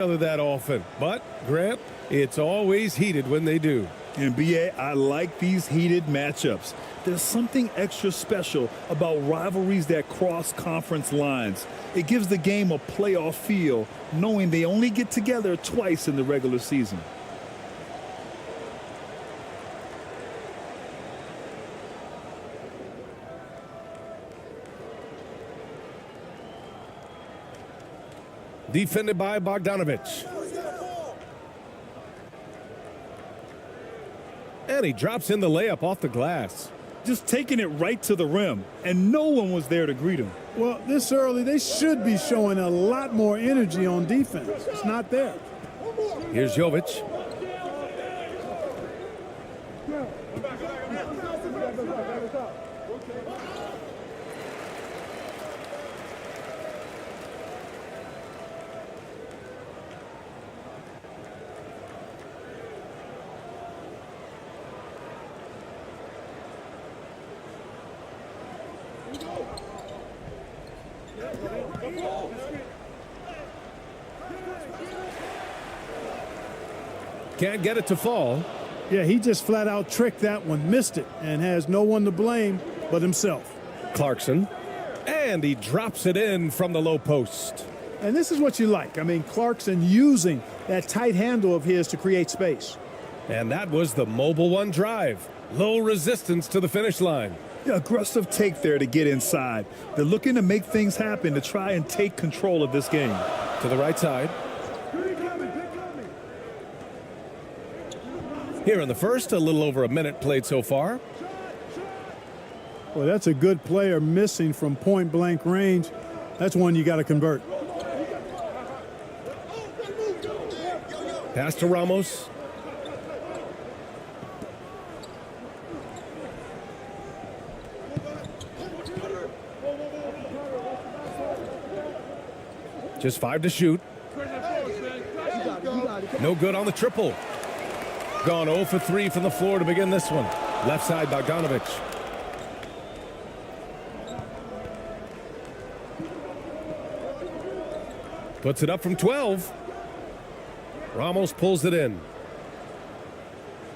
that often, but Grant, it's always heated when they do. And BA, I like these heated matchups. There's something extra special about rivalries that cross conference lines. It gives the game a playoff feel, knowing they only get together twice in the regular season. Defended by Bogdanovich. And he drops in the layup off the glass. Just taking it right to the rim, and no one was there to greet him. Well, this early, they should be showing a lot more energy on defense. It's not there. Here's Jovic. Can't get it to fall. Yeah, he just flat out tricked that one, missed it, and has no one to blame but himself. Clarkson. And he drops it in from the low post. And this is what you like. I mean, Clarkson using that tight handle of his to create space. And that was the mobile one drive. Low resistance to the finish line. Yeah, aggressive take there to get inside. They're looking to make things happen to try and take control of this game. To the right side. Here in the first, a little over a minute played so far. Well, that's a good player missing from point-blank range. That's one you got to convert. Pass to Ramos. Just 5 to shoot. No good on the triple. Gone 0 for 3 from the floor to begin this one. Left side, Bogdanovich. Puts it up from 12. Ramos pulls it in.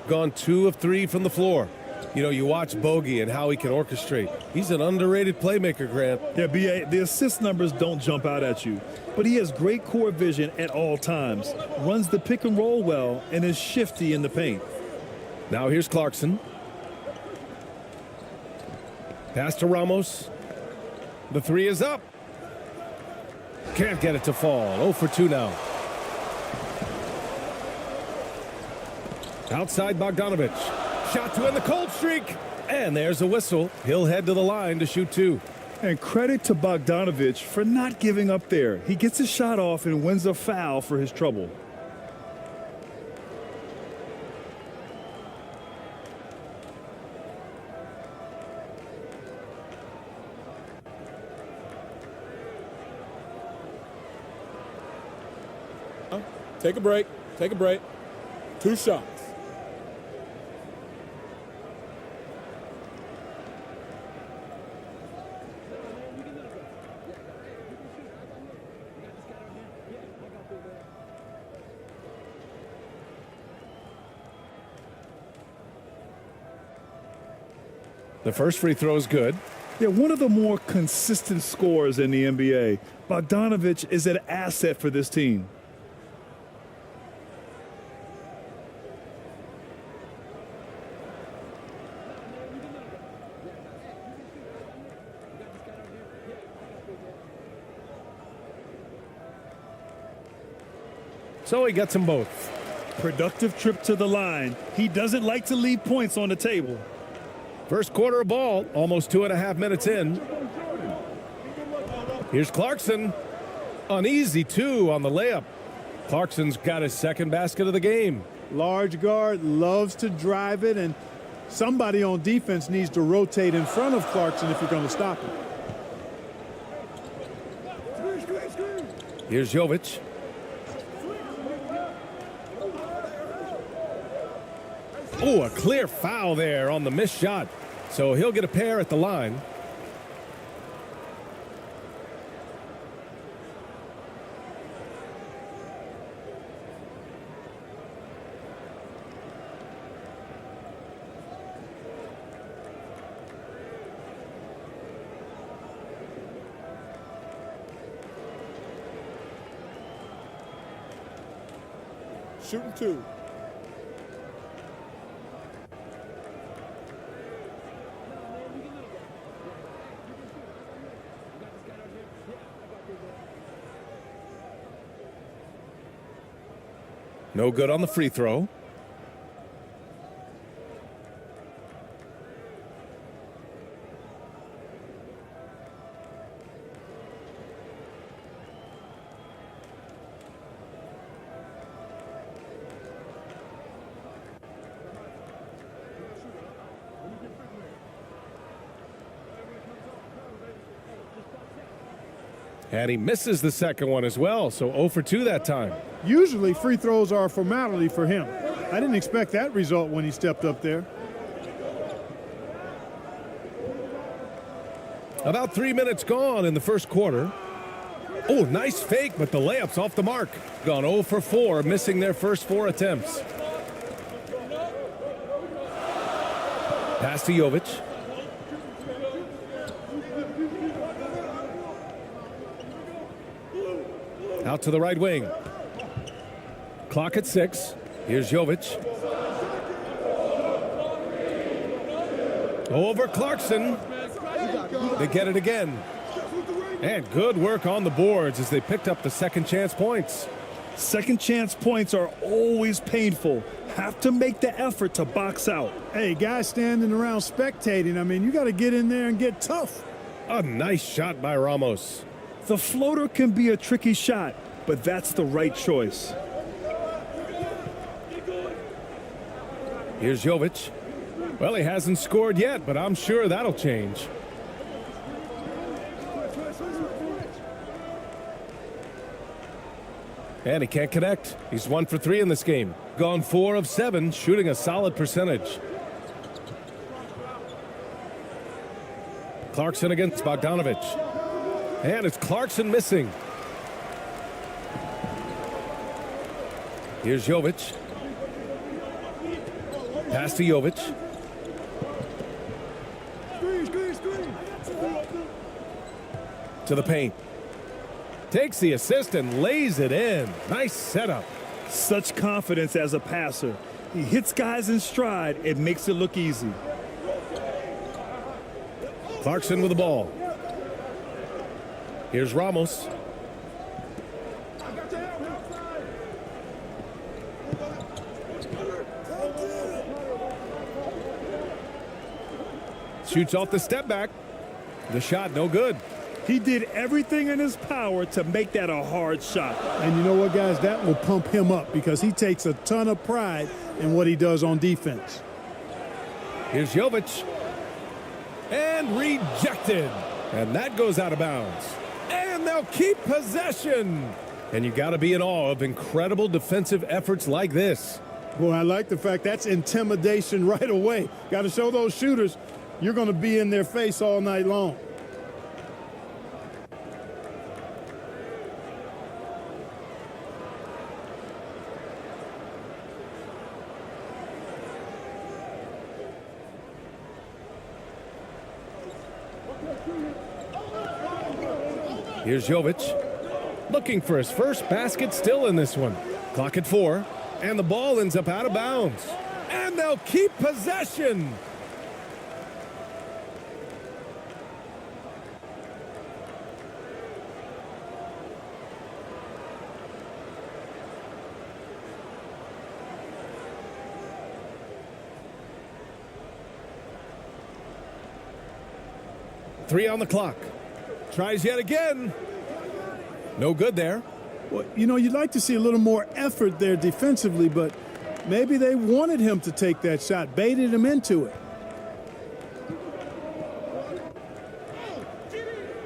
Gone 2 of 3 from the floor. You know, you watch Bogey and how he can orchestrate. He's an underrated playmaker, Grant. Yeah, BA, the assist numbers don't jump out at you, but he has great court vision at all times, runs the pick and roll well, and is shifty in the paint. Now here's Clarkson. Pass to Ramos. The 3 is up. Can't get it to fall. 0 for 2 now. Outside Bogdanovich. Shot to end the cold streak. And there's a whistle. He'll head to the line to shoot 2. And credit to Bogdanovich for not giving up there. He gets his shot off and wins a foul for his trouble. Take a break. Take a break. 2 shots. The first free throw is good. Yeah, one of the more consistent scorers in the NBA. Bogdanovich is an asset for this team. So he gets them both. Productive trip to the line. He doesn't like to leave points on the table. First quarter of ball, almost 2.5 minutes in. Here's Clarkson. An easy 2 on the layup. Clarkson's got his second basket of the game. Large guard loves to drive it, and somebody on defense needs to rotate in front of Clarkson if you're going to stop him. Here's Jovic. Oh, a clear foul there on the missed shot. So he'll get a pair at the line. shooting 2. No good on the free throw. And he misses the second one as well, so 0 for 2 that time. Usually free throws are a formality for him. I didn't expect that result when he stepped up there. About 3 minutes gone in the first quarter. Oh, nice fake, but the layup's off the mark. Gone 0 for 4, missing their first 4 attempts. Pass to Jovic. Out to the right wing. Clock at 6. Here's Jovic. Over Clarkson. They get it again. And good work on the boards as they picked up the second chance points. Second chance points are always painful. Have to make the effort to box out. Hey, guys standing around spectating, I mean, you got to get in there and get tough. A nice shot by Ramos. The floater can be a tricky shot, but that's the right choice. Here's Jovic. Well, he hasn't scored yet, but I'm sure that'll change. And he can't connect. He's 1 for 3 in this game. Gone 4 of 7, shooting a solid percentage. Clarkson against Bogdanovic. And it's Clarkson missing. Here's Jovic. Pass to Jovic. To the paint. Takes the assist and lays it in. Nice setup. Such confidence as a passer. He hits guys in stride. It makes it look easy. Clarkson with the ball. Here's Ramos. Shoots off the step back. The shot no good. He did everything in his power to make that a hard shot. And you know what, guys? That will pump him up because he takes a ton of pride in what he does on defense. Here's Jovic. And rejected. And that goes out of bounds. And they'll keep possession. And you got to be in awe of incredible defensive efforts like this. Boy, I like the fact that's intimidation right away. Got to show those shooters you're going to be in their face all night long. Here's Jovic. Looking for his first basket still in this one. Clock at 4. And the ball ends up out of bounds. And they'll keep possession. Three on the clock. Tries yet again. No good there. Well, you know, you'd like to see a little more effort there defensively, but maybe they wanted him to take that shot, baited him into it.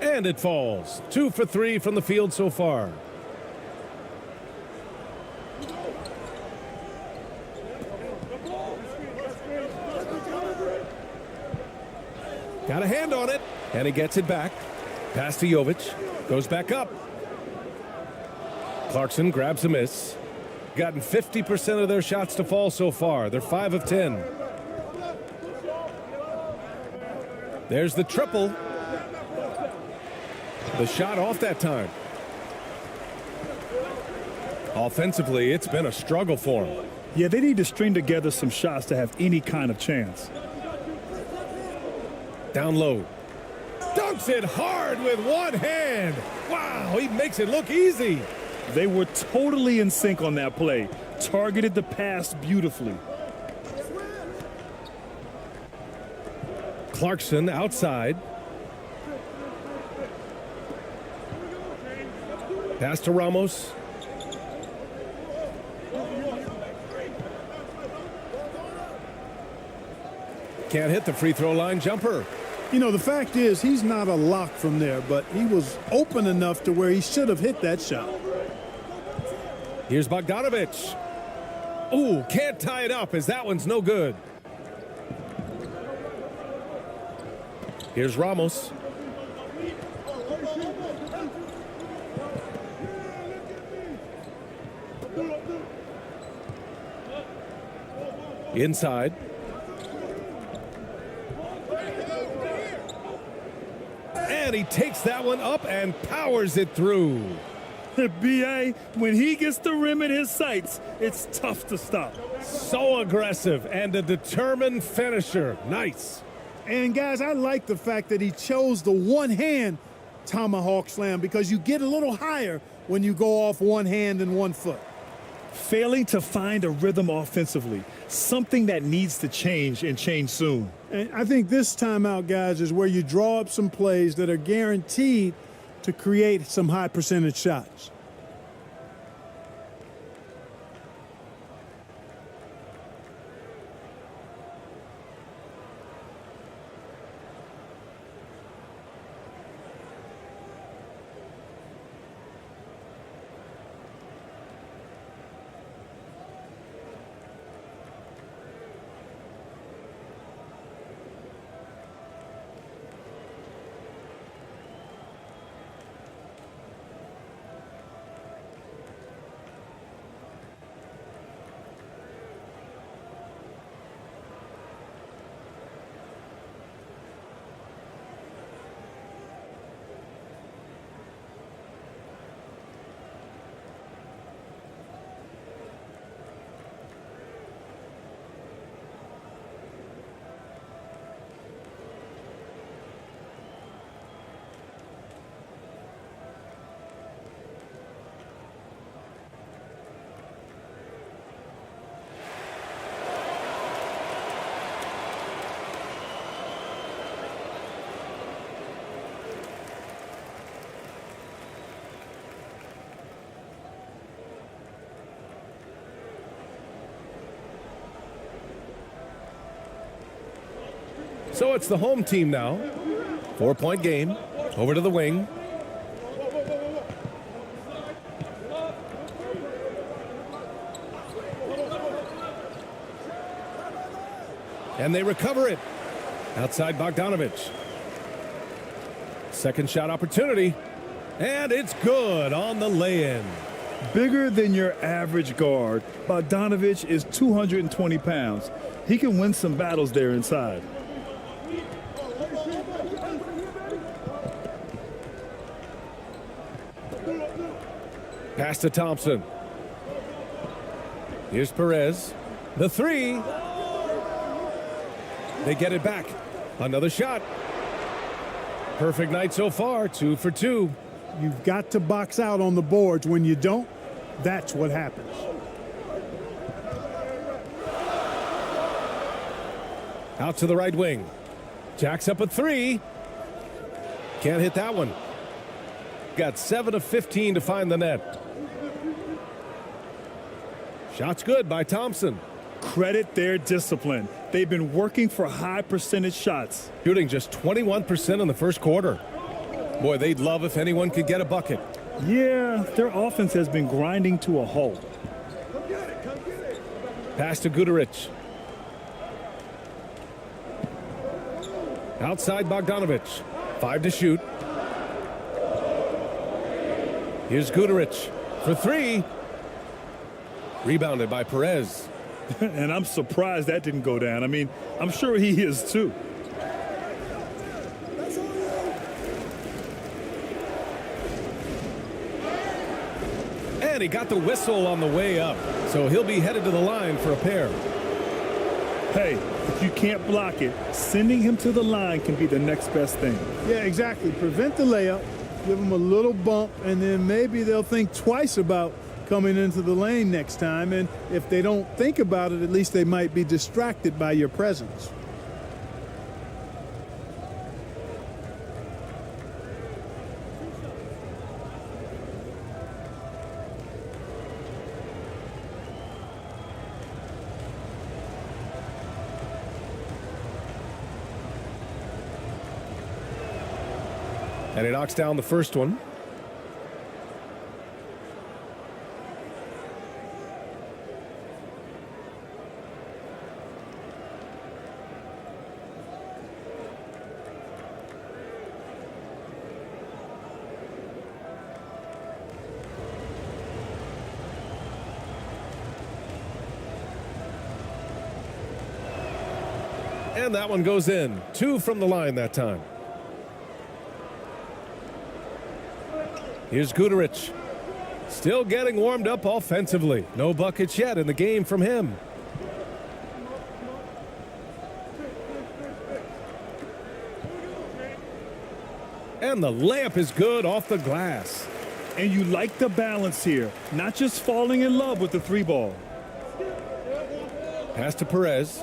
And it falls. 2 for 3 from the field so far. Got a hand on it. And he gets it back. Pass to Jovic. Goes back up. Clarkson grabs a miss. Gotten 50% of their shots to fall so far. They're 5 of 10. There's the triple. The shot off that time. Offensively, it's been a struggle for him. Yeah, they need to string together some shots to have any kind of chance. Down low. Dunks it hard with one hand. Wow, he makes it look easy. They were totally in sync on that play. Targeted the pass beautifully. Clarkson outside. Pass to Ramos. Can't hit the free throw line jumper. You know, the fact is he's not a lock from there, but he was open enough to where he should have hit that shot. Here's Bogdanovich. Ooh, can't tie it up as that one's no good. Here's Ramos. Inside. And he takes that one up and powers it through. B.A., when he gets the rim in his sights, it's tough to stop. So aggressive and a determined finisher. Nice. And, guys, I like the fact that he chose the one-hand tomahawk slam because you get a little higher when you go off one hand and 1 foot. Failing to find a rhythm offensively, something that needs to change and change soon. And I think this timeout, guys, is where you draw up some plays that are guaranteed to create some high percentage shots. So it's the home team now. 4-point game. Over to the wing. And they recover it. Outside Bogdanovich. Second shot opportunity. And it's good on the lay-in. Bigger than your average guard, Bogdanovich is 220 pounds. He can win some battles there inside. Pass to Thompson. Here's Perez. The three. They get it back. Another shot. Perfect night so far. 2 for 2. You've got to box out on the boards. When you don't, that's what happens. Out to the right wing. Jacks up a three. Can't hit that one. Got 7 of 15 to find the net. Shot's good by Thompson. Credit their discipline. They've been working for high percentage shots. Shooting just 21% in the first quarter. Boy, they'd love if anyone could get a bucket. Yeah, their offense has been grinding to a halt. Pass to Guduric. Outside Bogdanovich. 5 to shoot. Here's Guduric for 3. Rebounded by Perez. And I'm surprised that didn't go down. I mean, I'm sure he is too. And he got the whistle on the way up. So he'll be headed to the line for a pair. Hey, if you can't block it, sending him to the line can be the next best thing. Yeah, exactly. Prevent the layup, give them a little bump, and then maybe they'll think twice about coming into the lane next time. And if they don't think about it, at least they might be distracted by your presence. And he knocks down the first one. And that one goes in. 2 from the line that time. Here's Guduric. Still getting warmed up offensively. No buckets yet in the game from him. And the layup is good off the glass. And you like the balance here, not just falling in love with the 3-ball. Pass to Perez.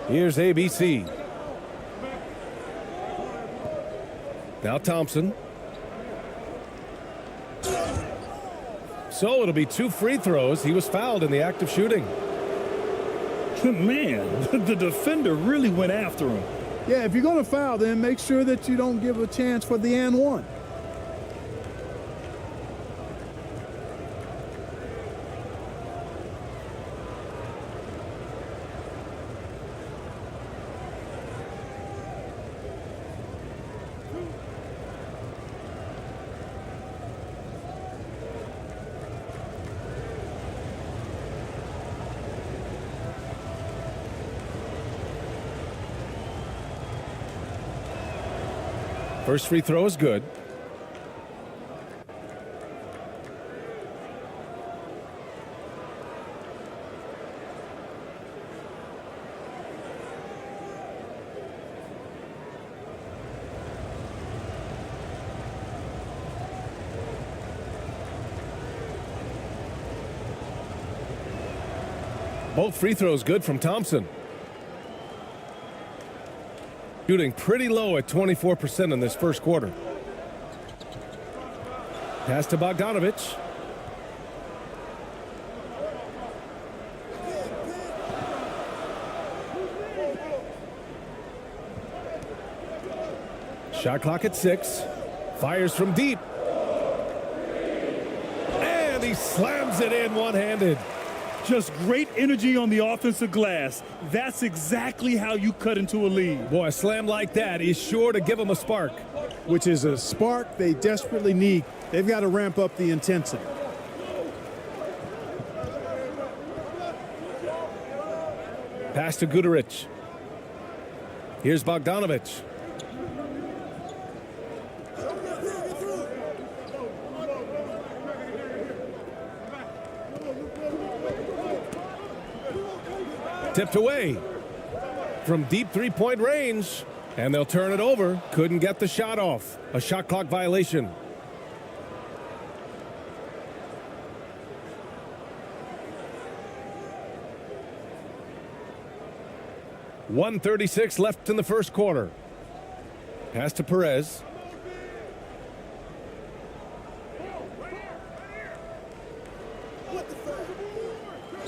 Here's ABC. Now Thompson. So it'll be 2 free throws. He was fouled in the act of shooting. Man, the defender really went after him. Yeah, if you're going to foul, then make sure that you don't give a chance for the and one. First free throw is good. Both free throws good from Thompson. Shooting pretty low at 24% in this first quarter. Pass to Bogdanovich. Shot clock at 6. Fires from deep. And he slams it in one-handed. Just great energy on the offensive glass. That's exactly how you cut into a lead. Boy, a slam like that is sure to give them a spark. Which is a spark they desperately need. They've got to ramp up the intensity. Pass to Guduric. Here's Bogdanovich. Tipped away from deep three-point range, and they'll turn it over. Couldn't get the shot off. A shot clock violation. .136 left in the first quarter. Pass to Perez.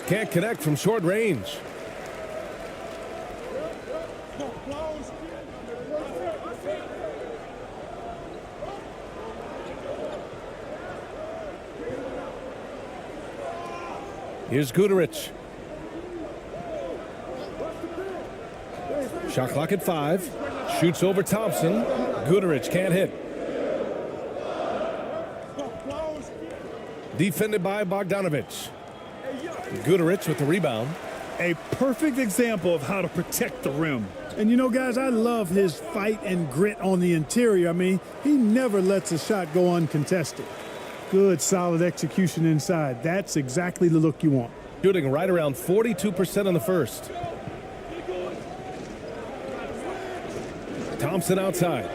Can't connect from short range. Here's Guduric. Shot clock at 5. Shoots over Thompson. Guduric can't hit. Defended by Bogdanovich. Guduric with the rebound. A perfect example of how to protect the rim. And you know, guys, I love his fight and grit on the interior. I mean, he never lets a shot go uncontested. Good, solid execution inside. That's exactly the look you want. Shooting right around 42% in the first. Thompson outside.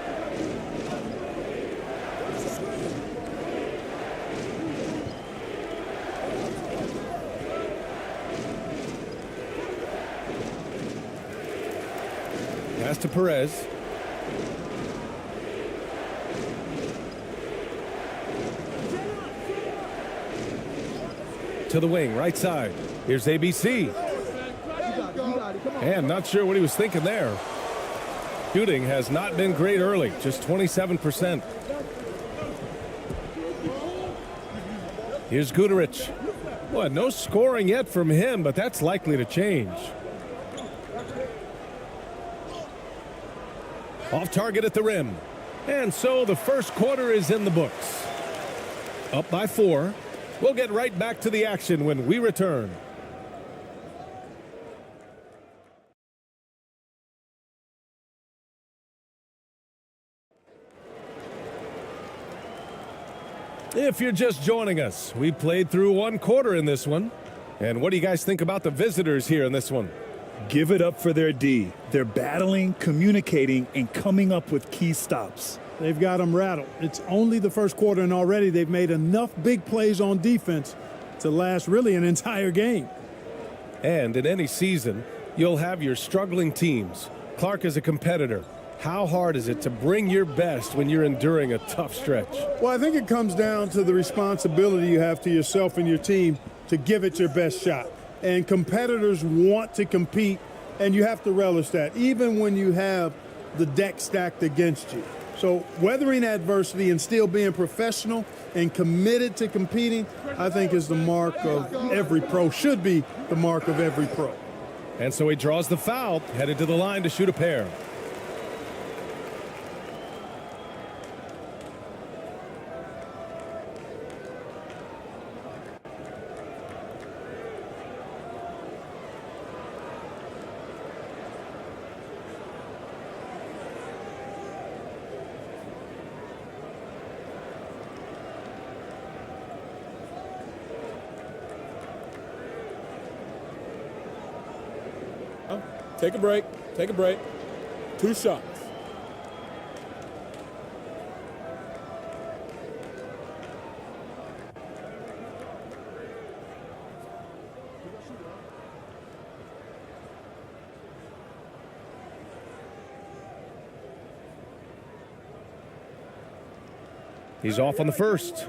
Pass to Perez. To the wing, right side. Here's ABC. And not sure what he was thinking there. Shooting has not been great early, just 27%. Here's Guduric. Well, no scoring yet from him, but that's likely to change. Off target at the rim. And so the first quarter is in the books. Up by 4. We'll get right back to the action when we return. If you're just joining us, we played through one quarter in this one. And what do you guys think about the visitors here in this one? Give it up for their D. They're battling, communicating, and coming up with key stops. They've got them rattled. It's only the first quarter, and already they've made enough big plays on defense to last really an entire game. And in any season, you'll have your struggling teams. Clark is a competitor. How hard is it to bring your best when you're enduring a tough stretch? Well, I think it comes down to the responsibility you have to yourself and your team to give it your best shot. And competitors want to compete, and you have to relish that, even when you have the deck stacked against you. So weathering adversity and still being professional and committed to competing, I think is the mark of every pro, should be the mark of every pro. And so he draws the foul, headed to the line to shoot a pair. Take a break. Take a break. 2 shots. He's off on the first.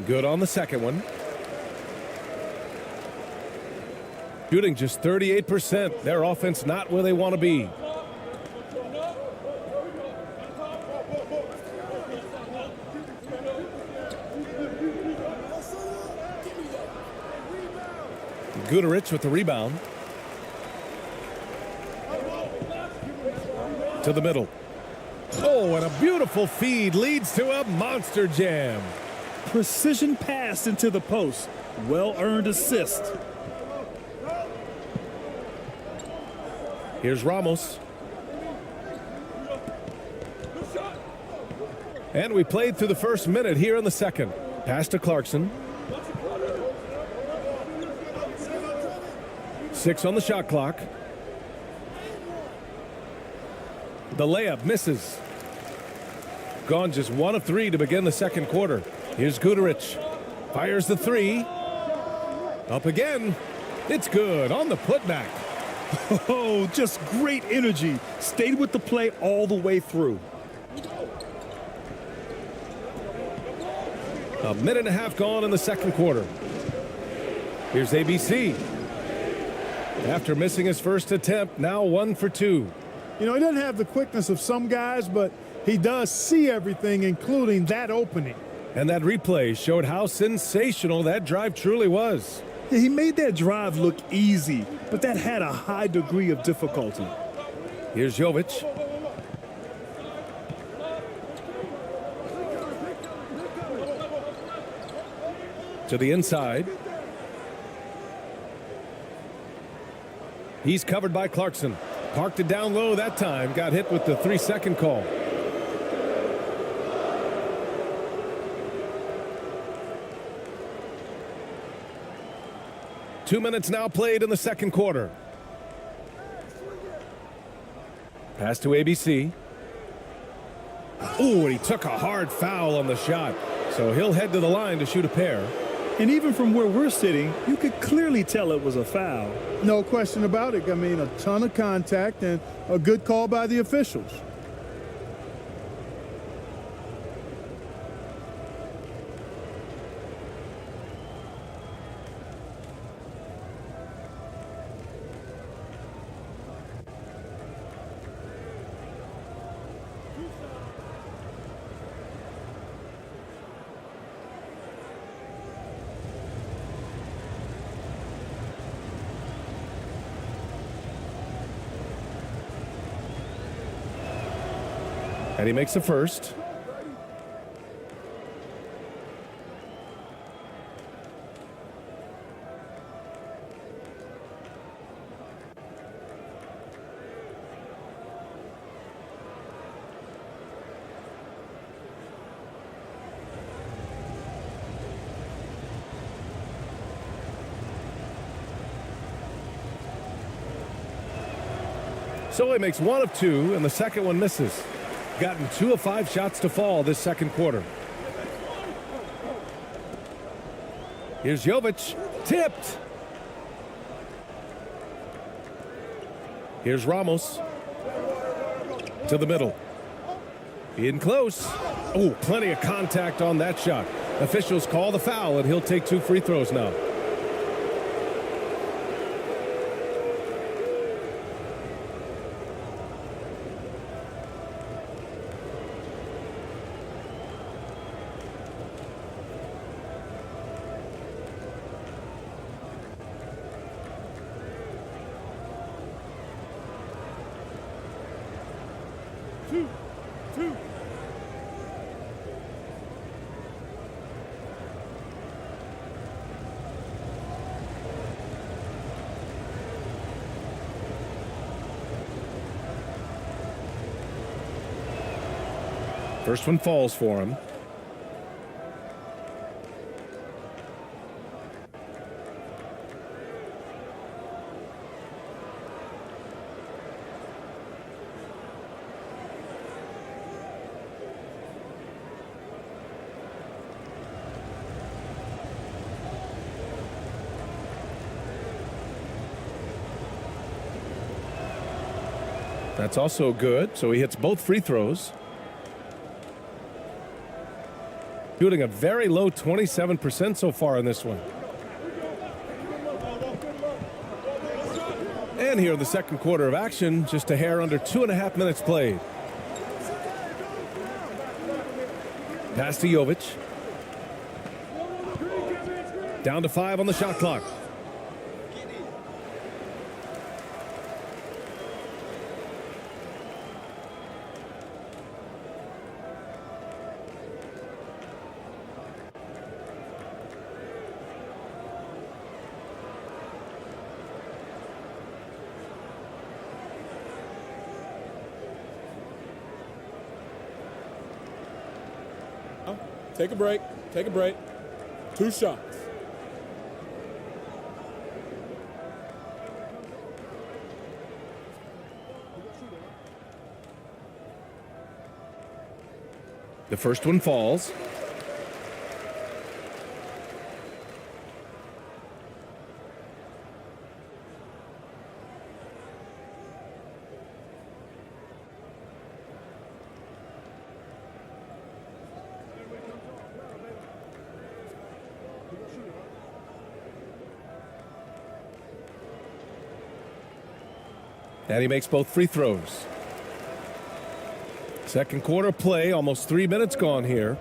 Good on the second one. Shooting just 38%. Their offense not where they want to be. Guduric with the rebound. To the middle. Oh, and a beautiful feed leads to a monster jam. Precision pass into the post. Well-earned assist. Here's Ramos. And we played through the first minute here in the second. Pass to Clarkson. 6 on the shot clock. The layup misses. Gone just 1 of 3 to begin the second quarter. Here's Guduric. Fires the 3. Up again. It's good on the putback. Oh, just great energy. Stayed with the play all the way through. A minute and a half gone in the second quarter. Here's ABC. After missing his first attempt, now 1 for 2. You know, he doesn't have the quickness of some guys, but he does see everything, including that opening. And that replay showed how sensational that drive truly was. Yeah, he made that drive look easy, but that had a high degree of difficulty. Here's Jovic. To the inside. He's covered by Clarkson. Parked it down low that time. Got hit with the 3-second call. Two minutes now played in the second quarter. Pass to ABC. Oh, and he took a hard foul on the shot. So he'll head to the line to shoot a pair. And even from where we're sitting, you could clearly tell it was a foul. No question about it. I mean, a ton of contact and a good call by the officials. And he makes the first. So he makes one of two, and the second one misses. Gotten 2 of 5 shots to fall this second quarter. Here's Jovic. Tipped. Here's Ramos. To the middle. In close. Oh, plenty of contact on that shot. Officials call the foul, and he'll take 2 free throws now. First one falls for him. That's also good, so he hits both free throws. Shooting a very low 27% so far in this one. And here in the second quarter of action, just a hair under 2.5 minutes played. Pass to Jovic. Down to 5 on the shot clock. Take a break. Take a break. 2 shots. The first one falls. And he makes both free throws. Second quarter play, almost 3 minutes gone here.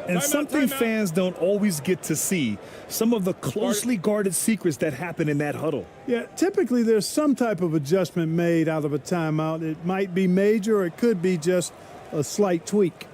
And something fans don't always get to see, some of the closely guarded secrets that happen in that huddle. Yeah, typically there's some type of adjustment made out of a timeout. It might be major or it could be just a slight tweak.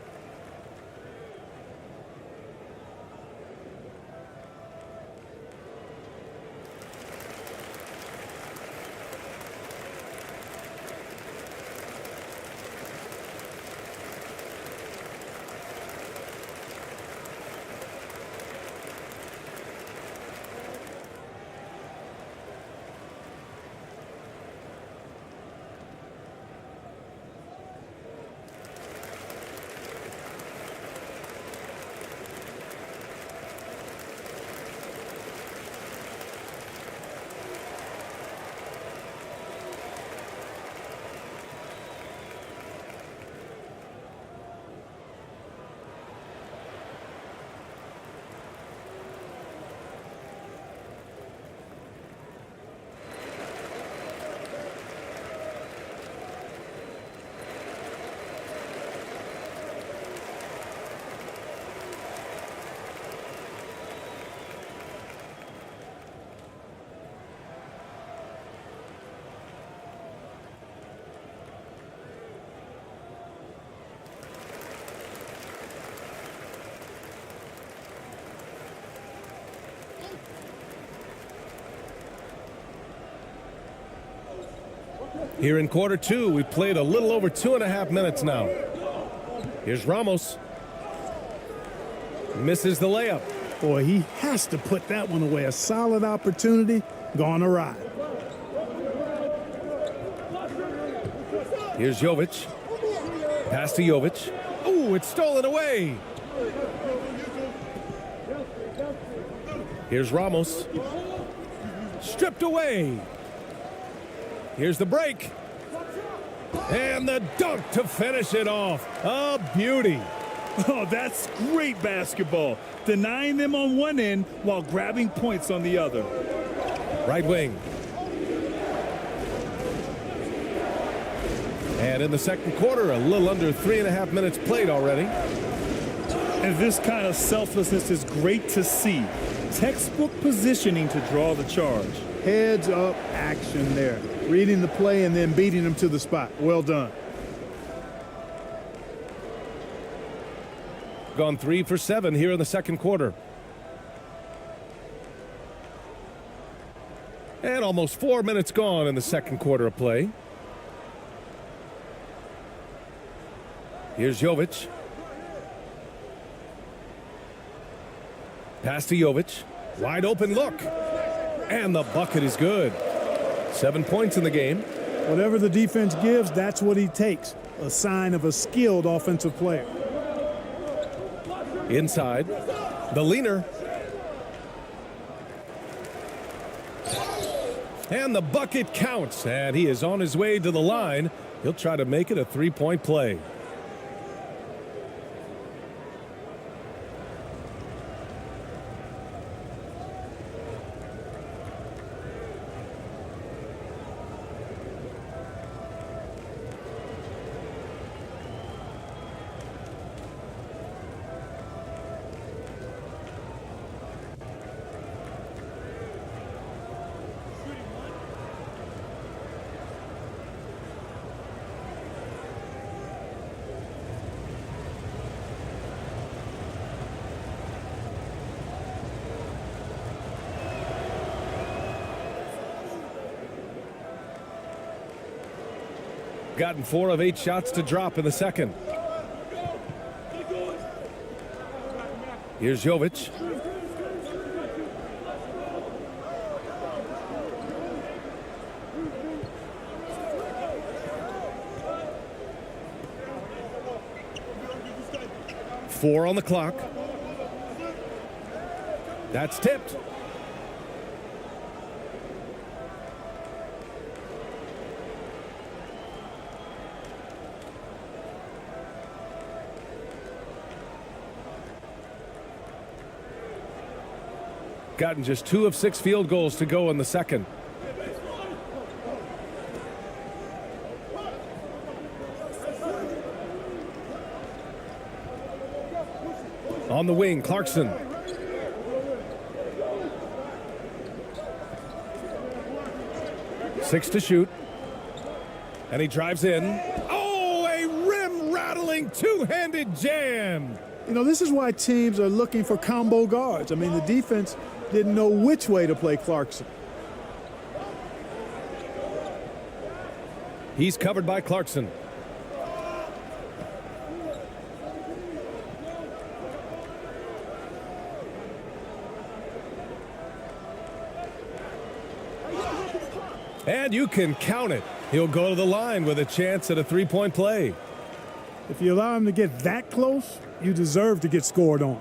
Here in quarter two, we've played a little over 2.5 minutes now. Here's Ramos. Misses the layup. Boy, he has to put that one away. A solid opportunity gone awry. Here's Jovic. Pass to Jovic. Ooh, it's stolen away. Here's Ramos. Stripped away. Here's the break. And the dunk to finish it off. A beauty. Oh, that's great basketball. Denying them on one end while grabbing points on the other. Right wing. And in the second quarter, a little under 3.5 minutes played already. And this kind of selflessness is great to see. Textbook positioning to draw the charge. Heads up action there. Reading the play and then beating them to the spot. Well done. Gone 3 for 7 here in the second quarter. And almost 4 minutes gone in the second quarter of play. Here's Jovic. Pass to Jovic. Wide open look. And the bucket is good. 7 points in the game. Whatever the defense gives, that's what he takes. A sign of a skilled offensive player. Inside. The leaner. And the bucket counts. And he is on his way to the line. He'll try to make it a three-point play. Gotten 4 of 8 shots to drop in the second. Here's Jovic. Four on the clock. That's tipped. Gotten just 2 of 6 field goals to go in the second. On the wing, Clarkson. Six to shoot. And he drives in. Oh, a rim-rattling two-handed jam. You know, this is why teams are looking for combo guards. I mean, the defense didn't know which way to play Clarkson. He's covered by Clarkson. And you can count it. He'll go to the line with a chance at a three-point play. If you allow him to get that close, you deserve to get scored on.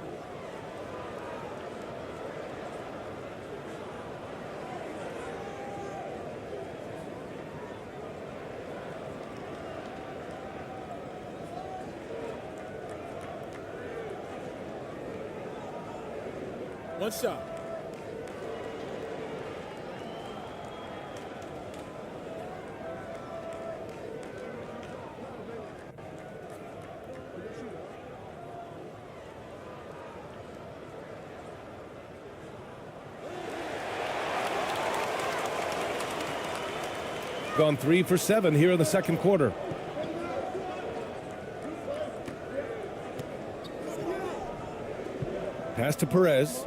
One shot. Gone 3 for 7 here in the second quarter. Pass to Perez.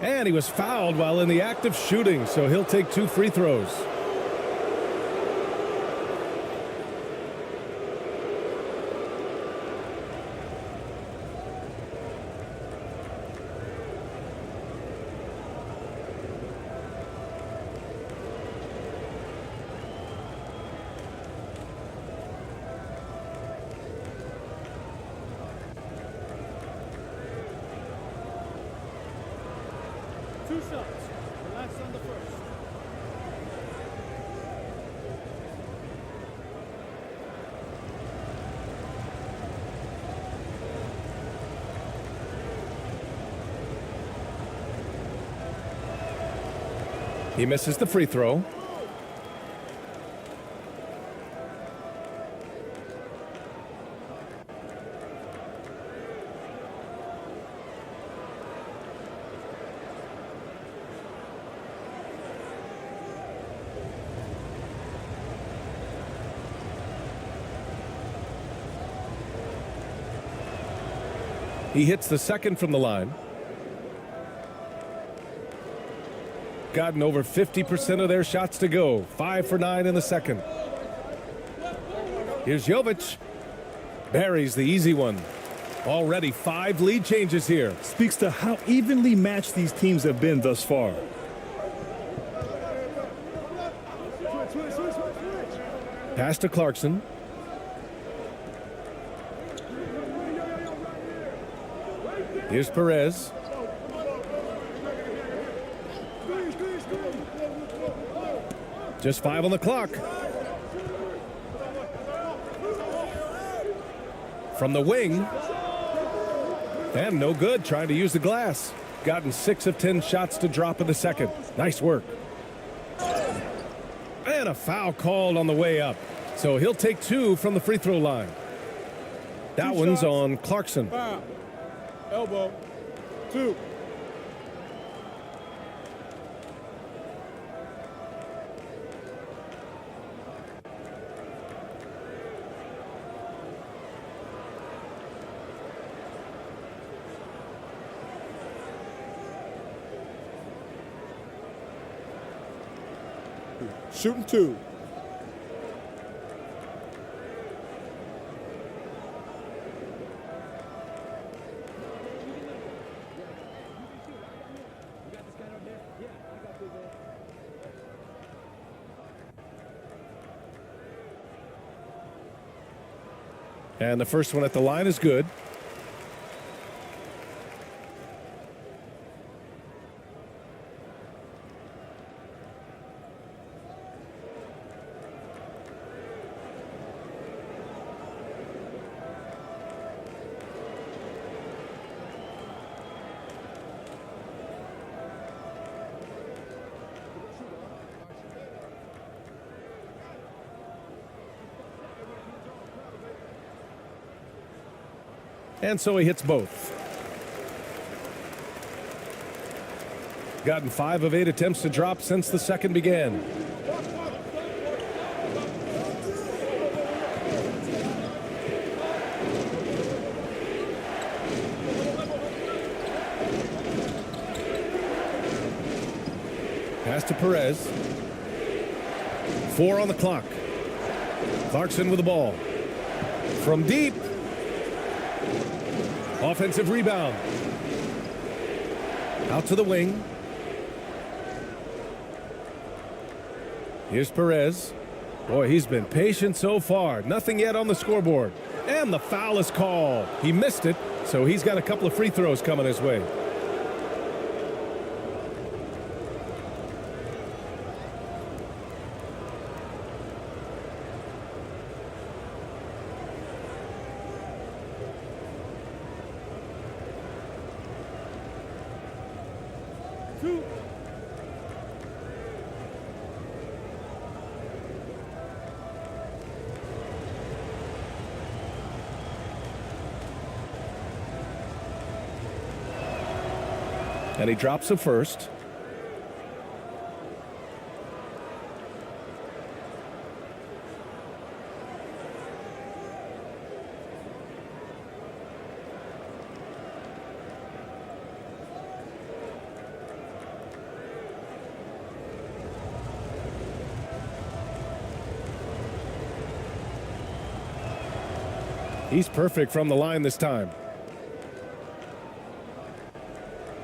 And he was fouled while in the act of shooting, so he'll take 2 free throws. Two shots. Relax on the first. He misses the free throw. He hits the second from the line. Gotten over 50% of their shots to go. 5 for 9 in the second. Here's Jovic. Buries the easy one. Already 5 lead changes here. Speaks to how evenly matched these teams have been thus far. Pass to Clarkson. Here's Perez. Just 5 on the clock. From the wing. And no good, trying to use the glass. Gotten 6 of 10 shots to drop in the second. Nice work. And a foul called on the way up. So he'll take 2 from the free throw line. That one's on Clarkson. Foul. Elbow. 2. Shooting 2. And the first one at the line is good. And so he hits both. Gotten 5 of 8 attempts to drop since the second began. Pass to Perez. 4 on the clock. Clarkson with the ball. From deep. Offensive rebound. Out to the wing. Here's Perez. Boy, he's been patient so far. Nothing yet on the scoreboard. And the foul is called. He missed it, so he's got a couple of free throws coming his way. And he drops the first. He's perfect from the line this time.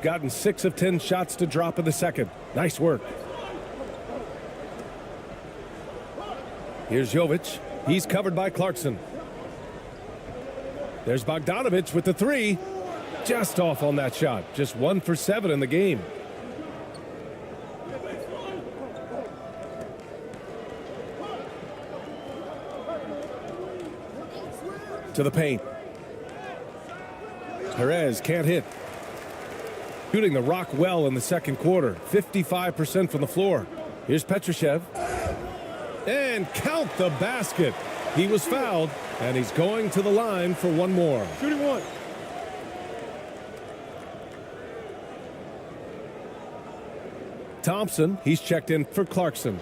Gotten 6 of 10 shots to drop in the second. Nice work. Here's Jovic. He's covered by Clarkson. There's Bogdanovic with the 3. Just off on that shot. Just 1 for 7 in the game. To the paint. Perez can't hit. Shooting the rock well in the second quarter. 55% from the floor. Here's Petrushev. And count the basket. He was fouled, and he's going to the line for one more. Shooting one. Thompson, he's checked in for Clarkson.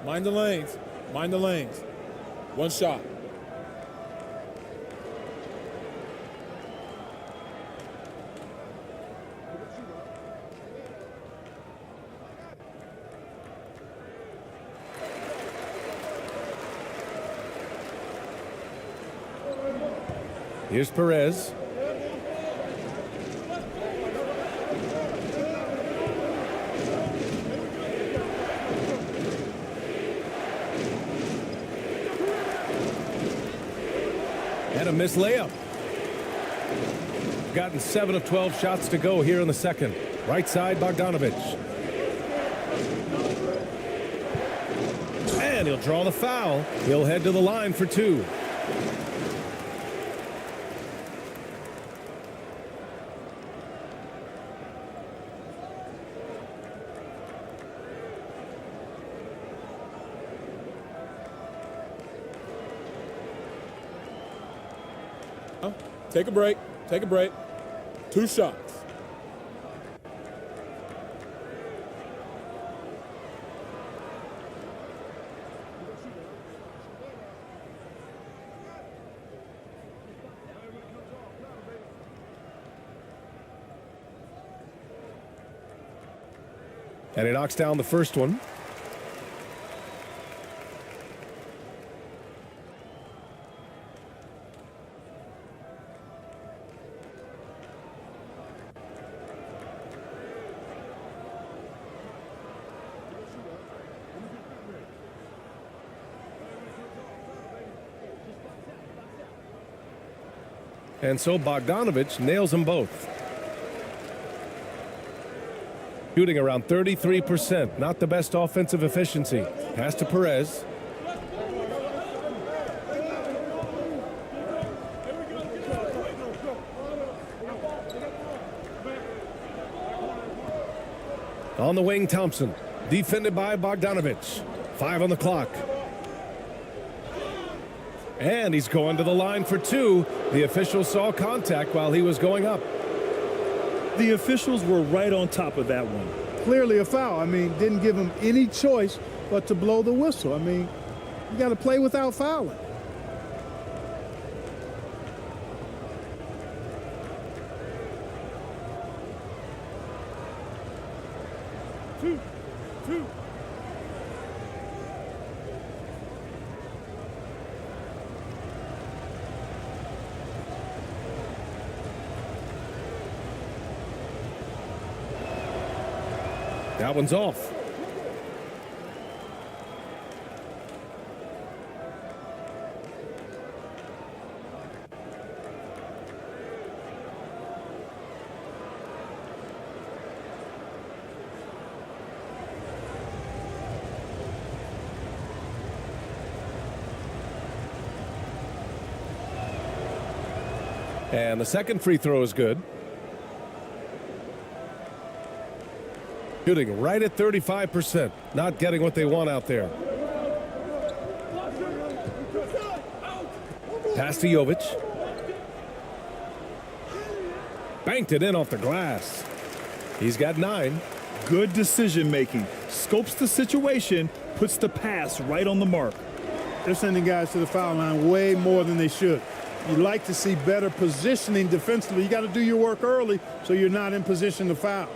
Mind the lanes. Mind the lanes. One shot. Here's Perez. And a missed layup. Gotten 7 of 12 shots to go here in the second. Right side, Bogdanovic. And he'll draw the foul. He'll head to the line for 2. Take a break. Take a break. 2 shots. And he knocks down the first one. And so Bogdanovic nails them both. Shooting around 33%. Not the best offensive efficiency. Pass to Perez. On the wing, Thompson. Defended by Bogdanovic. 5 on the clock. And he's going to the line for 2. The official saw contact while he was going up. The officials were right on top of that one. Clearly a foul. I mean, didn't give him any choice but to blow the whistle. I mean, you got to play without fouling. Two. That one's off. And the second free throw is good. Shooting right at 35%. Not getting what they want out there. Pass to Jovic. Banked it in off the glass. He's got 9. Good decision making. Scopes the situation, puts the pass right on the mark. They're sending guys to the foul line way more than they should. You'd like to see better positioning defensively. You got to do your work early so you're not in position to foul.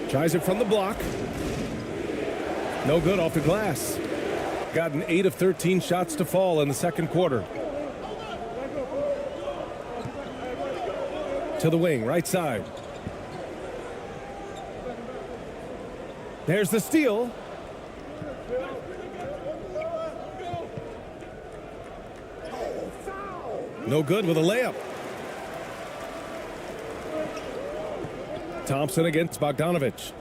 Tries it from the block. No good off the glass. Gotten 8 of 13 shots to fall in the second quarter. To the wing, right side. There's the steal. No good with a layup. Thompson against Bogdanovic.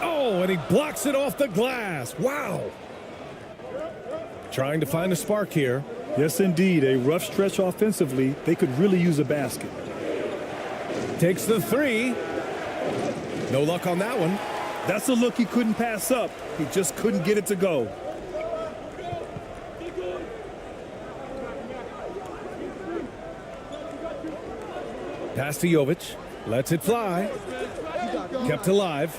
Oh, and he blocks it off the glass. Wow. Trying to find a spark here. Yes, indeed. A rough stretch offensively. They could really use a basket. Takes the 3. No luck on that one. That's a look he couldn't pass up. He just couldn't get it to go. Pass to Jovic. Lets it fly. Kept alive.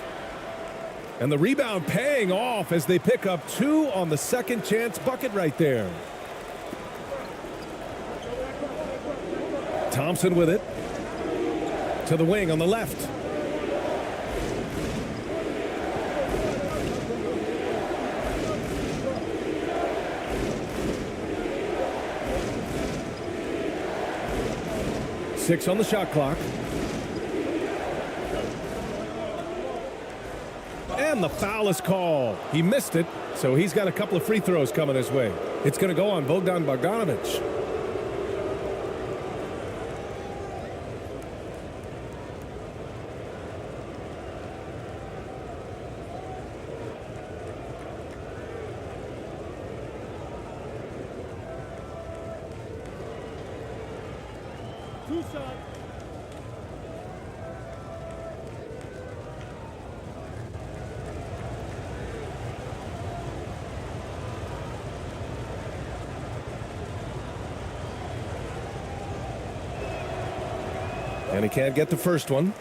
And the rebound paying off as they pick up 2 on the second chance bucket right there. Thompson with it. To the wing on the left. Six on the shot clock. And the foul is called. He missed it, so he's got a couple of free throws coming his way. It's going to go on Bogdan Bogdanovic. And he can't get the first one.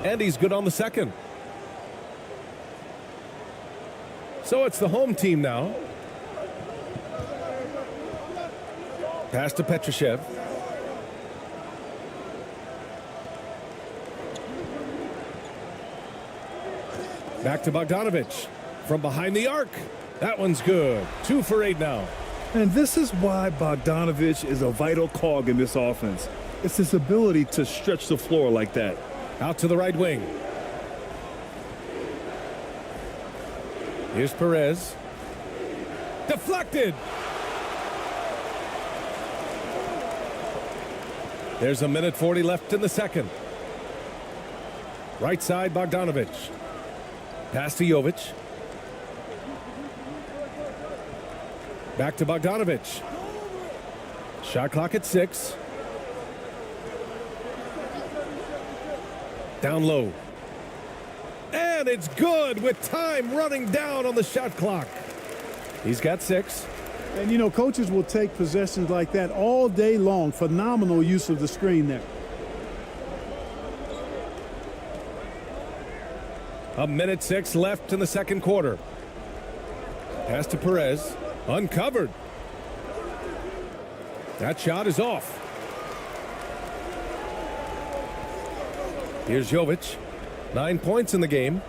And he's good on the second. So it's the home team now. Pass to Petrushev. Back to Bogdanovic. From behind the arc. That one's good. 2 for 8 now. And this is why Bogdanovic is a vital cog in this offense. It's his ability to stretch the floor like that. Out to the right wing. Here's Perez. Deflected. There's 1:40 left in the second. Right side, Bogdanovic. Pass to Jovic. Back to Bogdanovic. Shot clock at 6. Down low. And it's good with time running down on the shot clock. He's got 6. And, you know, coaches will take possessions like that all day long. Phenomenal use of the screen there. 1:06 left in the second quarter. Pass to Perez. Uncovered. That shot is off. Here's Jovic. 9 points in the game.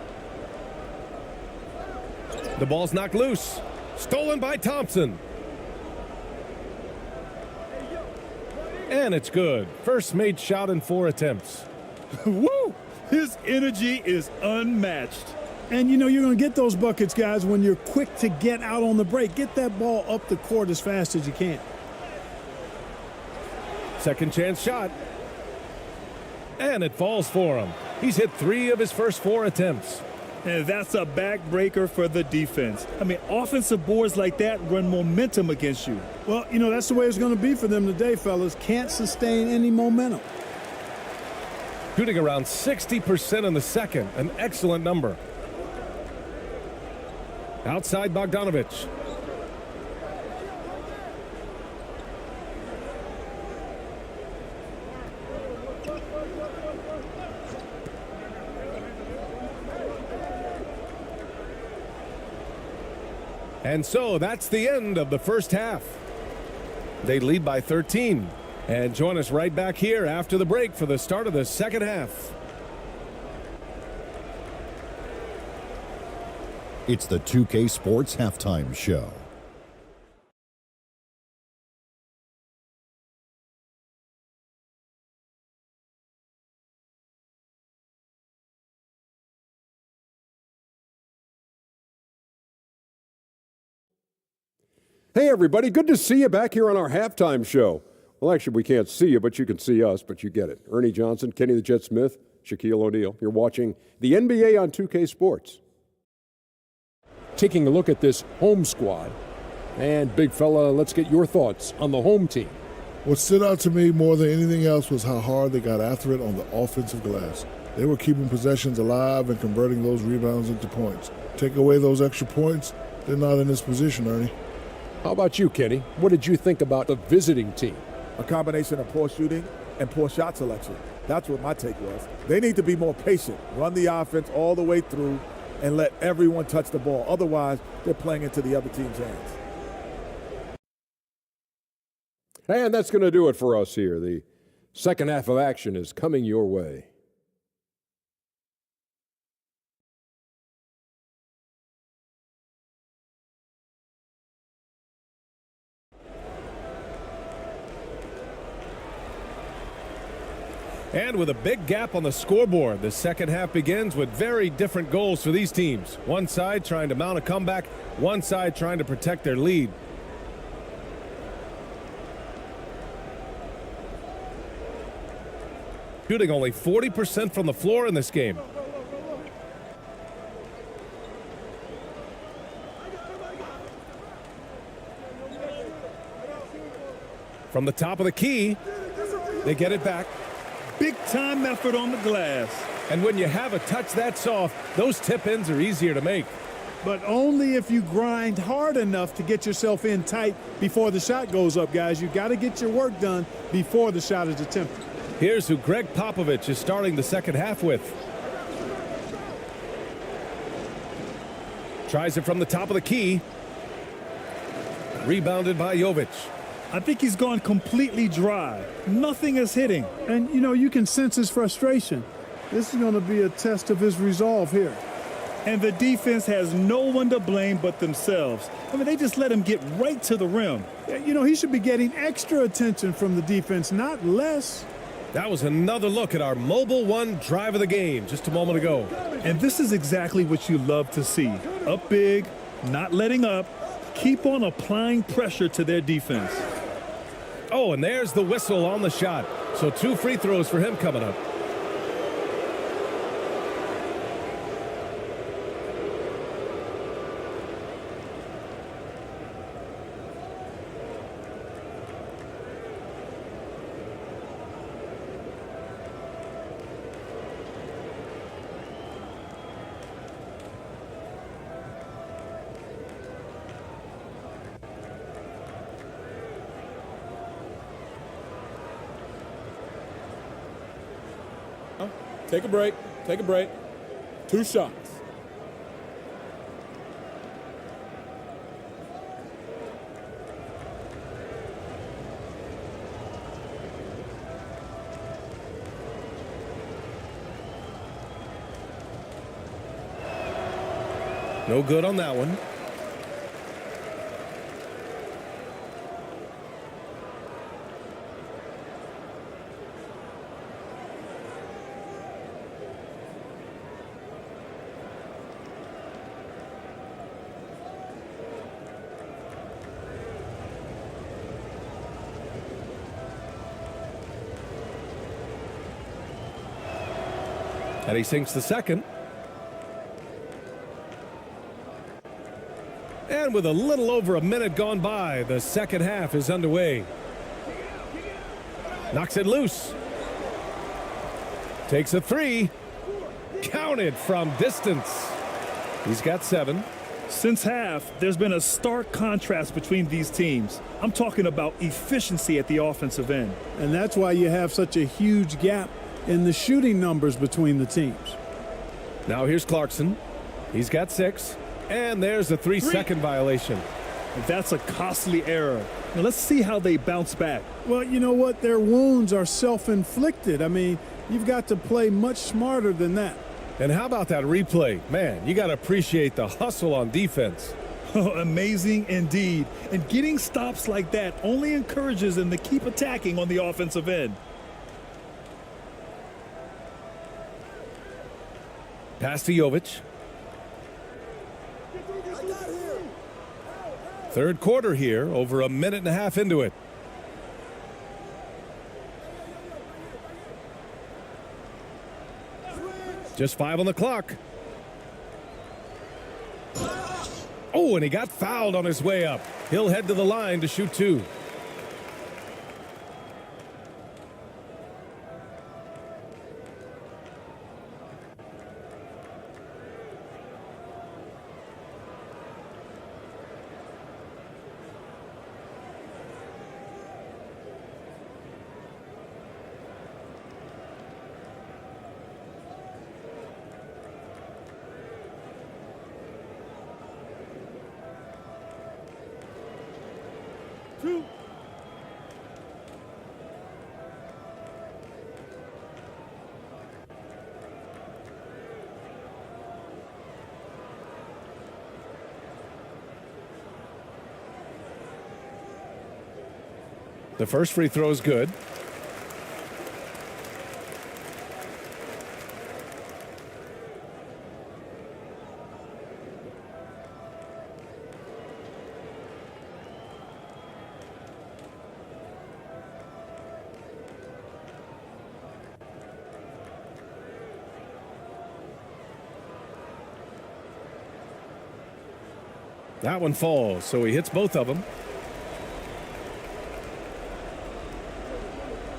The ball's knocked loose. Stolen by Thompson. And it's good. First made shot in 4 attempts. Woo! His energy is unmatched. And, you know, you're going to get those buckets, guys, when you're quick to get out on the break. Get that ball up the court as fast as you can. Second chance shot. And it falls for him. He's hit 3 of his first 4 attempts. And that's a backbreaker for the defense. I mean, offensive boards like that run momentum against you. Well, you know, that's the way it's going to be for them today, fellas. Can't sustain any momentum. Shooting around 60% in the second. An excellent number. Outside Bogdanovic. And so that's the end of the first half. They lead by 13. And join us right back here after the break for the start of the second half. It's the 2K Sports Halftime Show. Hey, everybody. Good to see you back here on our halftime show. Well, actually, we can't see you, but you can see us, but you get it. Ernie Johnson, Kenny the Jet Smith, Shaquille O'Neal. You're watching the NBA on 2K Sports. Taking a look at this home squad. And, big fella, let's get your thoughts on the home team. What stood out to me more than anything else was how hard they got after it on the offensive glass. They were keeping possessions alive and converting those rebounds into points. Take away those extra points, they're not in this position, Ernie. How about you, Kenny? What did you think about the visiting team? A combination of poor shooting and poor shot selection. That's what my take was. They need to be more patient, run the offense all the way through, and let everyone touch the ball. Otherwise, they're playing into the other team's hands. And that's going to do it for us here. The second half of action is coming your way. And with a big gap on the scoreboard, the second half begins with very different goals for these teams. One side trying to mount a comeback, one side trying to protect their lead. Shooting only 40% from the floor in this game. From the top of the key, they get it back. Big time effort on the glass. And when you have a touch that soft, those tip-ins are easier to make. But only if you grind hard enough to get yourself in tight before the shot goes up, guys. You got to get your work done before the shot is attempted. Here's who Greg Popovich is starting the second half with. Tries it from the top of the key. Rebounded by Jovic. I think he's gone completely dry. Nothing is hitting. And, you know, you can sense his frustration. This is going to be a test of his resolve here. And the defense has no one to blame but themselves. I mean, they just let him get right to the rim. You know, he should be getting extra attention from the defense, not less. That was another look at our Mobile One drive of the game just a moment ago. And this is exactly what you love to see. Up big, not letting up, keep on applying pressure to their defense. Oh, and there's the whistle on the shot. So 2 free throws for him coming up. Take a break. Take a break. 2 shots. No good on that one. And he sinks the second. And with a little over a minute gone by, the second half is underway. Knocks it loose. Takes a 3. Counted from distance. He's got 7. Since half, there's been a stark contrast between these teams. I'm talking about efficiency at the offensive end. And that's why you have such a huge gap in the shooting numbers between the teams. Now here's Clarkson. He's got 6. And there's a 3-second violation. That's a costly error. Now let's see how they bounce back. Well, you know what? Their wounds are self-inflicted. I mean, you've got to play much smarter than that. And how about that replay? Man, you got to appreciate the hustle on defense. Amazing indeed. And getting stops like that only encourages them to keep attacking on the offensive end. Pass to Jovic. Third quarter here, over a minute and a half into it. Just 5 on the clock. Oh, and he got fouled on his way up. He'll head to the line to shoot 2. The first free throw is good. That one falls, so he hits both of them.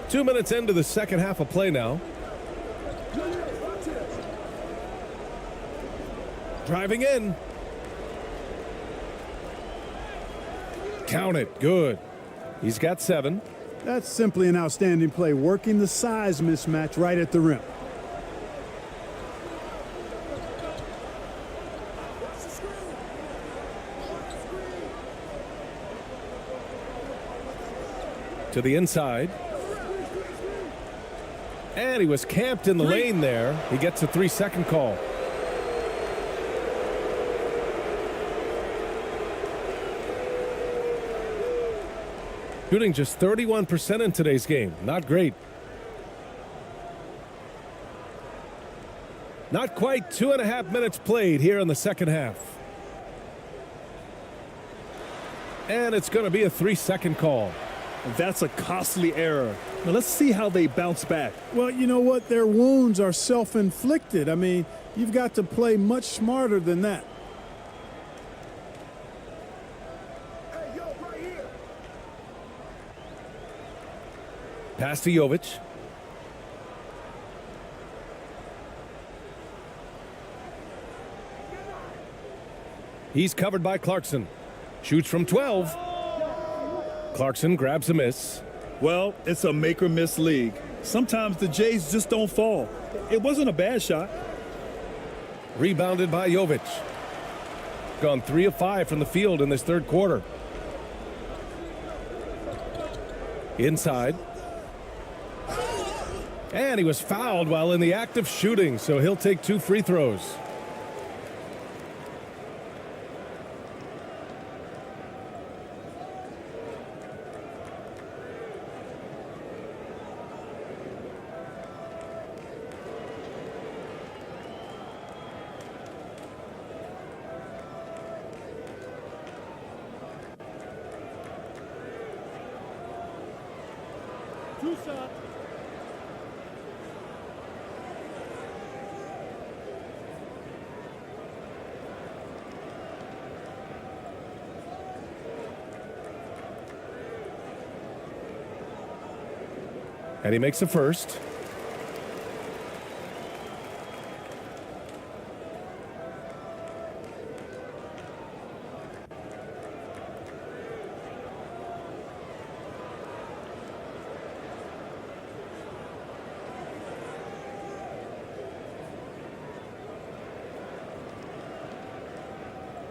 2 minutes into the second half of play now. Driving in. Count it. Good. He's got 7. That's simply an outstanding play, working the size mismatch right at the rim. To the inside. And he was camped in the lane there. He gets a 3-second call. Shooting just 31% in today's game. Not great. Not quite 2.5 minutes played here in the second half. And it's going to be a 3-second call. That's a costly error. Now let's see how they bounce back. Well, you know what? Their wounds are self-inflicted. I mean, you've got to play much smarter than that. Hey, yo, right here. Pass to Jovic. He's covered by Clarkson. Shoots from 12. Clarkson grabs a miss. Well, it's a make-or-miss league. Sometimes the Jays just don't fall. It wasn't a bad shot. Rebounded by Jovic. Gone 3 of 5 from the field in this third quarter. Inside. And he was fouled while in the act of shooting, so he'll take 2 free throws. And he makes the first.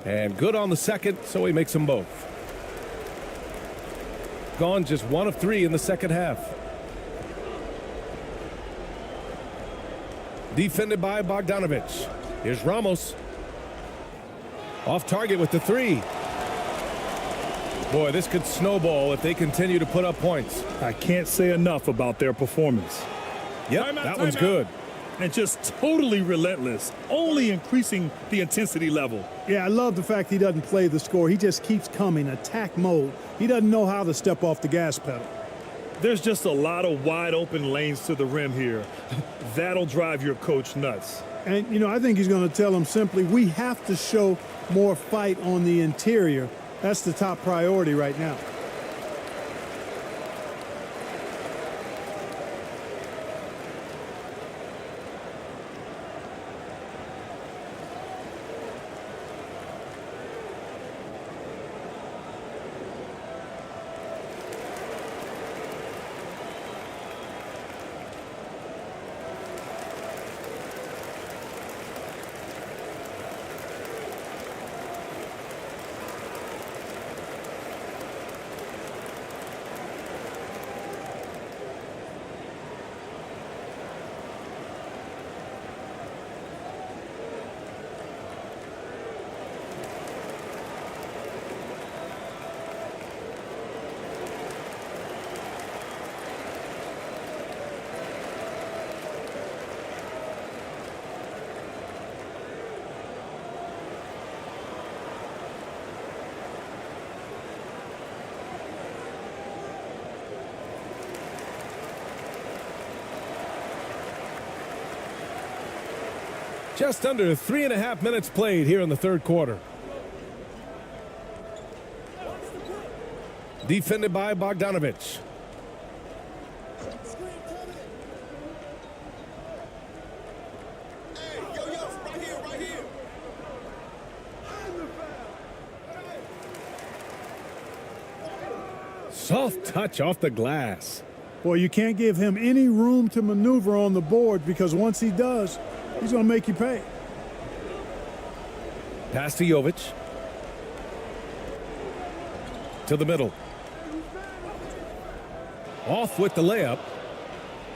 And good on the second, so he makes them both. Gone just 1 of 3 in the second half. Defended by Bogdanovich. Here's Ramos. Off target with the 3. Boy, this could snowball if they continue to put up points. I can't say enough about their performance. Yep, that one's good. And just totally relentless, only increasing the intensity level. Yeah, I love the fact he doesn't play the score. He just keeps coming, attack mode. He doesn't know how to step off the gas pedal. There's just a lot of wide open lanes to the rim here. That'll drive your coach nuts. And, you know, I think he's going to tell them simply, we have to show more fight on the interior. That's the top priority right now. Just under 3.5 minutes played here in the third quarter. Defended by Bogdanovic. Soft touch off the glass. Boy, you can't give him any room to maneuver on the board because once he does, he's going to make you pay. Pass to Jovic. To the middle. Off with the layup.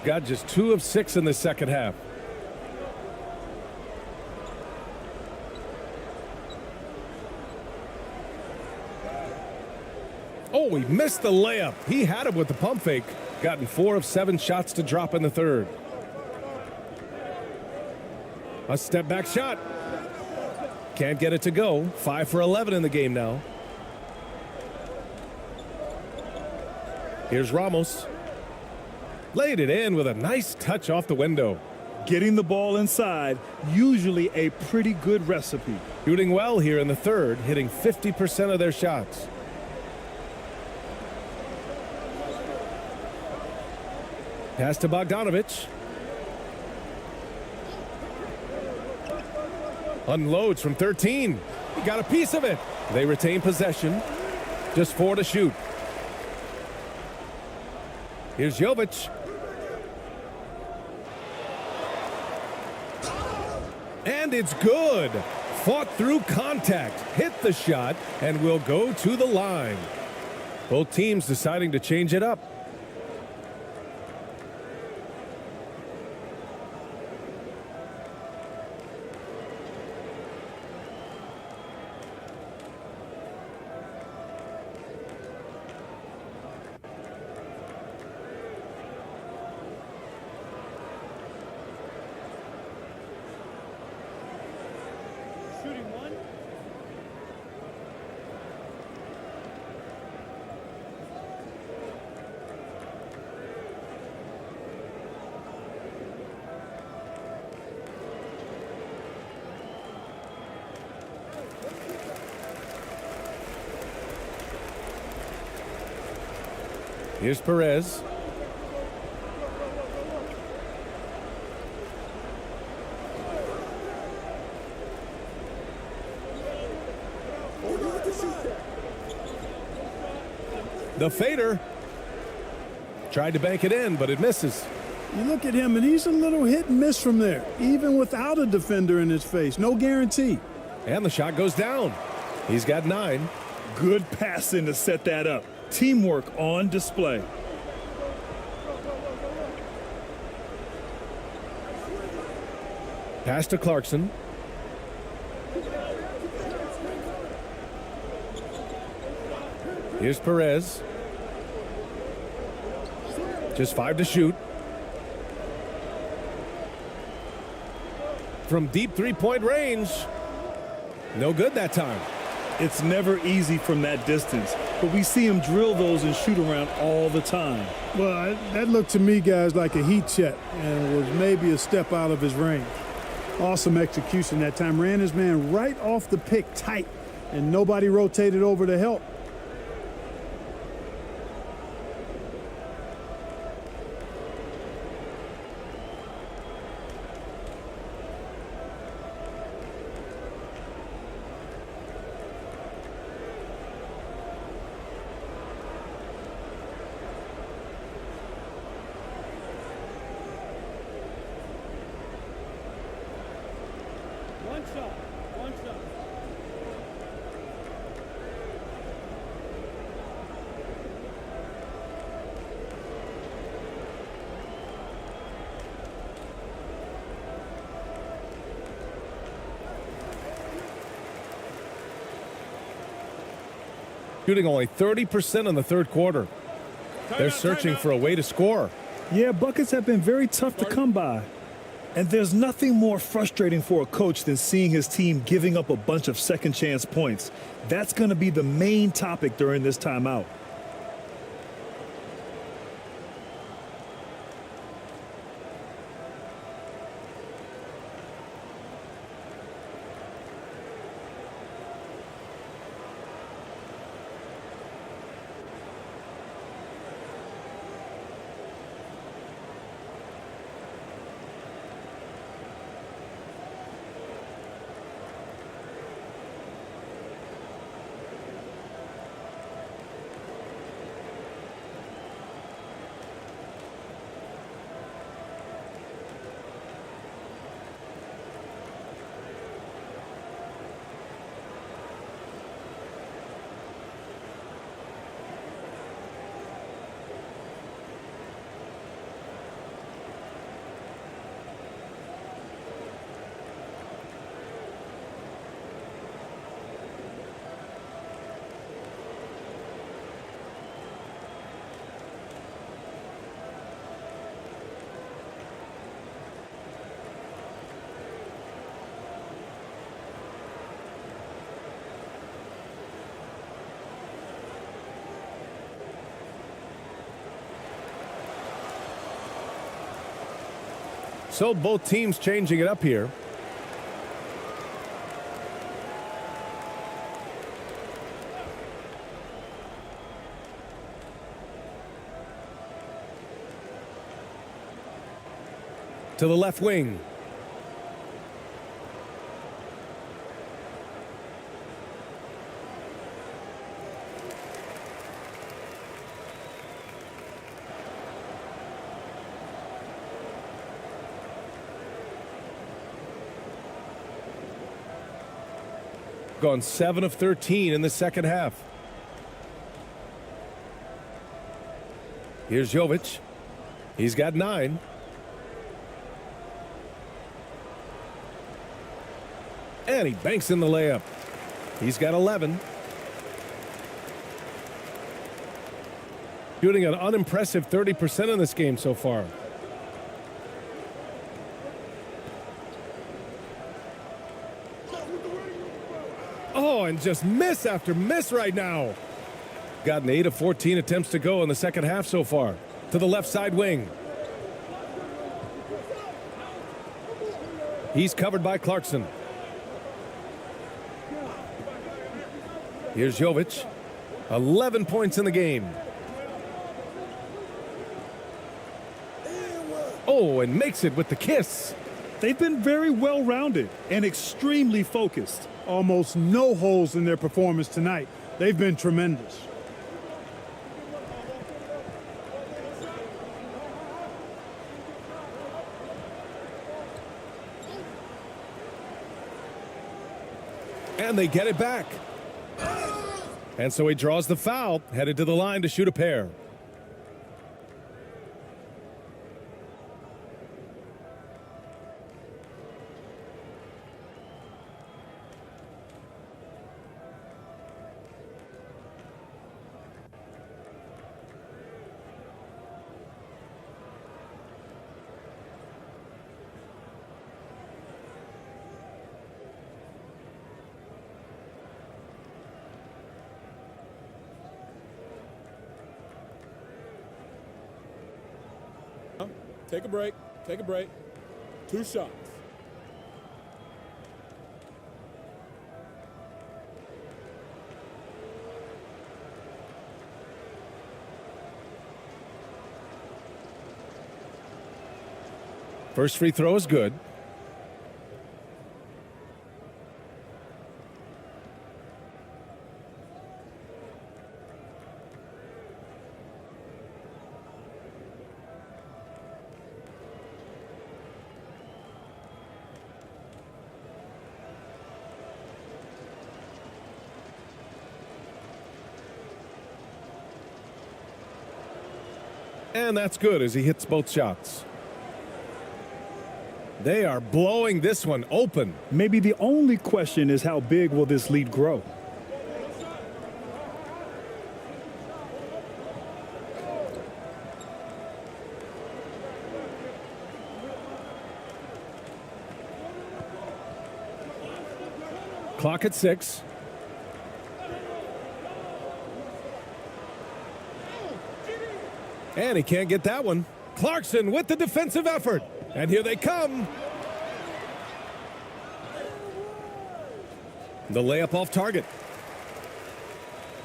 Got just 2 of 6 in the second half. Oh, he missed the layup. He had him with the pump fake. Gotten 4 of 7 shots to drop in the third. A step back shot. Can't get it to go. 5 for 11 in the game now. Here's Ramos. Laid it in with a nice touch off the window. Getting the ball inside, usually a pretty good recipe. Shooting well here in the third, hitting 50% of their shots. Pass to Bogdanovic. Unloads from 13. He got a piece of it. They retain possession. Just 4 to shoot. Here's Jovic. And it's good. Fought through contact, hit the shot, and will go to the line. Both teams deciding to change it up. Here's Perez. The fader. Tried to bank it in, but it misses. You look at him, and he's a little hit and miss from there, even without a defender in his face. No guarantee. And the shot goes down. He's got 9. Good passing to set that up. Teamwork on display. Pass to Clarkson. Here's Perez. Just 5 to shoot. From deep three-point range. No good that time. It's never easy from that distance, but we see him drill those and shoot around all the time. Well, that looked to me, guys, like a heat check and was maybe a step out of his range. Awesome execution that time. Ran his man right off the pick tight, and nobody rotated over to help. Shooting only 30% in the third quarter. They're searching for a way to score. Yeah, buckets have been very tough to come by. And there's nothing more frustrating for a coach than seeing his team giving up a bunch of second chance points. That's going to be the main topic during this timeout. So both teams changing it up here. To the left wing. Gone 7 of 13 in the second half. Here's Jovic. He's got 9. And he banks in the layup. He's got 11. Shooting an unimpressive 30% in this game so far. Oh, and just miss after miss right now. Got an 8 of 14 attempts to go in the second half so far. To the left side wing. He's covered by Clarkson. Here's Jovic. 11 points in the game. Oh, and makes it with the kiss. They've been very well-rounded and extremely focused. Almost no holes in their performance tonight. They've been tremendous. And they get it back. And so he draws the foul, headed to the line to shoot a pair. Take a break. Take a break. 2 shots. First free throw is good. And that's good as he hits both shots. They are blowing this one open. Maybe the only question is how big will this lead grow? Clock at 6. And he can't get that one. Clarkson with the defensive effort. And here they come. The layup off target.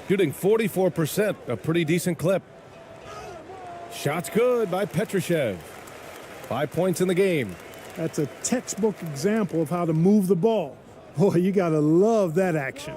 Shooting 44%, a pretty decent clip. Shots good by Petrushev. 5 points in the game. That's a textbook example of how to move the ball. Boy, you got to love that action.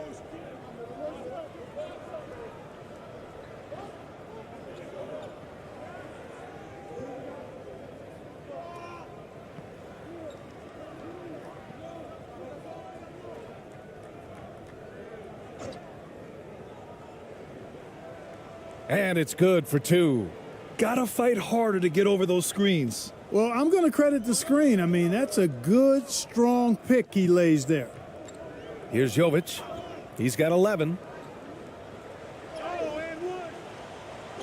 And it's good for 2. Gotta fight harder to get over those screens. Well, I'm going to credit the screen. I mean, that's a good, strong pick he lays there. Here's Jovic. He's got 11.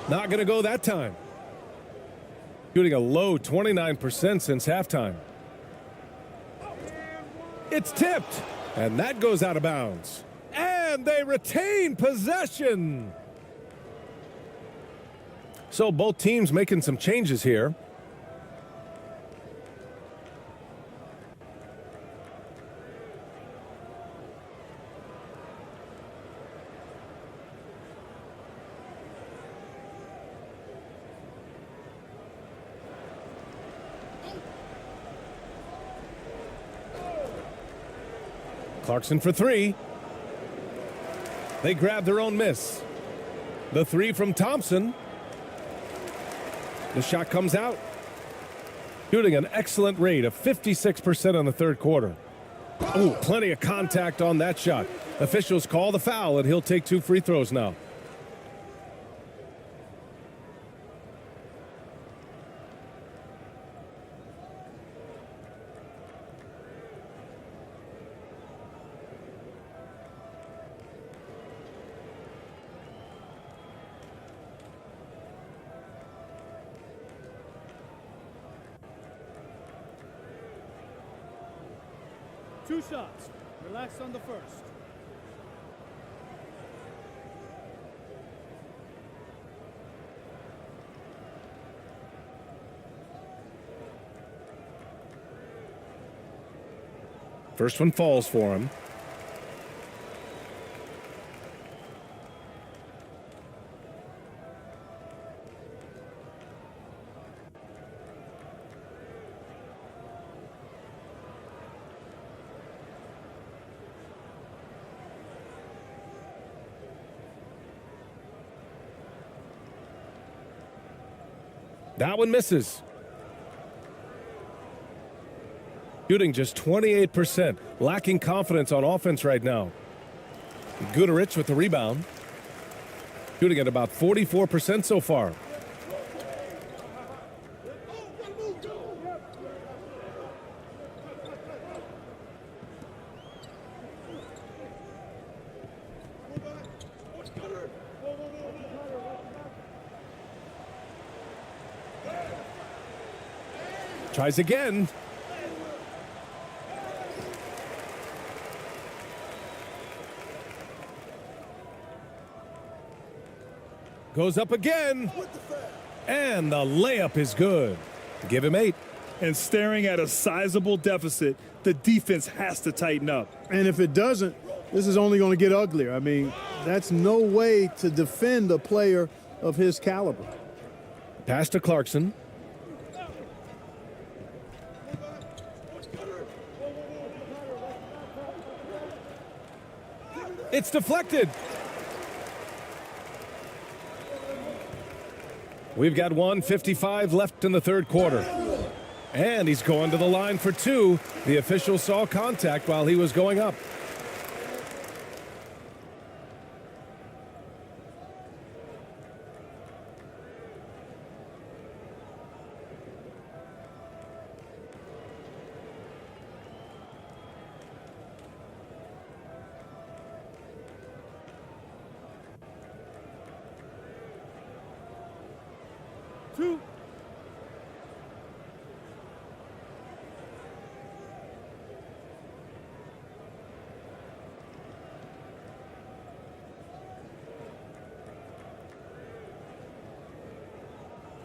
Not going to go that time. Shooting a low 29% since halftime. It's tipped. And that goes out of bounds. And they retain possession. So both teams making some changes here. Clarkson for three. They grab their own miss. The three from Thompson. The shot comes out. Shooting an excellent rate of 56% in the third quarter. Oh, plenty of contact on that shot. Officials call the foul, and he'll take 2 free throws now. Two shots. Relax on the first. First one falls for him. That one misses. Shooting just 28%, lacking confidence on offense right now. Guterich with the rebound. Shooting at about 44% so far. Tries again. Goes up again. And the layup is good. Give him 8. And staring at a sizable deficit, the defense has to tighten up. And if it doesn't, this is only going to get uglier. I mean, that's no way to defend a player of his caliber. Pass to Clarkson. It's deflected. We've got 1:55 left in the third quarter. And he's going to the line for 2. The official saw contact while he was going up.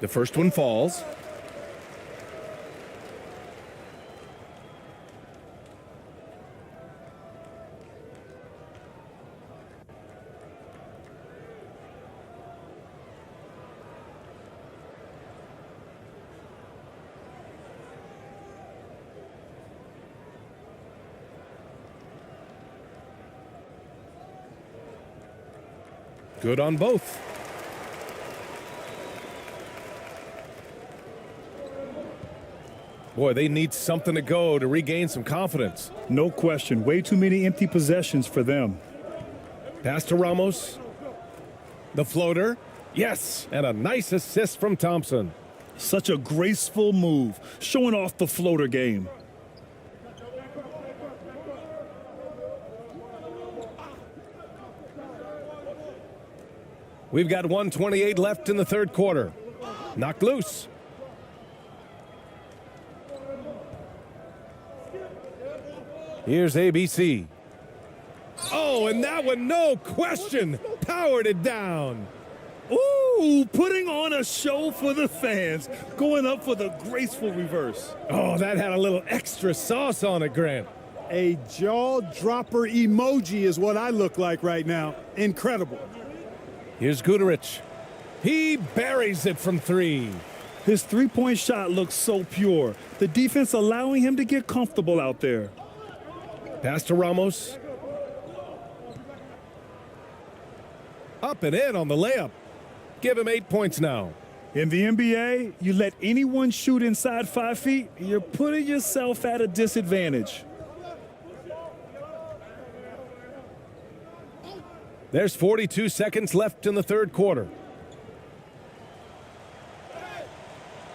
The first one falls. Good on both. Boy, they need something to go to regain some confidence. No question. Way too many empty possessions for them. Pass to Ramos. The floater. Yes, and a nice assist from Thompson. Such a graceful move, showing off the floater game. We've got 1:28 left in the third quarter. Knocked loose. Here's ABC. Oh, and that one, no question, powered it down. Ooh, putting on a show for the fans, going up for the graceful reverse. Oh, that had a little extra sauce on it, Grant. A jaw-dropper emoji is what I look like right now. Incredible. Here's Guterich. He buries it from 3. His three-point shot looks so pure. The defense allowing him to get comfortable out there. Pass to Ramos. Up and in on the layup. Give him 8 points now. In the NBA, you let anyone shoot inside 5 feet, you're putting yourself at a disadvantage. There's 42 seconds left in the third quarter.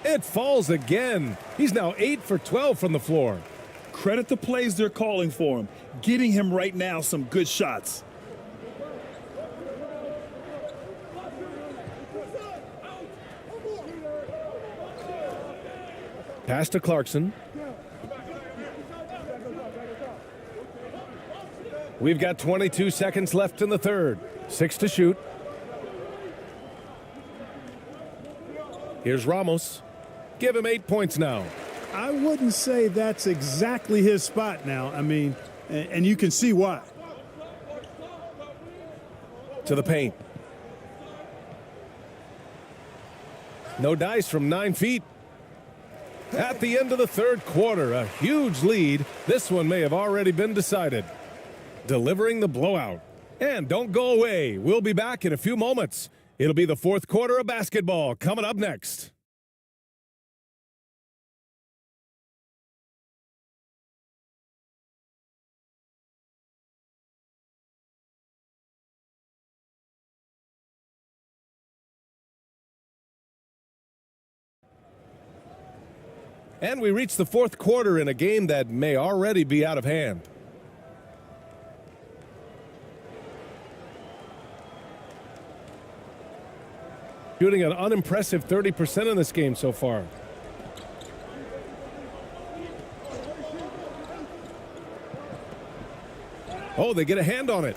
It falls again. He's now 8 for 12 from the floor. Credit the plays they're calling for him, getting him right now some good shots. Pass to Clarkson. We've got 22 seconds left in the third. 6 to shoot. Here's Ramos. Give him 8 points now. I wouldn't say that's exactly his spot now. I mean, and you can see why. To the paint. No dice from 9 feet. At the end of the third quarter, a huge lead. This one may have already been decided. Delivering the blowout. And don't go away. We'll be back in a few moments. It'll be the fourth quarter of basketball coming up next. And we reach the fourth quarter in a game that may already be out of hand. Shooting an unimpressive 30% in this game so far. Oh, they get a hand on it.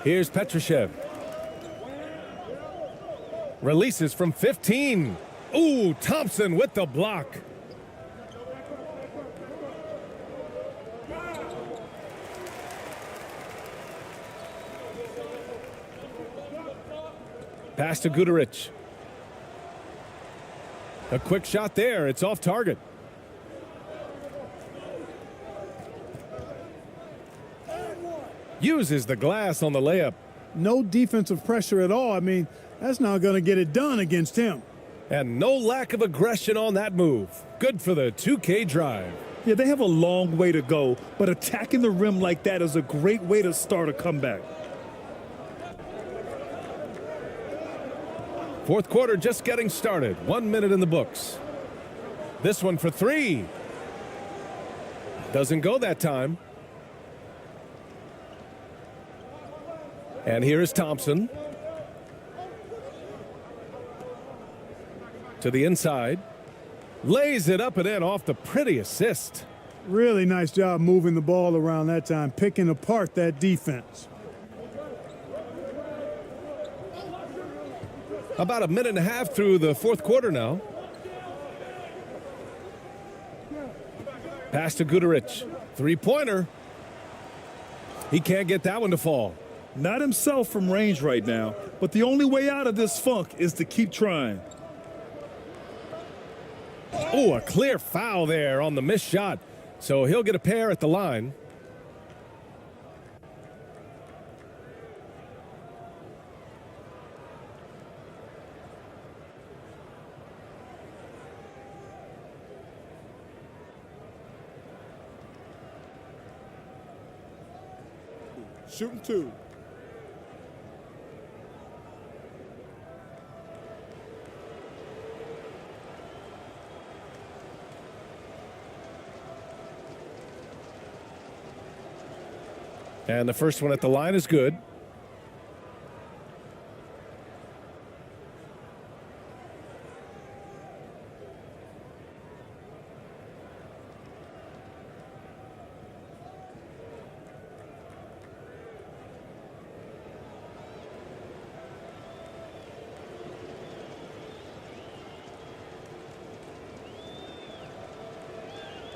Here's Petrushev. Releases from 15. Ooh, Thompson with the block. Pass to Guduric. A quick shot there. It's off target. Uses the glass on the layup. No defensive pressure at all. I mean, that's not going to get it done against him. And no lack of aggression on that move. Good for the 2K drive. Yeah, they have a long way to go, but attacking the rim like that is a great way to start a comeback. Fourth quarter just getting started. 1 minute in the books. This one for 3. Doesn't go that time. And here is Thompson. To the inside. Lays it up and in off the pretty assist. Really nice job moving the ball around that time, picking apart that defense. About a minute and a half through the fourth quarter now. Pass to Guduric. Three-pointer. He can't get that one to fall. Not himself from range right now, but the only way out of this funk is to keep trying. Oh, a clear foul there on the missed shot. So he'll get a pair at the line. Shooting 2. And the first one at the line is good.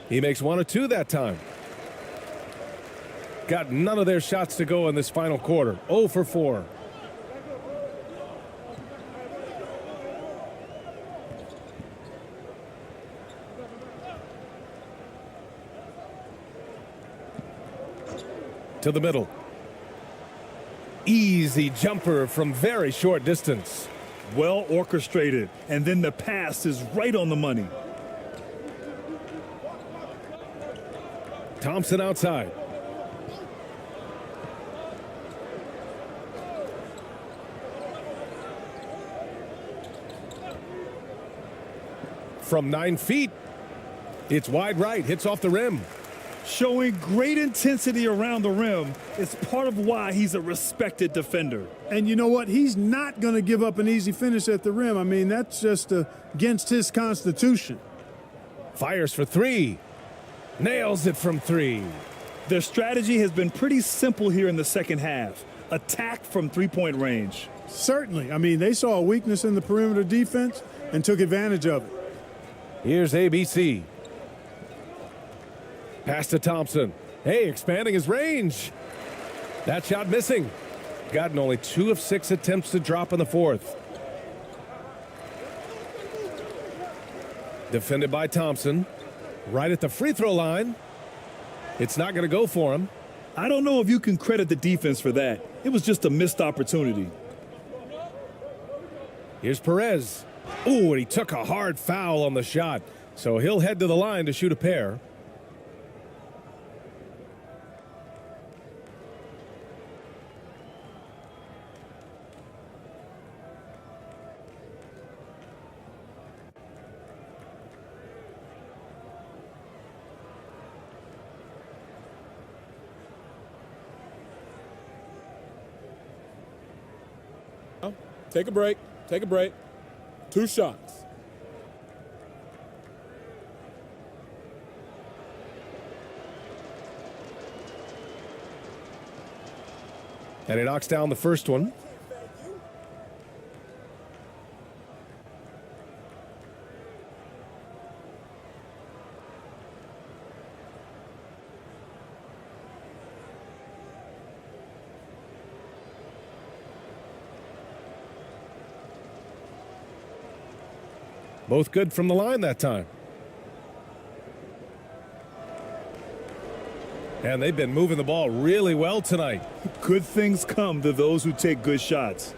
He makes 1 or 2 that time. Got none of their shots to go in this final quarter. 0 for 4. To the middle. Easy jumper from very short distance. Well orchestrated, and then the pass is right on the money. Thompson outside. From 9 feet, it's wide right, hits off the rim. Showing great intensity around the rim is part of why he's a respected defender. And you know what? He's not going to give up an easy finish at the rim. I mean, that's just against his constitution. Fires for 3. Nails it from 3. Their strategy has been pretty simple here in the second half. Attack from three-point range. Certainly. I mean, they saw a weakness in the perimeter defense and took advantage of it. Here's ABC. Pass to Thompson. Hey, expanding his range. That shot missing. Gotten only 2 of 6 attempts to drop in the fourth. Defended by Thompson. Right at the free throw line. It's not going to go for him. I don't know if you can credit the defense for that. It was just a missed opportunity. Here's Perez. Ooh, and he took a hard foul on the shot. So he'll head to the line to shoot a pair. Take a break. Take a break. 2 shots. And he knocks down the first one. Both good from the line that time. And they've been moving the ball really well tonight. Good things come to those who take good shots.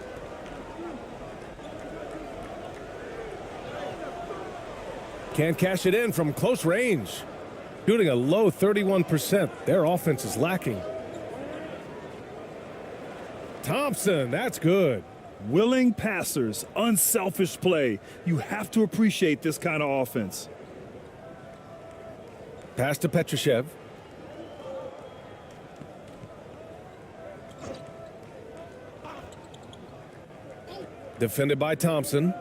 Can't cash it in from close range. Shooting a low 31%. Their offense is lacking. Thompson, that's good. Willing passers, unselfish play. You have to appreciate this kind of offense. Pass to Petrushev. Defended by Thompson.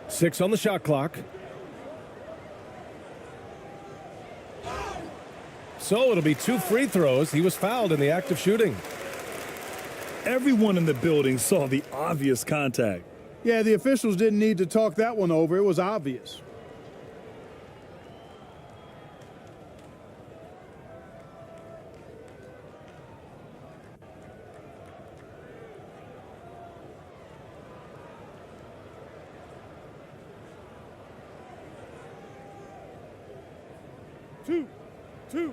6 on the shot clock. So it'll be 2 free throws. He was fouled in the act of shooting. Everyone in the building saw the obvious contact. Yeah, the officials didn't need to talk that one over. It was obvious. Two.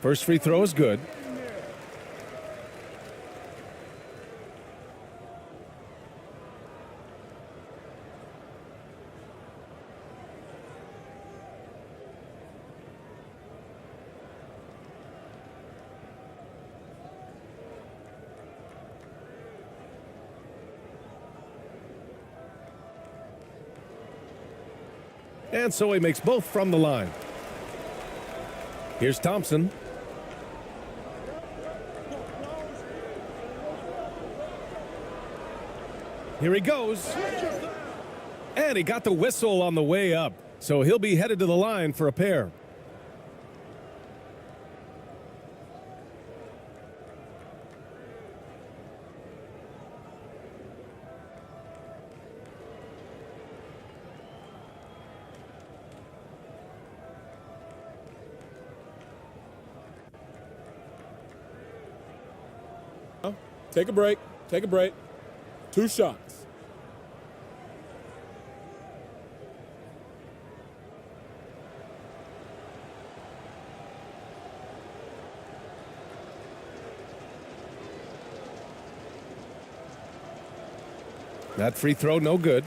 First free throw is good. And so he makes both from the line. Here's Thompson. Here he goes. And he got the whistle on the way up. So he'll be headed to the line for a pair. Take a break. Take a break. 2 shots. That free throw, no good.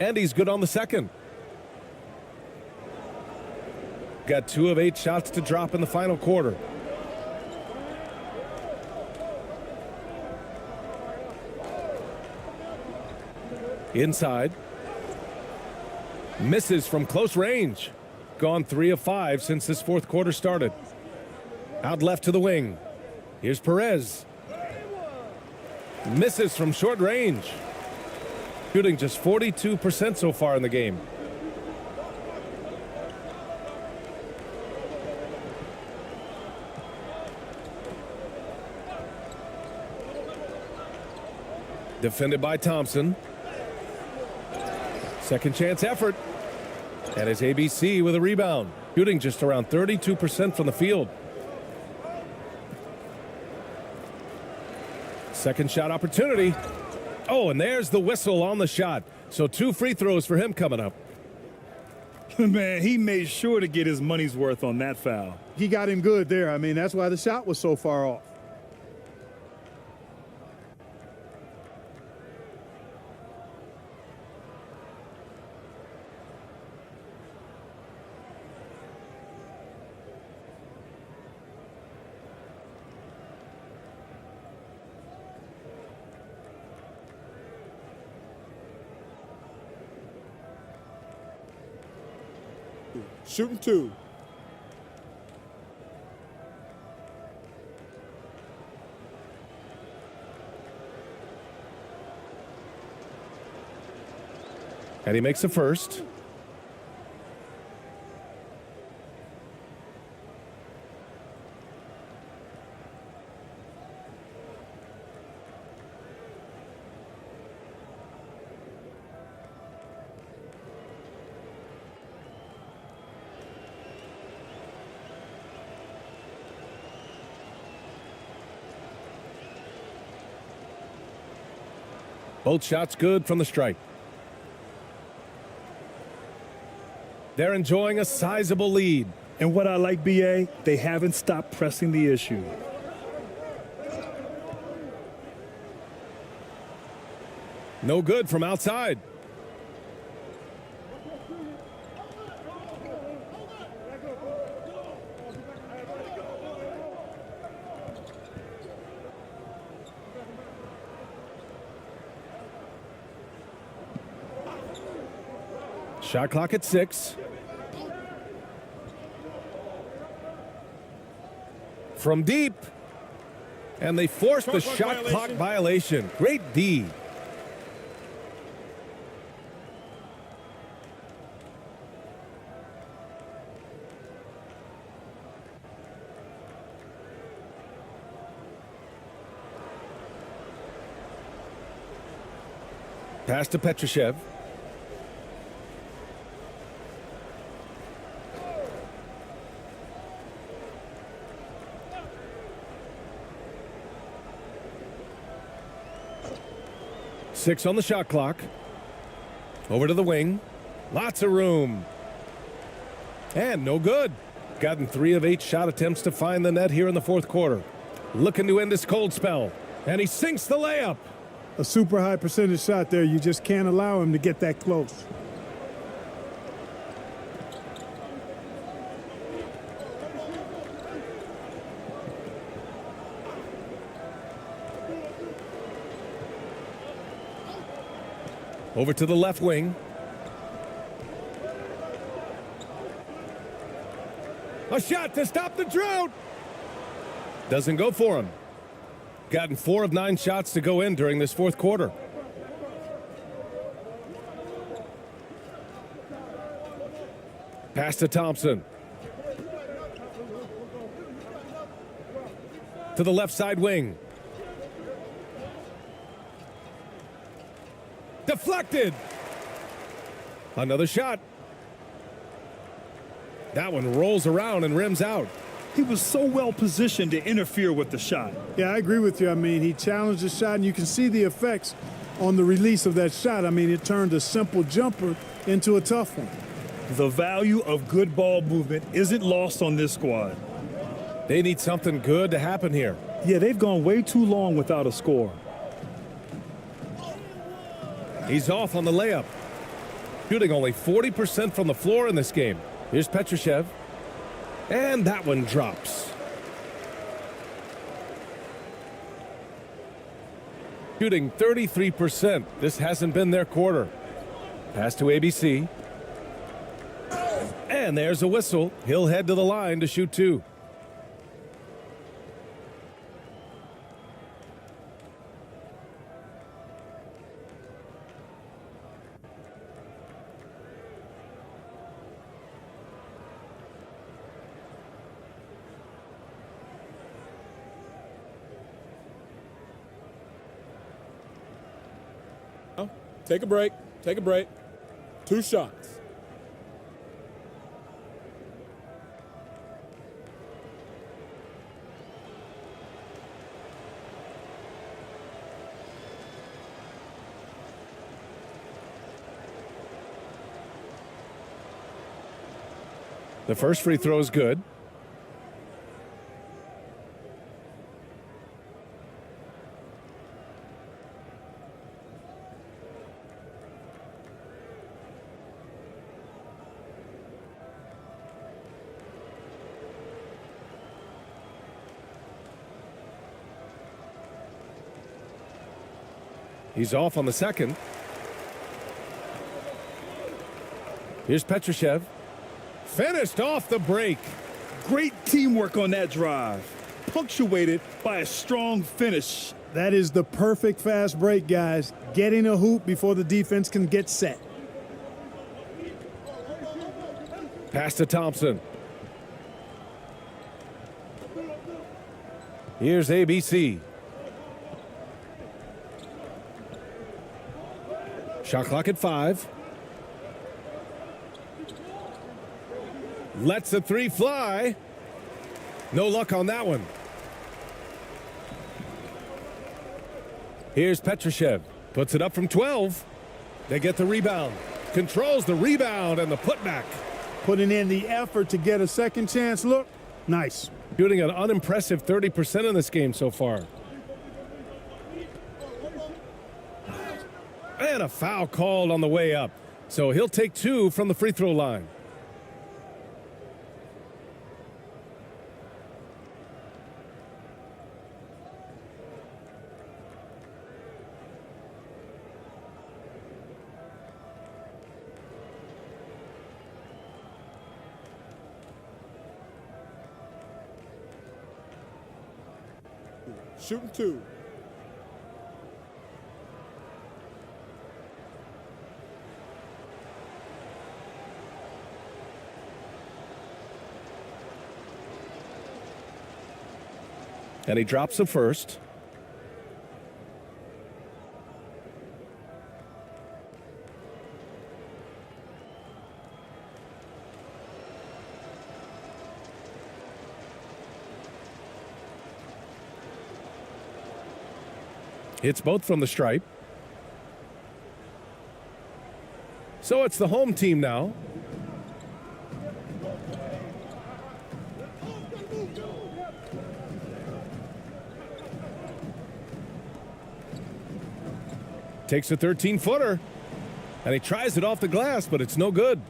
And he's good on the second. Got 2 of 8 shots to drop in the final quarter. Inside. Misses from close range. Gone 3 of 5 since this fourth quarter started. Out left to the wing. Here's Perez. Misses from short range. Shooting just 42% so far in the game. Defended by Thompson. Second chance effort. And it's ABC with a rebound. Shooting just around 32% from the field. Second shot opportunity. Oh, and there's the whistle on the shot. So 2 free throws for him coming up. Man, he made sure to get his money's worth on that foul. He got him good there. I mean, that's why the shot was so far off. Shooting 2. And he makes the first. Both shots good from the stripe. They're enjoying a sizable lead. And what I like, BA, they haven't stopped pressing the issue. No good from outside. Shot clock at 6. From deep. And they forced the shot clock violation. Great D. Pass to Petrushev. Six on the shot clock. Over to the wing. Lots of room. And no good. Gotten 3 of 8 shot attempts to find the net here in the fourth quarter. Looking to end this cold spell. And he sinks the layup. A super high percentage shot there. You just can't allow him to get that close. Over to the left wing. A shot to stop the drought. Doesn't go for him. Gotten 4 of 9 shots to go in during this fourth quarter. Pass to Thompson. to the left side wing. Deflected. Another shot. That one rolls around and rims out. He was so well positioned to interfere with the shot. Yeah, I agree with you. I mean, he challenged the shot, and you can see the effects on the release of that shot. I mean, it turned a simple jumper into a tough one. The value of good ball movement isn't lost on this squad. They need something good to happen here. Yeah, they've gone way too long without a score. He's off on the layup. Shooting only 40% from the floor in this game. Here's Petrushev. And that one drops. Shooting 33%. This hasn't been their quarter. Pass to ABC. And there's a whistle. He'll head to the line to shoot two. Take a break. Take a break. 2 shots. The first free throw is good. He's off on the second. Here's Petrushev. Finished off the break. Great teamwork on that drive, punctuated by a strong finish. That is the perfect fast break, guys. Getting a hoop before the defense can get set. Pass to Thompson. Here's ABC. Shot clock at 5. Lets the three fly. No luck on that one. Here's Petrushev. Puts it up from 12. They get the rebound. Controls the rebound and the putback. Putting in the effort to get a second chance look. Nice. Shooting an unimpressive 30% in this game so far. And a foul called on the way up. So he'll take 2 from the free throw line. Shooting 2. And he drops the first. Hits both from the stripe. So it's the home team now. Takes a 13-footer, and he tries it off the glass, but it's no good.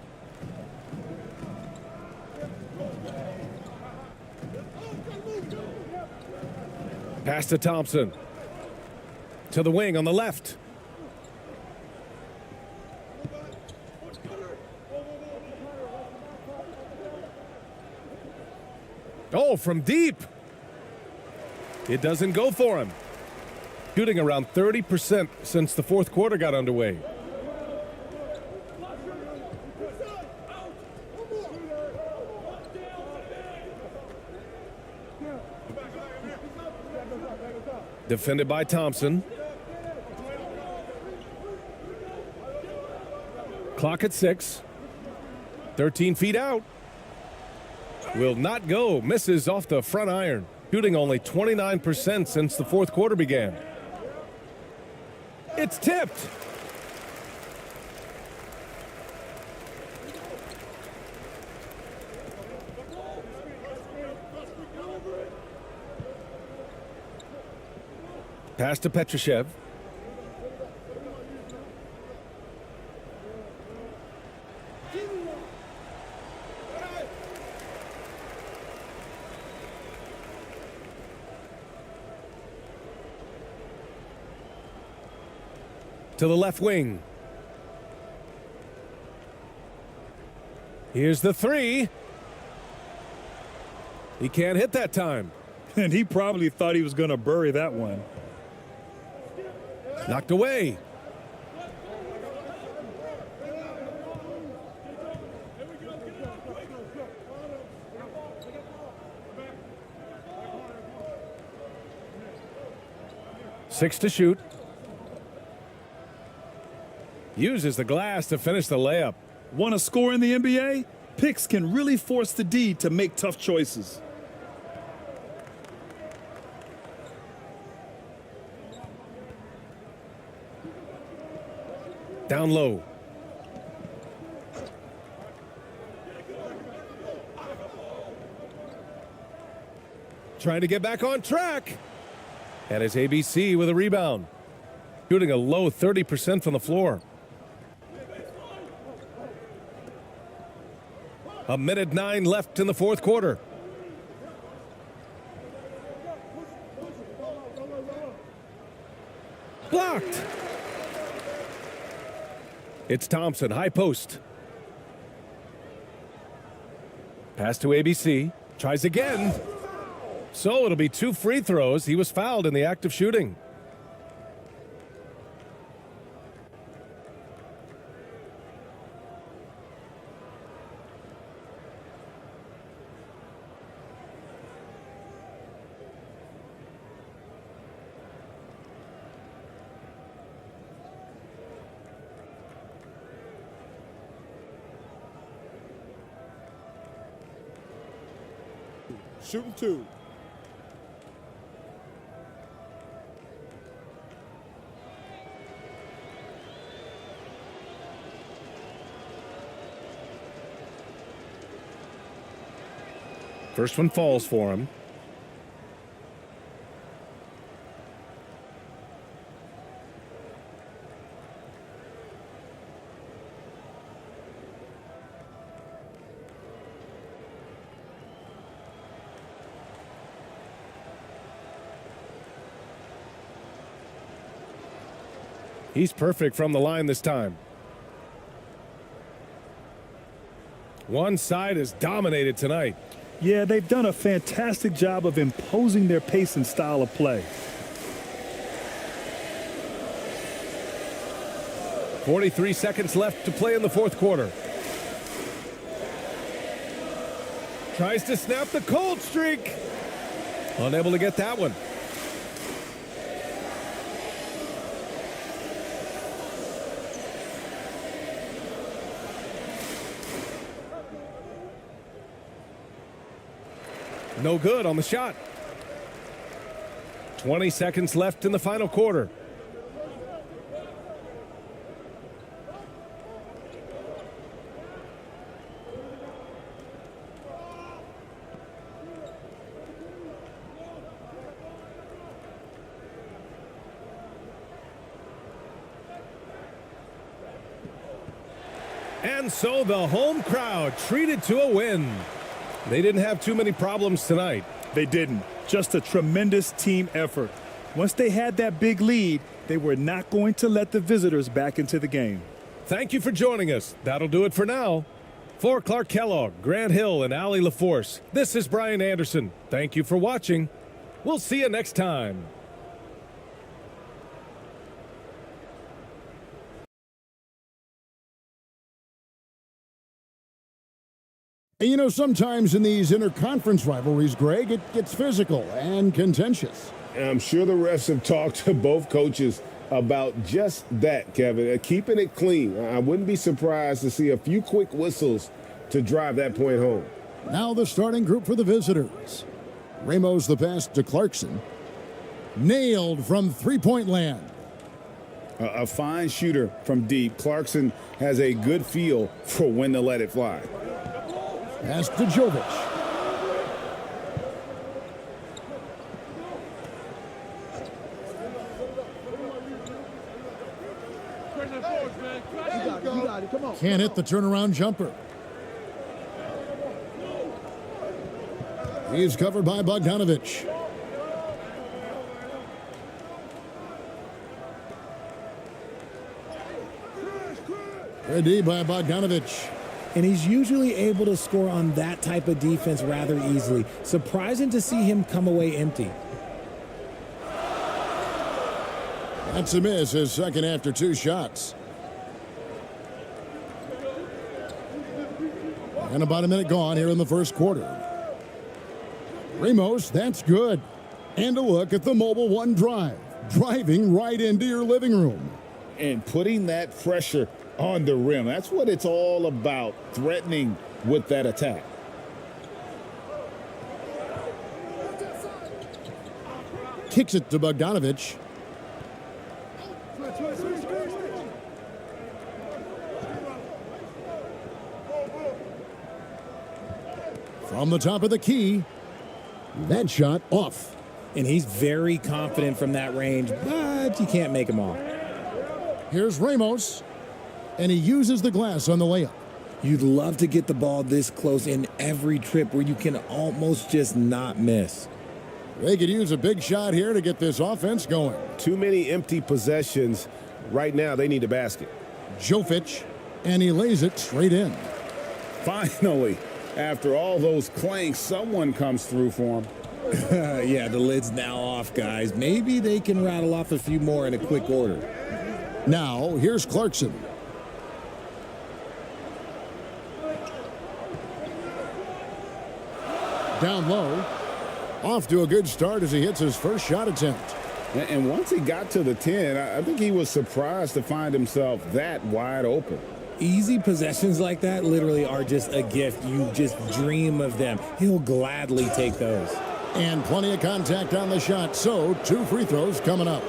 Pass to Thompson. To the wing on the left. Oh, from deep. It doesn't go for him. Shooting around 30% since the fourth quarter got underway. Defended by Thompson. Clock at 6. 13 feet out. Will not go. Misses off the front iron. Shooting only 29% since the fourth quarter began. It's tipped. Pass to Petrushev. To the left wing. Here's the three. He can't hit that time. And he probably thought he was going to bury that one. Knocked away. Six to shoot. Uses the glass to finish the layup. Want to score in the NBA? Picks can really force the D to make tough choices. Down low. Trying to get back on track. And it's ABC with a rebound. Shooting a low 30% from the floor. A minute 9 left in the fourth quarter. Blocked. It's Thompson, high post. Pass to ABC. Tries again. So it'll be 2 free throws. He was fouled in the act of shooting. Shooting 2. First one falls for him. He's perfect from the line this time. One side is dominated tonight. Yeah, they've done a fantastic job of imposing their pace and style of play. 43 seconds left to play in the fourth quarter. Tries to snap the cold streak. Unable to get that one. No good on the shot. 20 seconds left in the final quarter. And so the home crowd treated to a win. They didn't have too many problems tonight. They didn't. Just a tremendous team effort. Once they had that big lead, they were not going to let the visitors back into the game. Thank you for joining us. That'll do it for now. For Clark Kellogg, Grant Hill, and Allie LaForce, this is Brian Anderson. Thank you for watching. We'll see you next time. And you know, sometimes in these interconference rivalries, Greg, it gets physical and contentious. And I'm sure the refs have talked to both coaches about just that, Kevin. Keeping it clean. I wouldn't be surprised to see a few quick whistles to drive that point home. Now the starting group for the visitors. Ramos the pass to Clarkson. Nailed from three-point land. A fine shooter from deep. Clarkson has a good feel for when to let it fly. Pass to Jovic. Can't hit the turnaround jumper. He's covered by Bogdanovich. Ready by Bogdanovich. And he's usually able to score on that type of defense rather easily. Surprising to see him come away empty. That's a miss, his second after 2 shots. And about a minute gone here in the first quarter. Ramos, that's good. And a look at the Mobile One drive. Driving right into your living room. And putting that pressure on the rim. That's what it's all about, threatening with that attack. Kicks it to Bogdanovich. From the top of the key, that shot off. And he's very confident from that range, but you can't make him off. Here's Ramos, and he uses the glass on the layup. You'd love to get the ball this close in every trip where you can almost just not miss. They could use a big shot here to get this offense going. Too many empty possessions. Right now, they need a basket. Jovic, and he lays it straight in. Finally, after all those clanks, someone comes through for him. Yeah, the lid's now off, guys. Maybe they can rattle off a few more in a quick order. Now, here's Clarkson. Down low. Off to a good start as he hits his first shot attempt. And once he got to the 10, I think he was surprised to find himself that wide open. Easy possessions like that literally are just a gift. You just dream of them. He'll gladly take those. And plenty of contact on the shot, so 2 free throws coming up.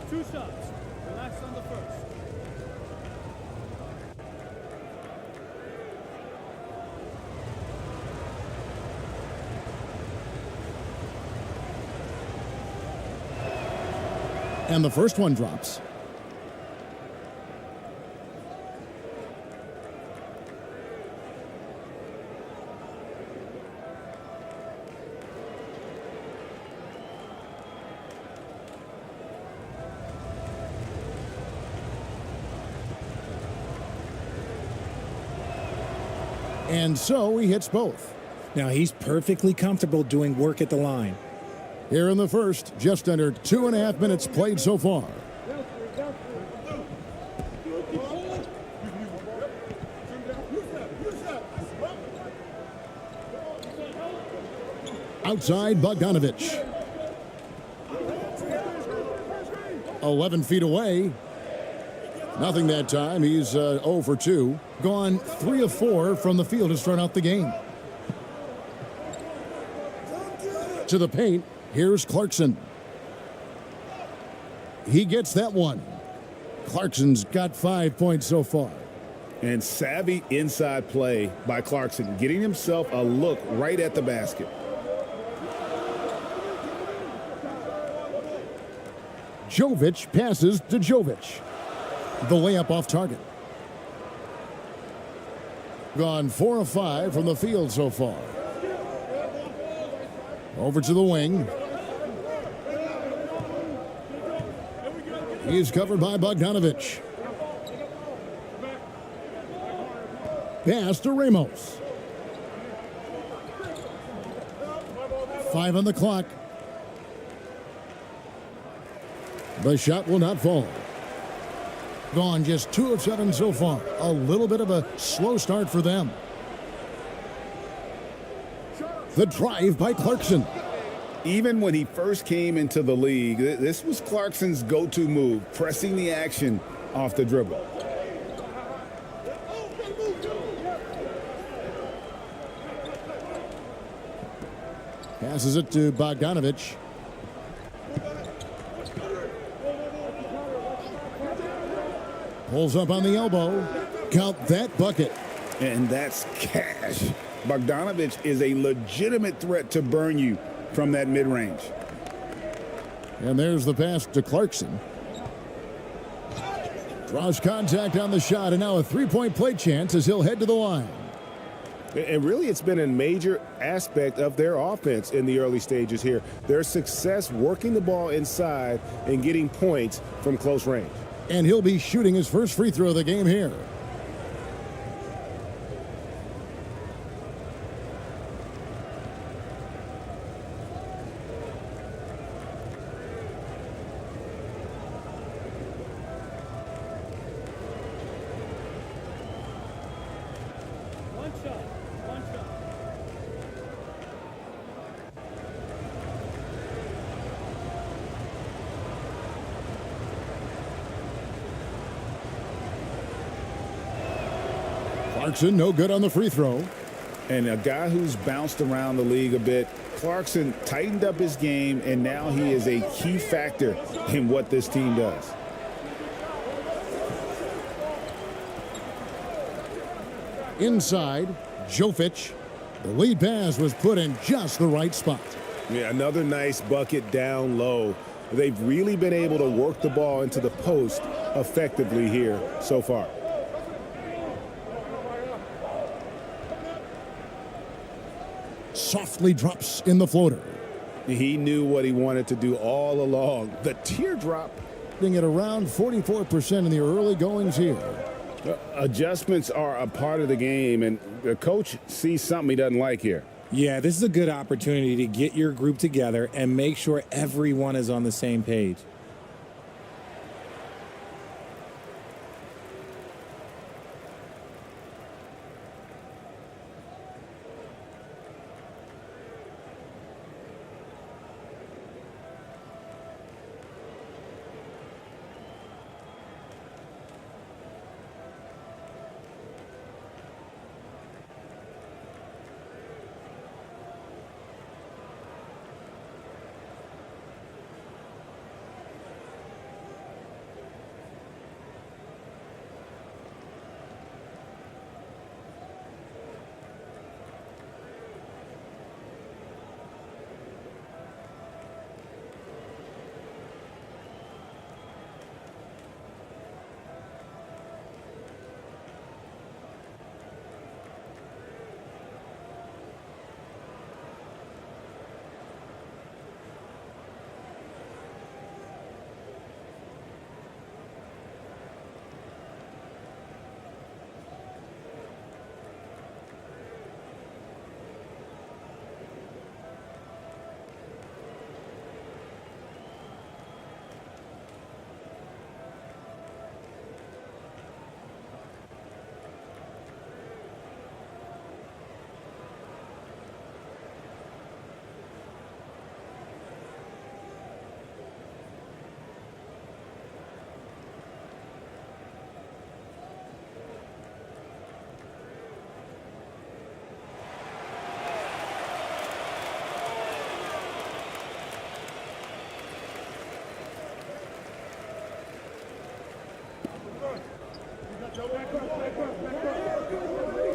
Two shots. Relax on the first. And the first one drops. And so he hits both. Now he's perfectly comfortable doing work at the line. Here in the first, just under 2.5 minutes played so far. Outside Bogdanovich. 11 feet away. Nothing that time. He's 0 for 2. Gone 3 of 4 from the field to start out the game. To the paint. Here's Clarkson. He gets that one. Clarkson's got 5 points so far. And savvy inside play by Clarkson, getting himself a look right at the basket. Jovic passes to Jovic. The layup off target. Gone 4 of 5 from the field so far. Over to the wing. He's covered by Bogdanovich. Pass to Ramos. 5 on the clock. The shot will not fall. Gone just 2 of 7 so far. A little bit of a slow start for them. The drive by Clarkson. Even when he first came into the league, this was Clarkson's go-to move, pressing the action off the dribble. Passes it to Bogdanovich. Pulls up on the elbow. Count that bucket. And that's cash. Bogdanovich is a legitimate threat to burn you from that mid-range. And there's the pass to Clarkson. Draws contact on the shot, and now a three-point play chance as he'll head to the line. And really, it's been a major aspect of their offense in the early stages here. Their success working the ball inside and getting points from close range. And he'll be shooting his first free throw of the game here. Clarkson, no good on the free throw. And a guy who's bounced around the league a bit, Clarkson tightened up his game, and now he is a key factor in what this team does. Inside, Jovic. The lead pass was put in just the right spot. Yeah, another nice bucket down low. They've really been able to work the ball into the post effectively here so far. Softly drops in the floater. He knew what he wanted to do all along. The teardrop. At around 44% in the early goings here. Adjustments are a part of the game, and the coach sees something he doesn't like here. Yeah, this is a good opportunity to get your group together and make sure everyone is on the same page.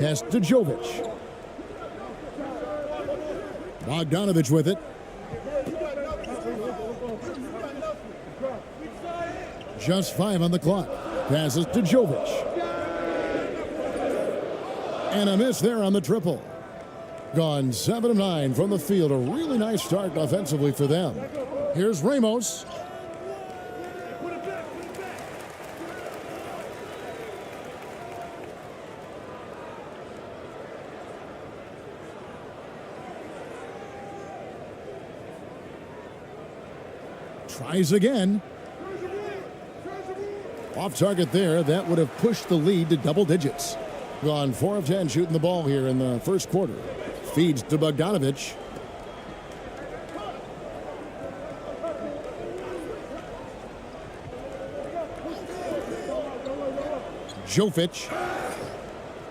Pass to Jovic. Bogdanovich with it. Just 5 on the clock. Passes to Jovic. And a miss there on the triple. Gone 7 of 9 from the field. A really nice start offensively for them. Here's Ramos. Tries again. Off target there. That would have pushed the lead to double digits. Gone 4 of 10 shooting the ball here in the first quarter. Feeds to Bogdanovic. Jovic.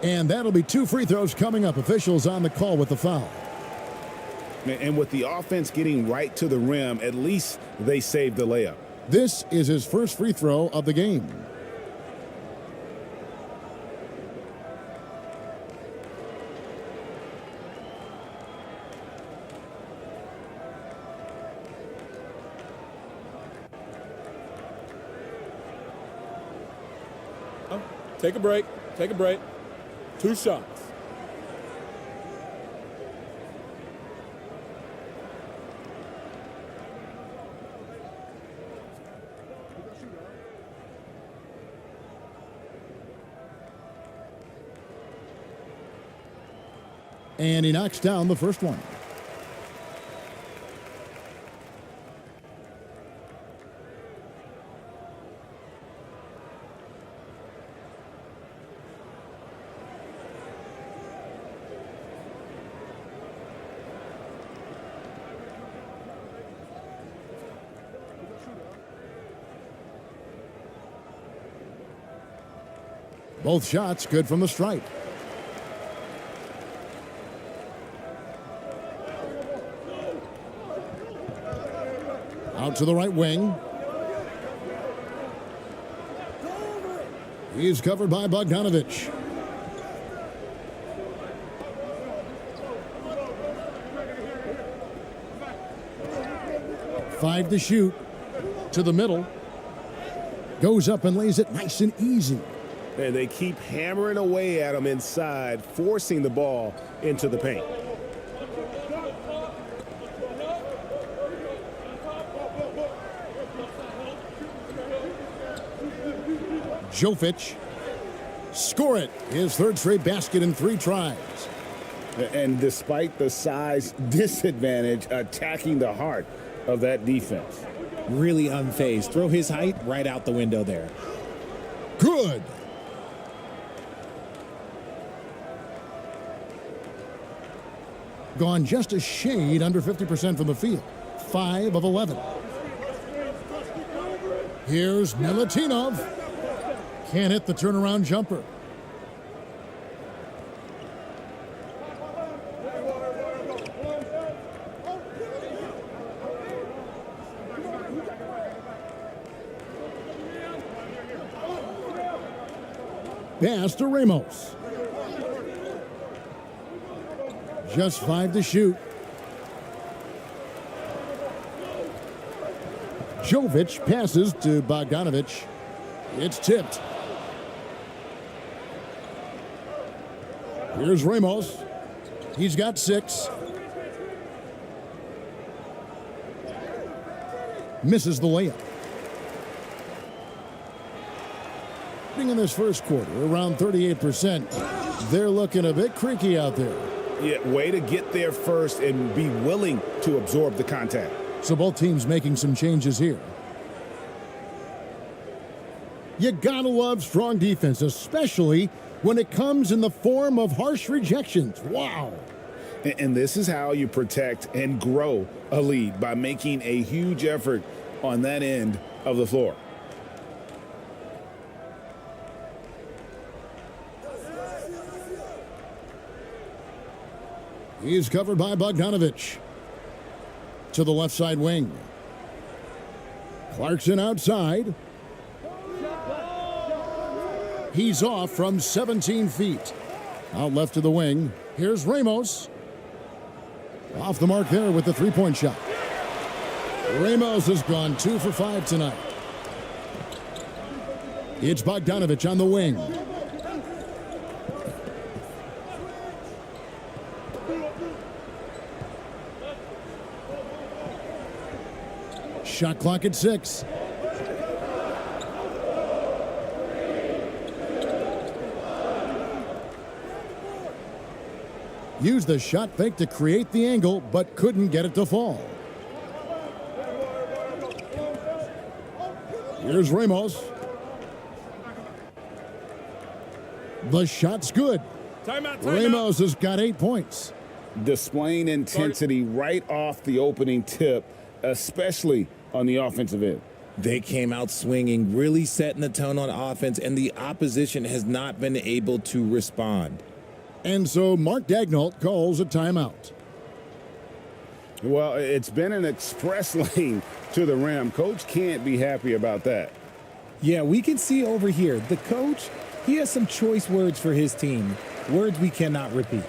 And that'll be 2 free throws coming up. Officials on the call with the foul. And with the offense getting right to the rim, at least they saved the layup. This is his first free throw of the game. Take a break. Take a break. 2 shots. And he knocks down the first one. Both shots good from the stripe. Out to the right wing. He's covered by Bogdanovic. Five to shoot. To the middle. Goes up and lays it nice and easy. And they keep hammering away at him inside, forcing the ball into the paint. Jovic. Score it. His third straight basket in 3 tries. And despite the size disadvantage, attacking the heart of that defense. Really unfazed. Throw his height right out the window there. Good. Gone just a shade under 50% from the field. 5 of 11. Here's Milutinov. Can't hit the turnaround jumper. Pass to Ramos. Just 5 to shoot. Jovic passes to Bogdanovic. It's tipped. Here's Ramos. He's got 6. Misses the layup. In this first quarter, around 38%. They're looking a bit creaky out there. Yeah, way to get there first and be willing to absorb the contact. So both teams making some changes here. You gotta love strong defense, especially when it comes in the form of harsh rejections. Wow. And this is how you protect and grow a lead, by making a huge effort on that end of the floor. He's covered by Bogdanovic. To the left side wing. Clarkson outside. He's off from 17 feet. Out left to the wing. Here's Ramos. Off the mark there with the three-point shot. Ramos has gone 2 for 5 tonight. It's Bogdanovic on the wing. Shot clock at 6. Used the shot fake to create the angle, but couldn't get it to fall. Here's Ramos. The shot's good. Timeout. Ramos has got 8 points. Displaying intensity right off the opening tip, especially on the offensive end. They came out swinging, really setting the tone on offense, and the opposition has not been able to respond. And so Mark Daignault calls a timeout. Well, it's been an express lane to the rim. Coach can't be happy about that. Yeah, we can see over here, the coach, he has some choice words for his team, words we cannot repeat.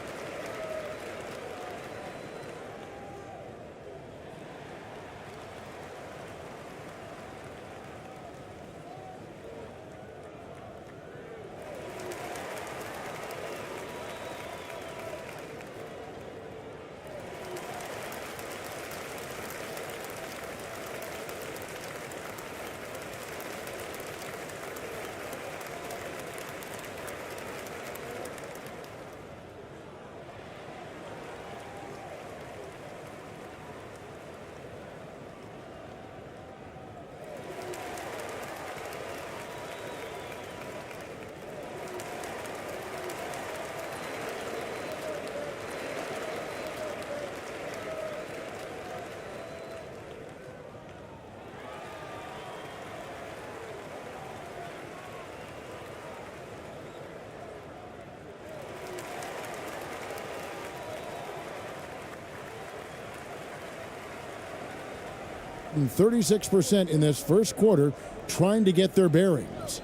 And 36% in this first quarter trying to get their bearings.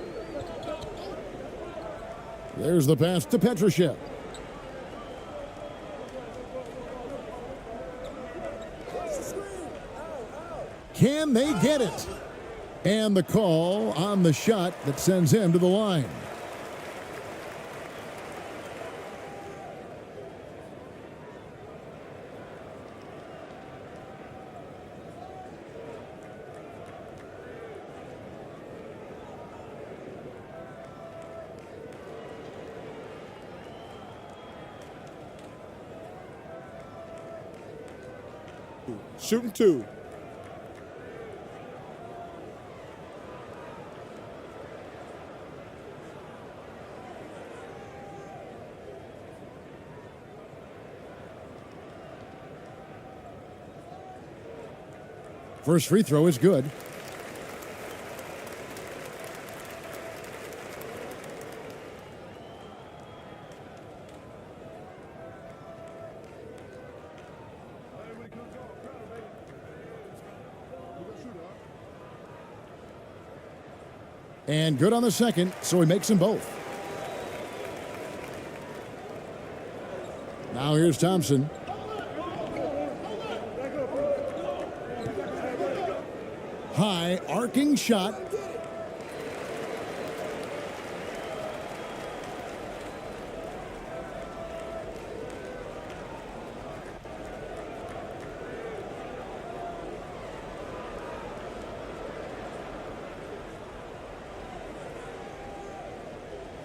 There's the pass to Petrushev. Can they get it? And the call on the shot that sends him to the line. Shooting 2. First free throw is good. And good on the second, so he makes them both. Now here's Thompson. High arcing shot.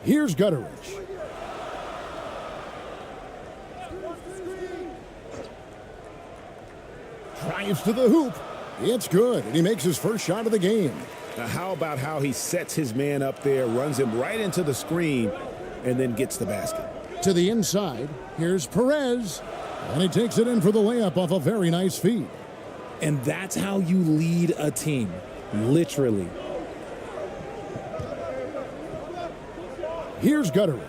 Here's Gutteridge. Drives to the hoop. It's good, and he makes his first shot of the game. Now, how about how he sets his man up there, runs him right into the screen, and then gets the basket? To the inside, here's Perez, and he takes it in for the layup off a very nice feed. And that's how you lead a team, literally. Here's Gutteridge.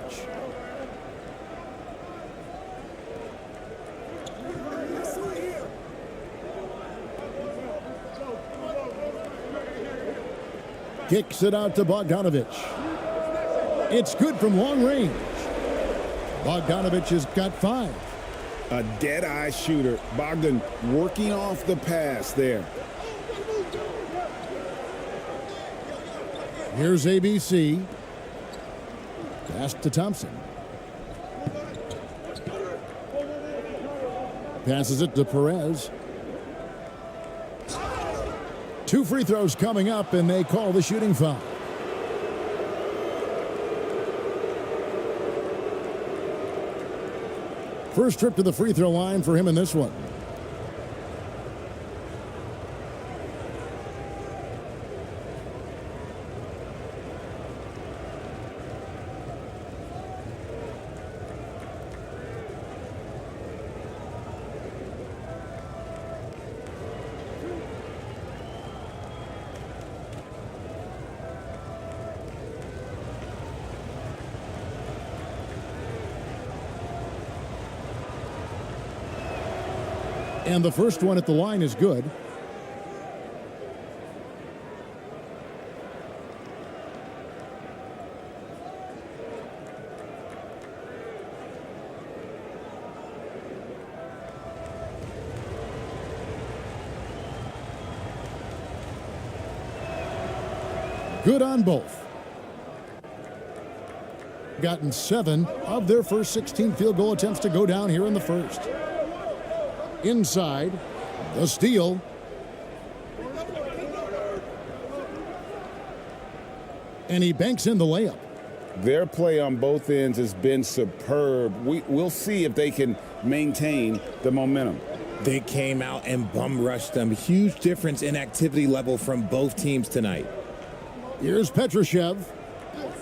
Kicks it out to Bogdanovich. It's good from long range. Bogdanovich has got 5. A dead-eye shooter. Bogdan working off the pass there. Here's ABC. Pass to Thompson. Passes it to Perez. 2 free throws coming up, and they call the shooting foul. First trip to the free throw line for him in this one. And the first one at the line is good. Good on both. Gotten 7 of their first 16 field goal attempts to go down here in the first. Inside, the steal. And he banks in the layup. Their play on both ends has been superb. We'll see if they can maintain the momentum. They came out and bum rushed them. Huge difference in activity level from both teams tonight. Here's Petrushev.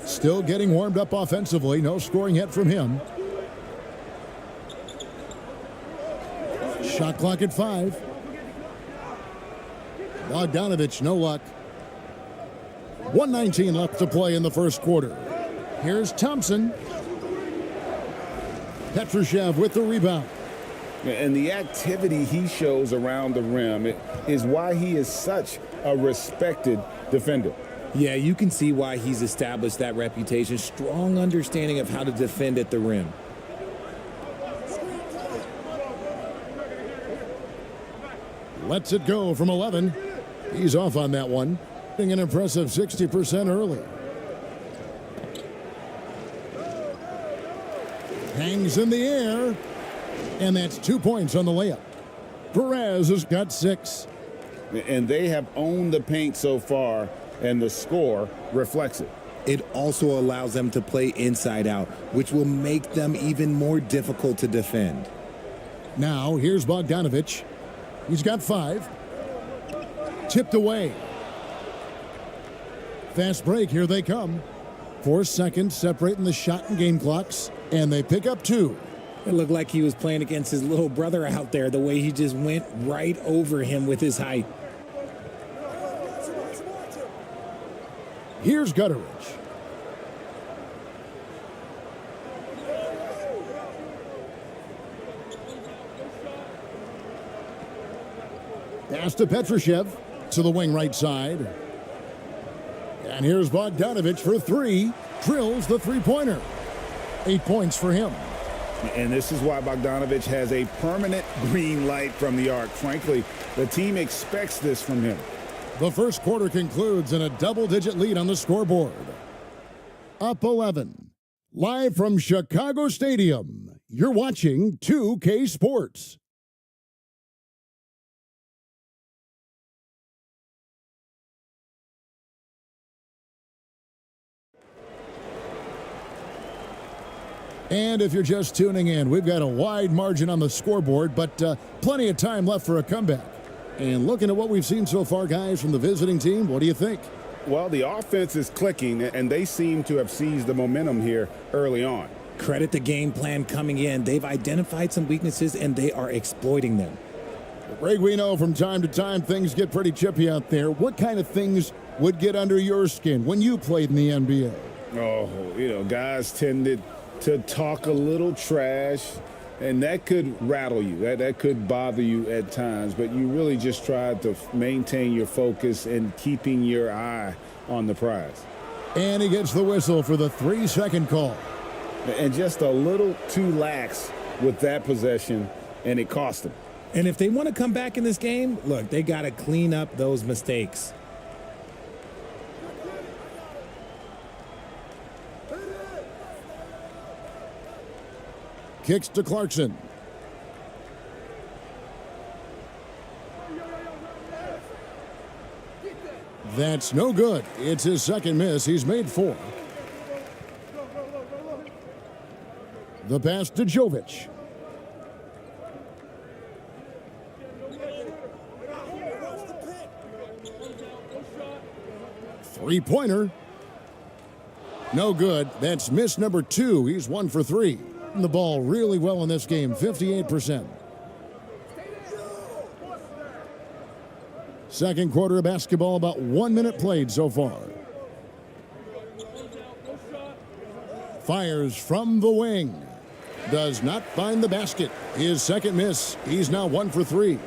Still getting warmed up offensively. No scoring yet from him. Shot clock at 5. Bogdanovich, no luck. 1:19 left to play in the first quarter. Here's Thompson. Petrushev with the rebound. And the activity he shows around the rim is why he is such a respected defender. Yeah, you can see why he's established that reputation. Strong understanding of how to defend at the rim. Lets it go from 11. He's off on that one. An impressive 60% early. Hangs in the air. And that's 2 points on the layup. Perez has got 6. And they have owned the paint so far, and the score reflects it. It also allows them to play inside out, which will make them even more difficult to defend. Now, here's Bogdanovich. He's got 5. Tipped away. Fast break, here they come. 4 seconds separating the shot and game clocks, and they pick up 2. It looked like he was playing against his little brother out there, the way he just went right over him with his height. Here's Gutteridge. Pass to Petrushev to the wing right side. And here's Bogdanovich for 3. Drills the three-pointer. 8 points for him. And this is why Bogdanovich has a permanent green light from the arc. Frankly, the team expects this from him. The first quarter concludes in a double-digit lead on the scoreboard. Up 11. Live from Chicago Stadium, you're watching 2K Sports. And if you're just tuning in, we've got a wide margin on the scoreboard, but plenty of time left for a comeback. And looking at what we've seen so far, guys, from the visiting team, what do you think? Well, the offense is clicking, and they seem to have seized the momentum here early on. Credit the game plan coming in. They've identified some weaknesses, and they are exploiting them. Greg, we know from time to time things get pretty chippy out there. What kind of things would get under your skin when you played in the NBA? Oh, guys tended to talk a little trash, and that could rattle you. That could bother you at times, but you really just tried to maintain your focus and keeping your eye on the prize. And he gets the whistle for the 3-second call. And just a little too lax with that possession, and it cost them. And if they want to come back in this game, look, they got to clean up those mistakes. Kicks to Clarkson. That's no good. It's his second miss. He's made 4. The pass to Jovic. Three-pointer. No good. That's miss number 2. He's 1 for 3. The ball really well in this game, 58%. Second quarter of basketball, about 1 minute played so far. Fires from the wing. Does not find the basket. His second miss. He's now 1 for 3.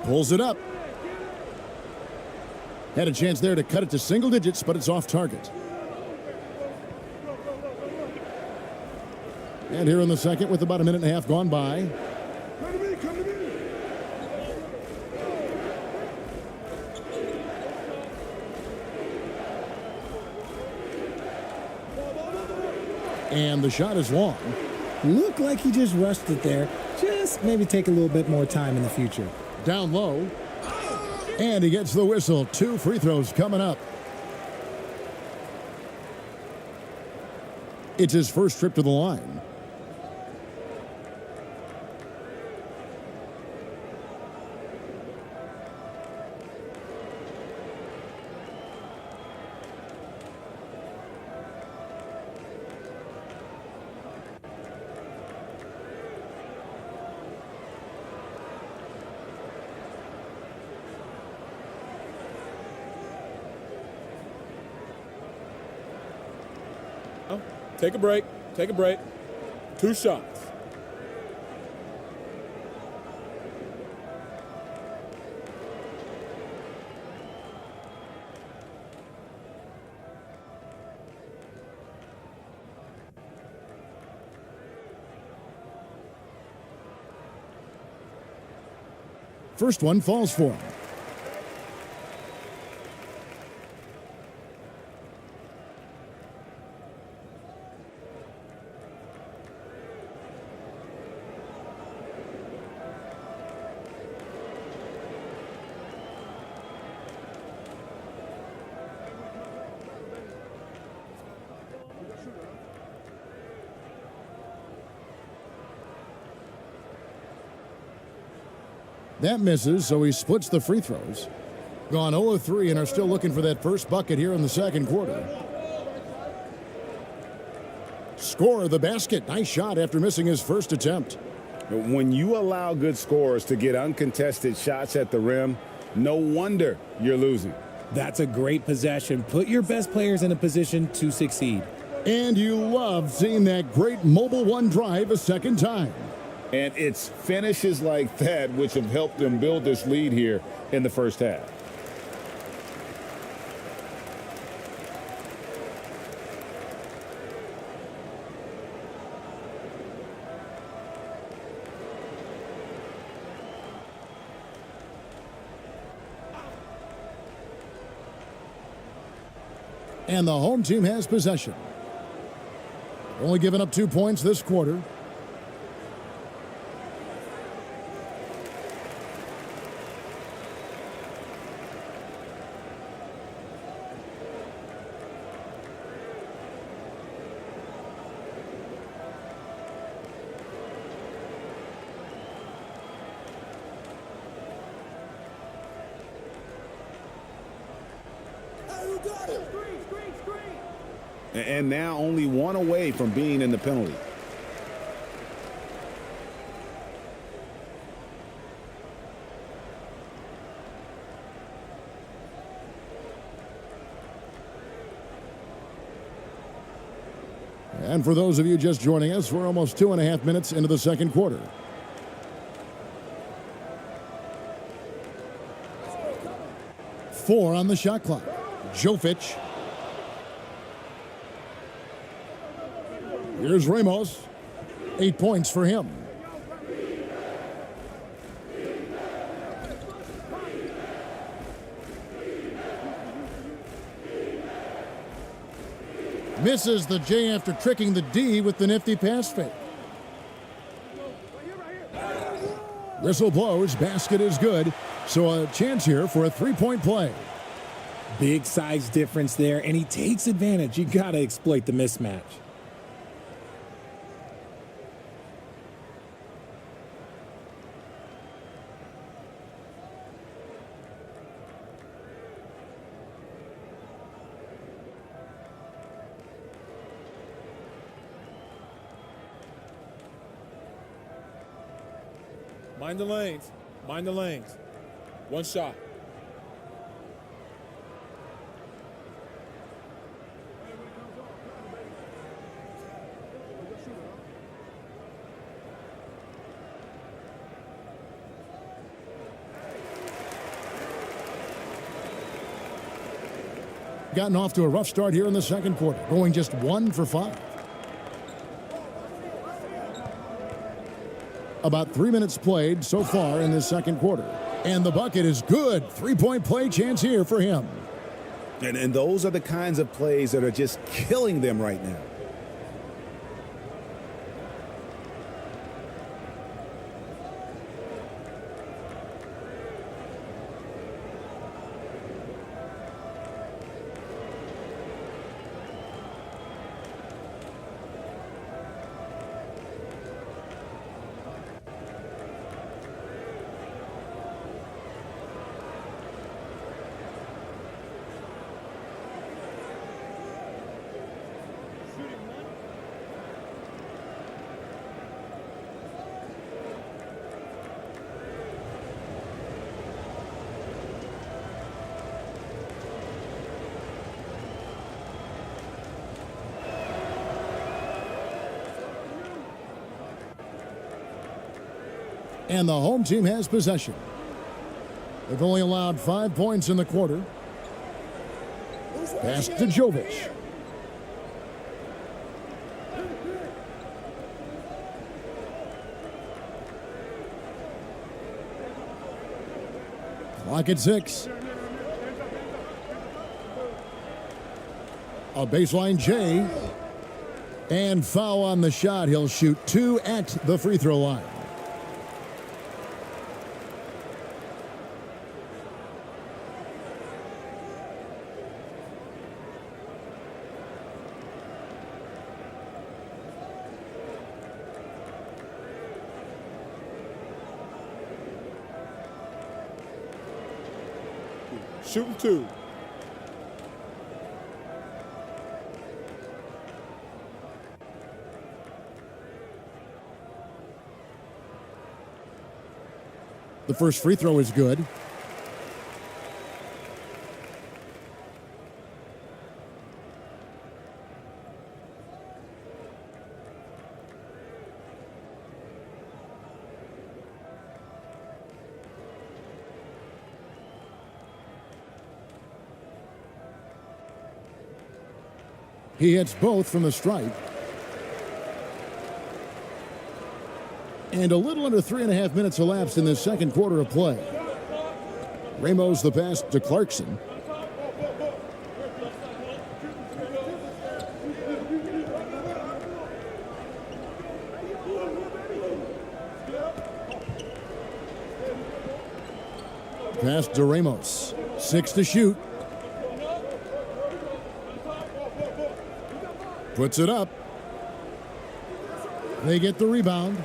Pulls it up. Had a chance there to cut it to single digits, but it's off target. And here in the second, with about a minute and a half gone by. And the shot is long. Looked like he just rushed it there. Just maybe take a little bit more time in the future. Down low. And he gets the whistle. 2 free throws coming up. It's his first trip to the line. Take a break. Take a break. 2 shots. First one falls for him. That misses, so he splits the free throws. Gone 0 of 3 and are still looking for that first bucket here in the second quarter. Score the basket. Nice shot after missing his first attempt. When you allow good scorers to get uncontested shots at the rim, no wonder you're losing. That's a great possession. Put your best players in a position to succeed. And you love seeing that great mobile one drive a second time. And it's finishes like that which have helped them build this lead here in the first half. And the home team has possession. Only giving up 2 points this quarter. And now only one away from being in the penalty. And for those of you just joining us, we're almost 2.5 minutes into the second quarter. Four on the shot clock. Jovic. Here's Ramos. 8 points for him. Misses the J after tricking the D with the nifty pass fake. Whistle blows. Basket is good. So a chance here for a three-point play. Big size difference there, and he takes advantage. You got to exploit the mismatch. Mind the lanes. Mind the lanes. One shot. Gotten off to a rough start here in the second quarter, going just 1 for 5. About 3 minutes played so far in this second quarter. And the bucket is good. 3-point play chance here for him. And those are the kinds of plays that are just killing them right now. And the home team has possession. They've only allowed 5 points in the quarter. Pass to Jovic. Clock at 6. A baseline J. And foul on the shot. He'll shoot 2 at the free throw line. Shooting 2. The first free throw is good. He hits both from the stripe. And a little under 3.5 minutes elapsed in this second quarter of play. Ramos the pass to Clarkson. Pass to Ramos. 6 to shoot. Puts it up. They get the rebound.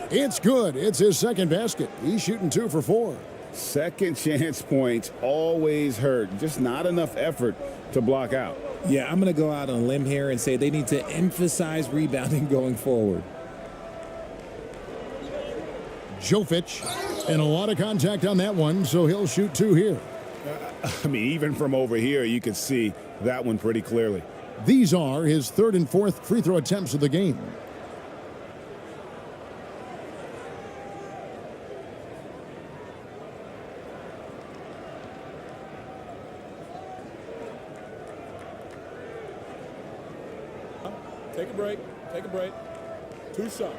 It's good. It's his second basket. He's shooting 2 for 4. Second chance points always hurt. Just not enough effort to block out. Yeah, I'm going to go out on a limb here and say they need to emphasize rebounding going forward. Jovic, and a lot of contact on that one, so he'll shoot 2 here. I mean, even from over here, you can see that one pretty clearly. These are his 3rd and 4th free throw attempts of the game. Take a break. Take a break. 2 shots.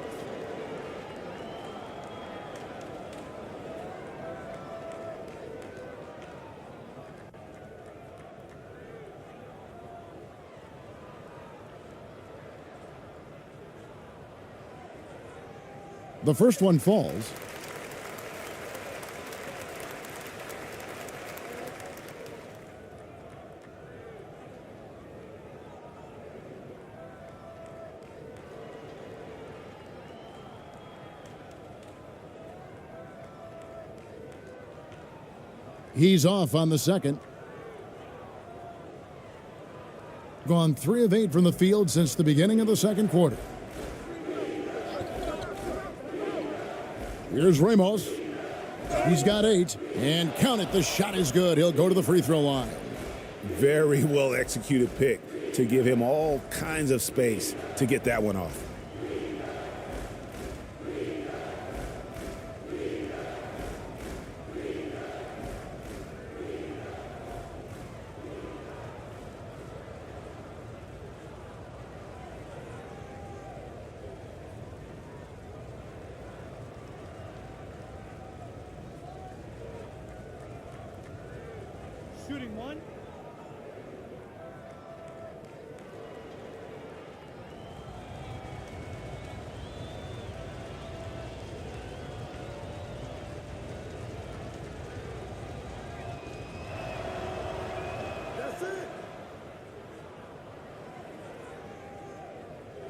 The first one falls. He's off on the second. Gone 3 of 8 from the field since the beginning of the second quarter. Here's Ramos. He's got 8. And count it, the shot is good. He'll go to the free throw line. Very well executed pick to give him all kinds of space to get that one off. Shooting one.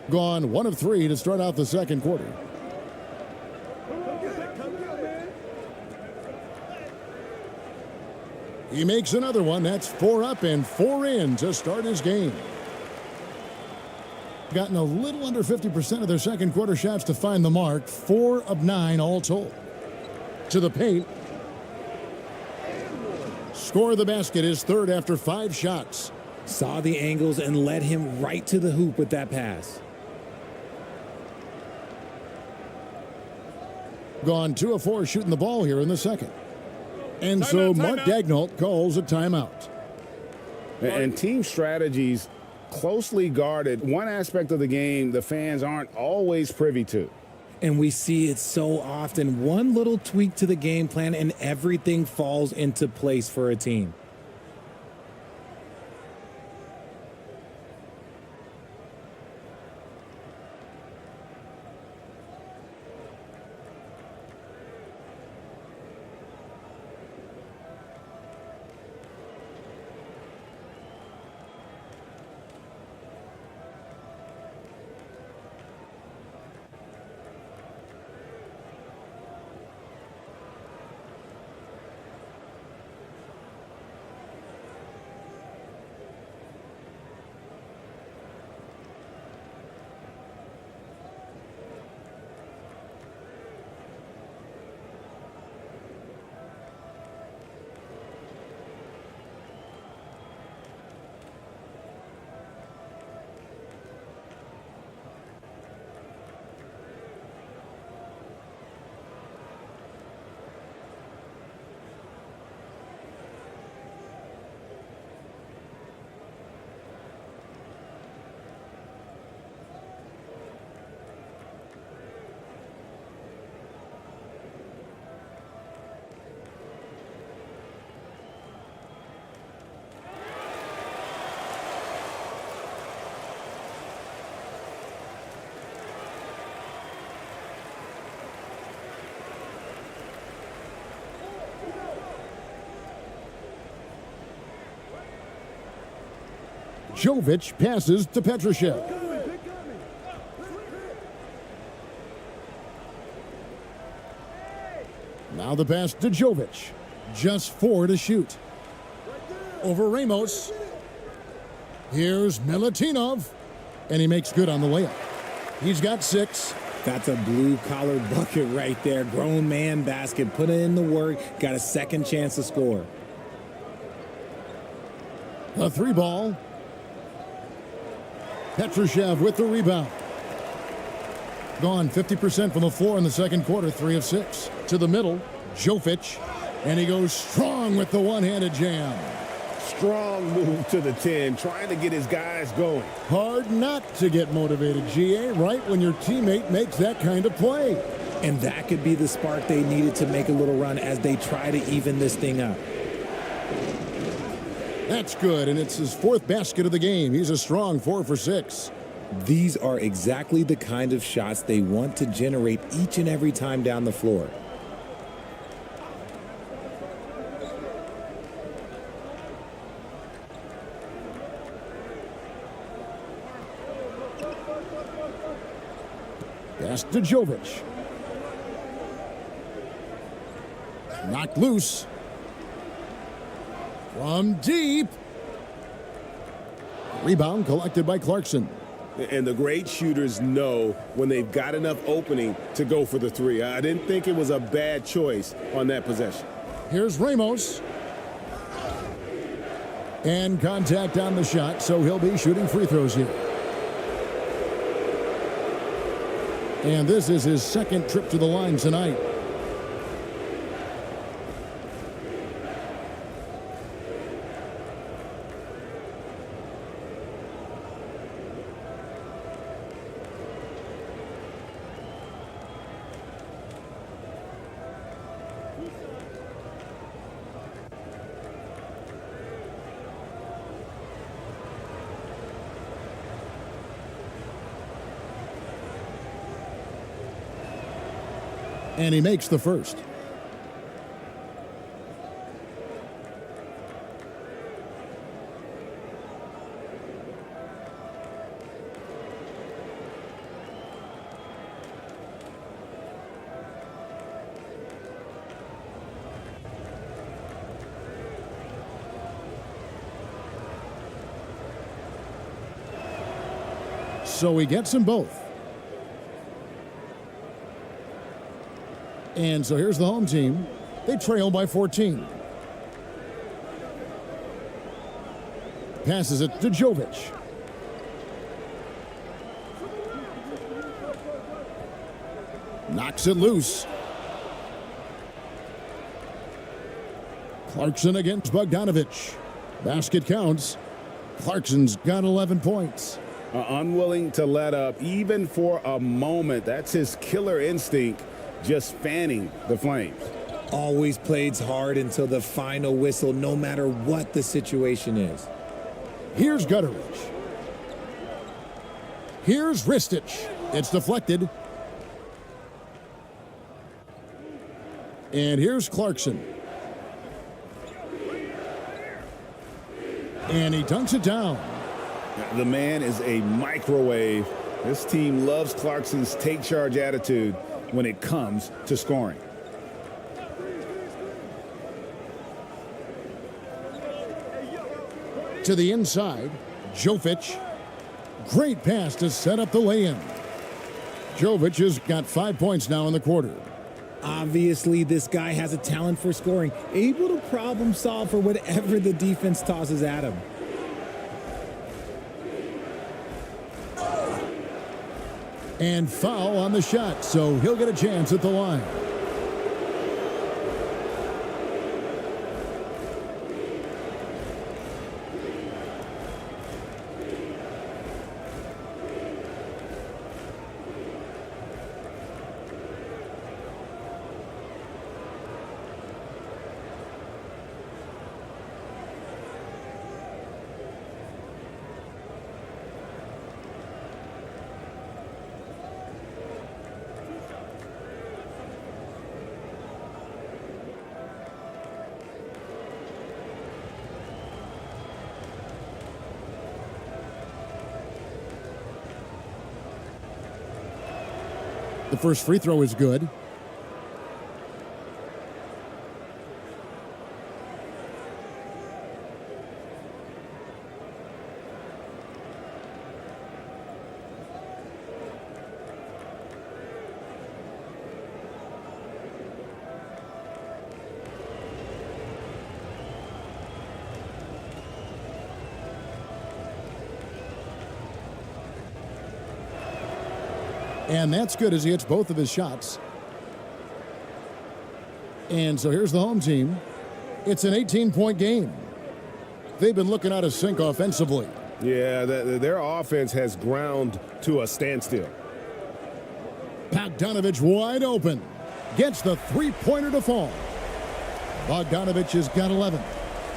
Gone 1 of 3 to start out the second quarter. He makes another one. That's 4 up and 4 in to start his game. Gotten a little under 50% of their second quarter shots to find the mark. 4 of 9 all told. To the paint. Score the basket, his third after 5 shots. Saw the angles and led him right to the hoop with that pass. Gone 2 of 4 shooting the ball here in the second. And so Mark Daignault calls a timeout. And team strategies closely guarded. One aspect of the game the fans aren't always privy to. And we see it so often. One little tweak to the game plan and everything falls into place for a team. Jovic passes to Petrushev. Now the pass to Jovic. Just 4 to shoot. Over Ramos. Here's Milutinov. And he makes good on the layup. He's got 6. That's a blue-collar bucket right there. Grown man basket. Put in the work. Got a second chance to score. A 3 ball. Petrushev with the rebound. Gone 50% from the floor in the second quarter, 3 of 6. To the middle, Jovic, and he goes strong with the one-handed jam. Strong move to the 10, trying to get his guys going. Hard not to get motivated, GA, right when your teammate makes that kind of play. And that could be the spark they needed to make a little run as they try to even this thing up. That's good, and it's his 4th basket of the game. He's a strong 4 for 6. These are exactly the kind of shots they want to generate each and every time down the floor. Pass to Jovic. Knocked loose. From deep. Rebound collected by Clarkson. And the great shooters know when they've got enough opening to go for the three. I didn't think it was a bad choice on that possession. Here's Ramos. And contact on the shot, so he'll be shooting free throws here. And this is his second trip to the line tonight. And he makes the first. So he gets them both. And so here's the home team. They trail by 14. Passes it to Jovic. Knocks it loose. Clarkson against Bogdanovic. Basket counts. Clarkson's got 11 points. Unwilling to let up even for a moment. That's his killer instinct. Just fanning the flames. Always plays hard until the final whistle, no matter what the situation is. Here's Gutteridge. Here's Ristich. It's deflected. And here's Clarkson. And he dunks it down. The man is a microwave. This team loves Clarkson's take charge attitude when it comes to scoring. To the inside, Jovic. Great pass to set up the lay-in. Jovic has got 5 points now in the quarter. Obviously, this guy has a talent for scoring, able to problem solve for whatever the defense tosses at him. And foul on the shot, so he'll get a chance at the line. The first free throw is good. And that's good as he hits both of his shots. And so here's the home team. It's an 18-point game. They've been looking out of sync offensively. Yeah, their offense has ground to a standstill. Bogdanovic wide open. Gets the three-pointer to fall. Bogdanovic has got 11.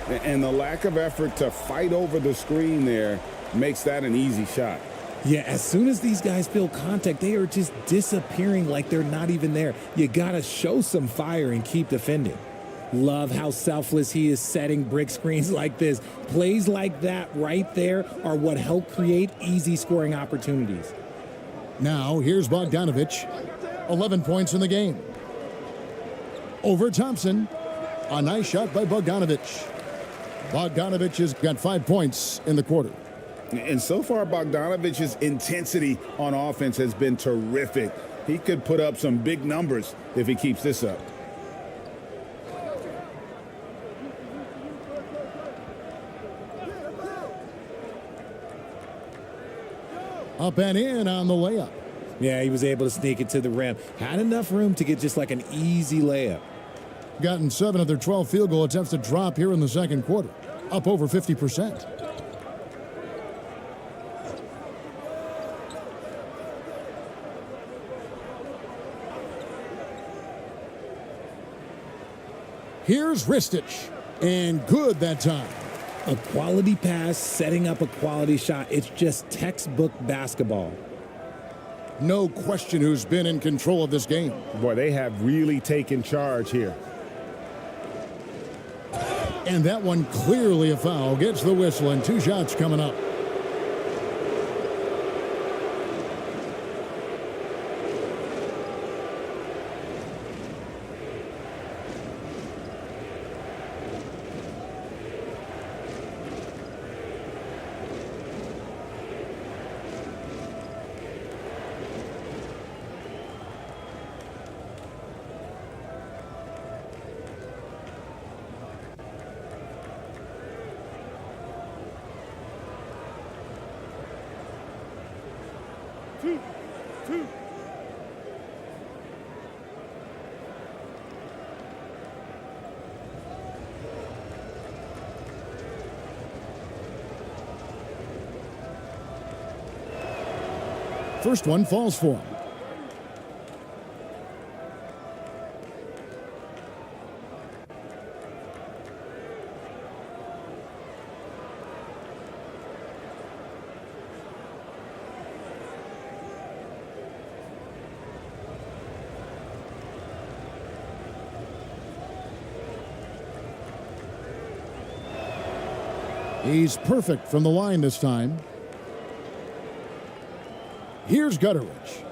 And the lack of effort to fight over the screen there makes that an easy shot. Yeah, as soon as these guys feel contact, they are just disappearing like they're not even there. You got to show some fire and keep defending. Love how selfless he is setting brick screens like this. Plays like that right there are what help create easy scoring opportunities. Now, here's Bogdanovic. 11 points in the game. Over Thompson. A nice shot by Bogdanovic. Bogdanovic has got 5 points in the quarter. And so far, Bogdanovic's intensity on offense has been terrific. He could put up some big numbers if he keeps this up. Up and in on the layup. Yeah, he was able to sneak it to the rim. Had enough room to get just like an easy layup. Gotten 7 of their 12 field goal attempts to drop here in the second quarter. Up over 50%. Here's Ristich, and good that time. A quality pass, setting up a quality shot. It's just textbook basketball. No question who's been in control of this game. Boy, they have really taken charge here. And that one clearly a foul. Gets the whistle, and 2 shots coming up. First one falls for him. He's perfect from the line this time. Here's Gutteridge.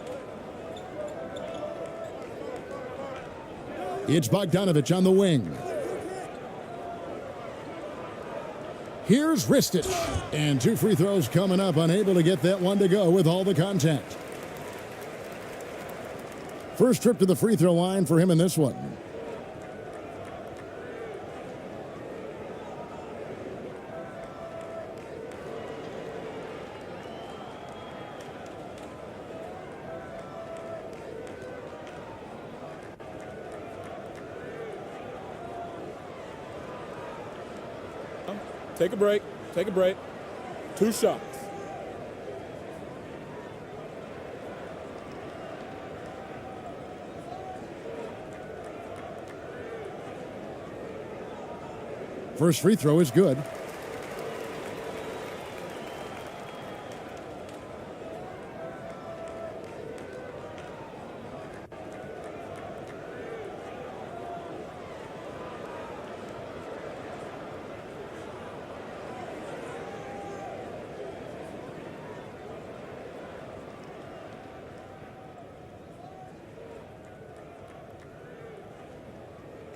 It's Bogdanovich on the wing. Here's Ristich. And 2 free throws coming up, unable to get that one to go with all the contact. First trip to the free throw line for him in this one. Take a break. Take a break. 2 shots. First free throw is good.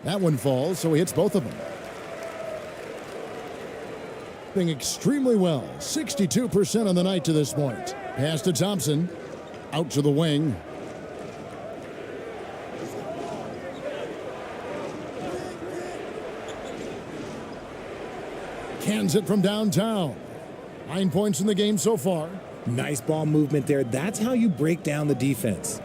That one falls, so he hits both of them. Doing extremely well. 62% on the night to this point. Pass to Thompson. Out to the wing. Cans it from downtown. 9 points in the game so far. Nice ball movement there. That's how you break down the defense.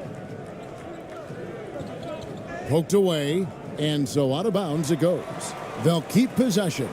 Poked away. And so out of bounds it goes. They'll keep possession.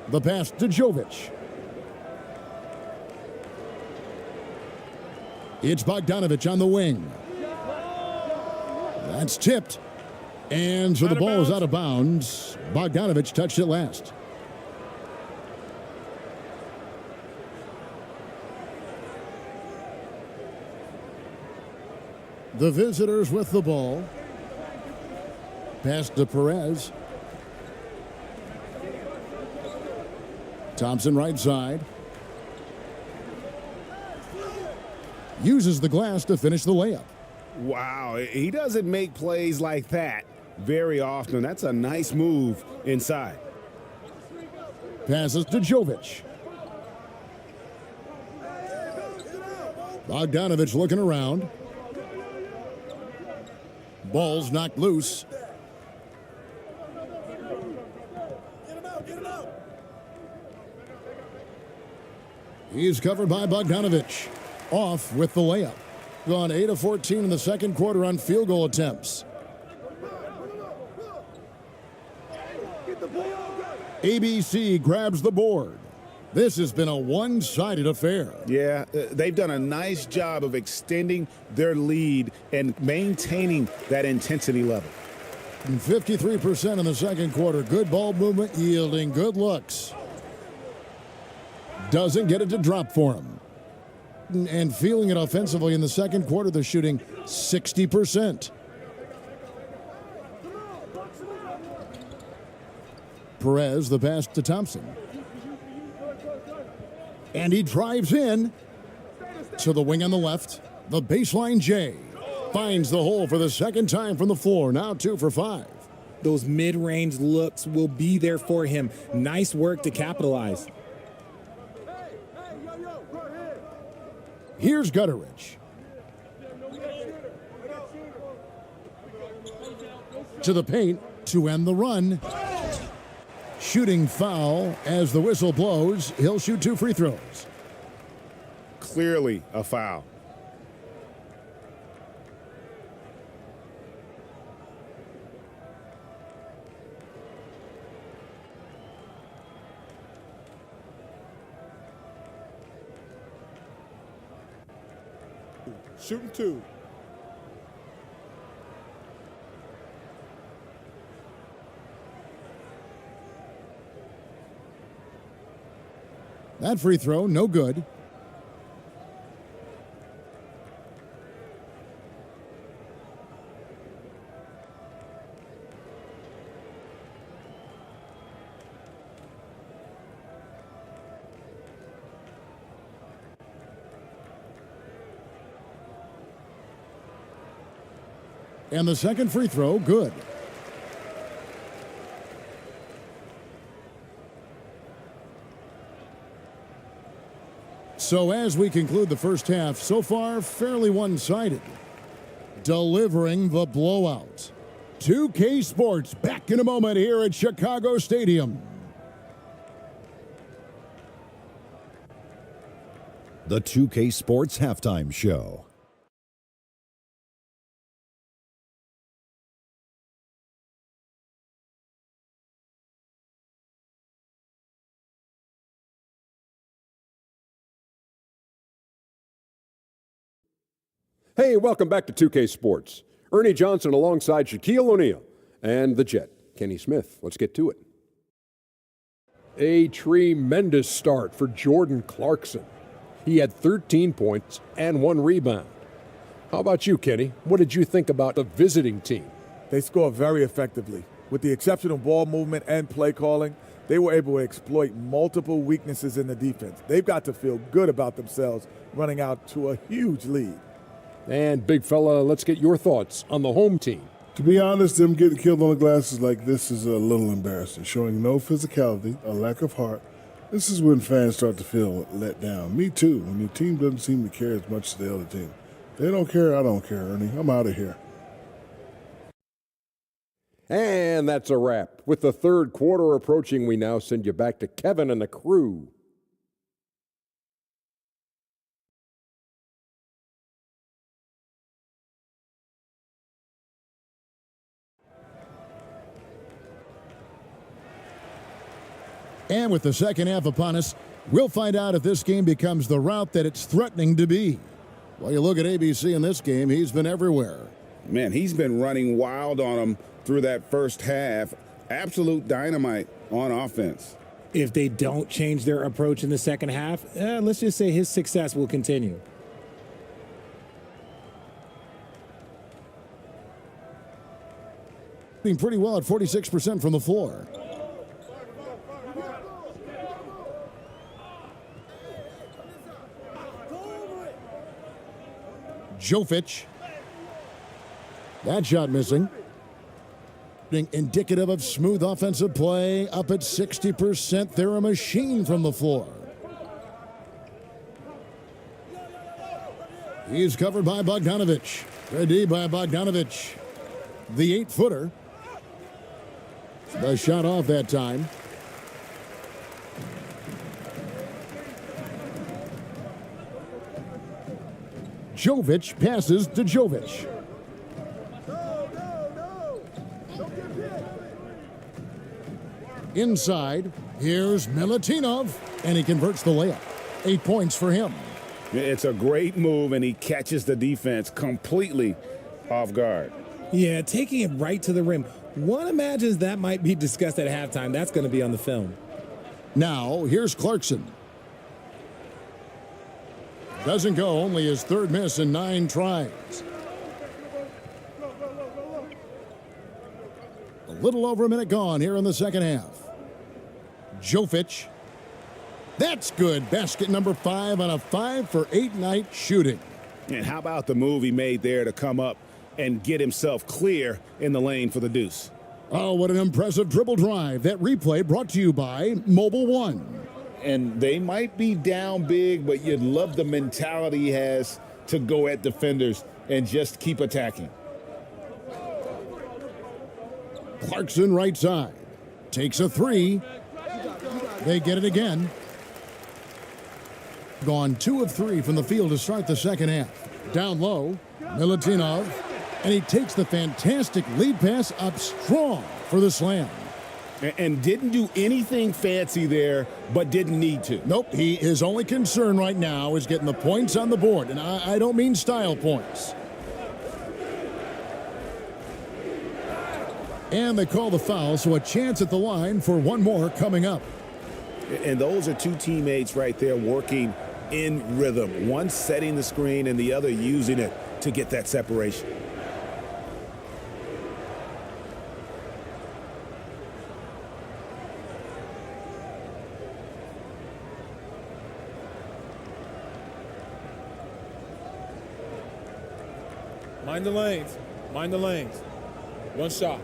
The pass to Jovic. It's Bogdanovich on the wing. That's tipped. And so the ball is out of bounds. Bogdanovich touched it last. The visitors with the ball. Pass to Perez. Thompson right side. Uses the glass to finish the layup. Wow, he doesn't make plays like that very often. That's a nice move inside. Passes to Jovic. Bogdanovich looking around. Ball's knocked loose. He's covered by Bogdanovich. Off with the layup. Gone 8 of 14 in the second quarter on field goal attempts. ABC grabs the board. This has been a one-sided affair. Yeah, they've done a nice job of extending their lead and maintaining that intensity level. 53% in the second quarter. Good ball movement, yielding good looks. Doesn't get it to drop for him. And feeling it offensively in the second quarter, they're shooting 60%. Perez, the pass to Thompson. And he drives in to the wing on the left. The baseline J finds the hole for the second time from the floor. Now 2 for 5. Those mid-range looks will be there for him. Nice work to capitalize. Here's Gutteridge. To the paint to end the run. Shooting foul as the whistle blows. He'll shoot 2 free throws. Clearly a foul. Shooting 2. That free throw, no good. And the second free throw, good. So as we conclude the first half, so far fairly one-sided. Delivering the blowout. 2K Sports back in a moment here at Chicago Stadium. The 2K Sports Halftime Show. Hey, welcome back to 2K Sports. Ernie Johnson alongside Shaquille O'Neal and the Jet, Kenny Smith. Let's get to it. A tremendous start for Jordan Clarkson. He had 13 points and 1 rebound. How about you, Kenny? What did you think about the visiting team? They scored very effectively. With the exceptional ball movement and play calling, they were able to exploit multiple weaknesses in the defense. They've got to feel good about themselves running out to a huge lead. And big fella, let's get your thoughts on the home team. To be honest, them getting killed on the glasses like this is a little embarrassing, showing no physicality, a lack of heart. This is when fans start to feel let down. Me too, when your team doesn't seem to care as much as the other team. They don't care, I don't care, Ernie. I'm out of here. And that's a wrap. With the third quarter approaching, we now send you back to Kevin and the crew. And with the second half upon us, we'll find out if this game becomes the route that it's threatening to be. Well, you look at ABC in this game, he's been everywhere. Man, he's been running wild on them through that first half. Absolute dynamite on offense. If they don't change their approach in the second half, let's just say his success will continue. Being pretty well at 46% from the floor. Jovic. That shot missing. Being indicative of smooth offensive play. Up at 60%. They're a machine from the floor. He's covered by Bogdanovic. Good D by Bogdanovic. The 8-footer. The shot off that time. Jovic passes to Jovic. Inside, here's Milutinov, and he converts the layup. 8 points for him. It's a great move, and he catches the defense completely off guard. Yeah, taking it right to the rim. One imagines that might be discussed at halftime. That's going to be on the film. Now, here's Clarkson. Doesn't go, only his third miss in 9 tries. A little over a minute gone here in the second half. Jovic. That's good. Basket number 5 on a 5-for-8 night shooting. And how about the move he made there to come up and get himself clear in the lane for the deuce? Oh, what an impressive dribble drive. That replay brought to you by Mobile One. And they might be down big, but you'd love the mentality he has to go at defenders and just keep attacking. Clarkson right side. Takes a 3. They get it again. Gone 2 of 3 from the field to start the second half. Down low, Milutinov. And he takes the fantastic lead pass up strong for the slam. And didn't do anything fancy there, but didn't need to. Nope, his only concern right now is getting the points on the board. And I don't mean style points. And they call the foul, so a chance at the line for one more coming up. And those are 2 teammates right there working in rhythm. One setting the screen and the other using it to get that separation. Mind the lanes. Mind the lanes. One shot.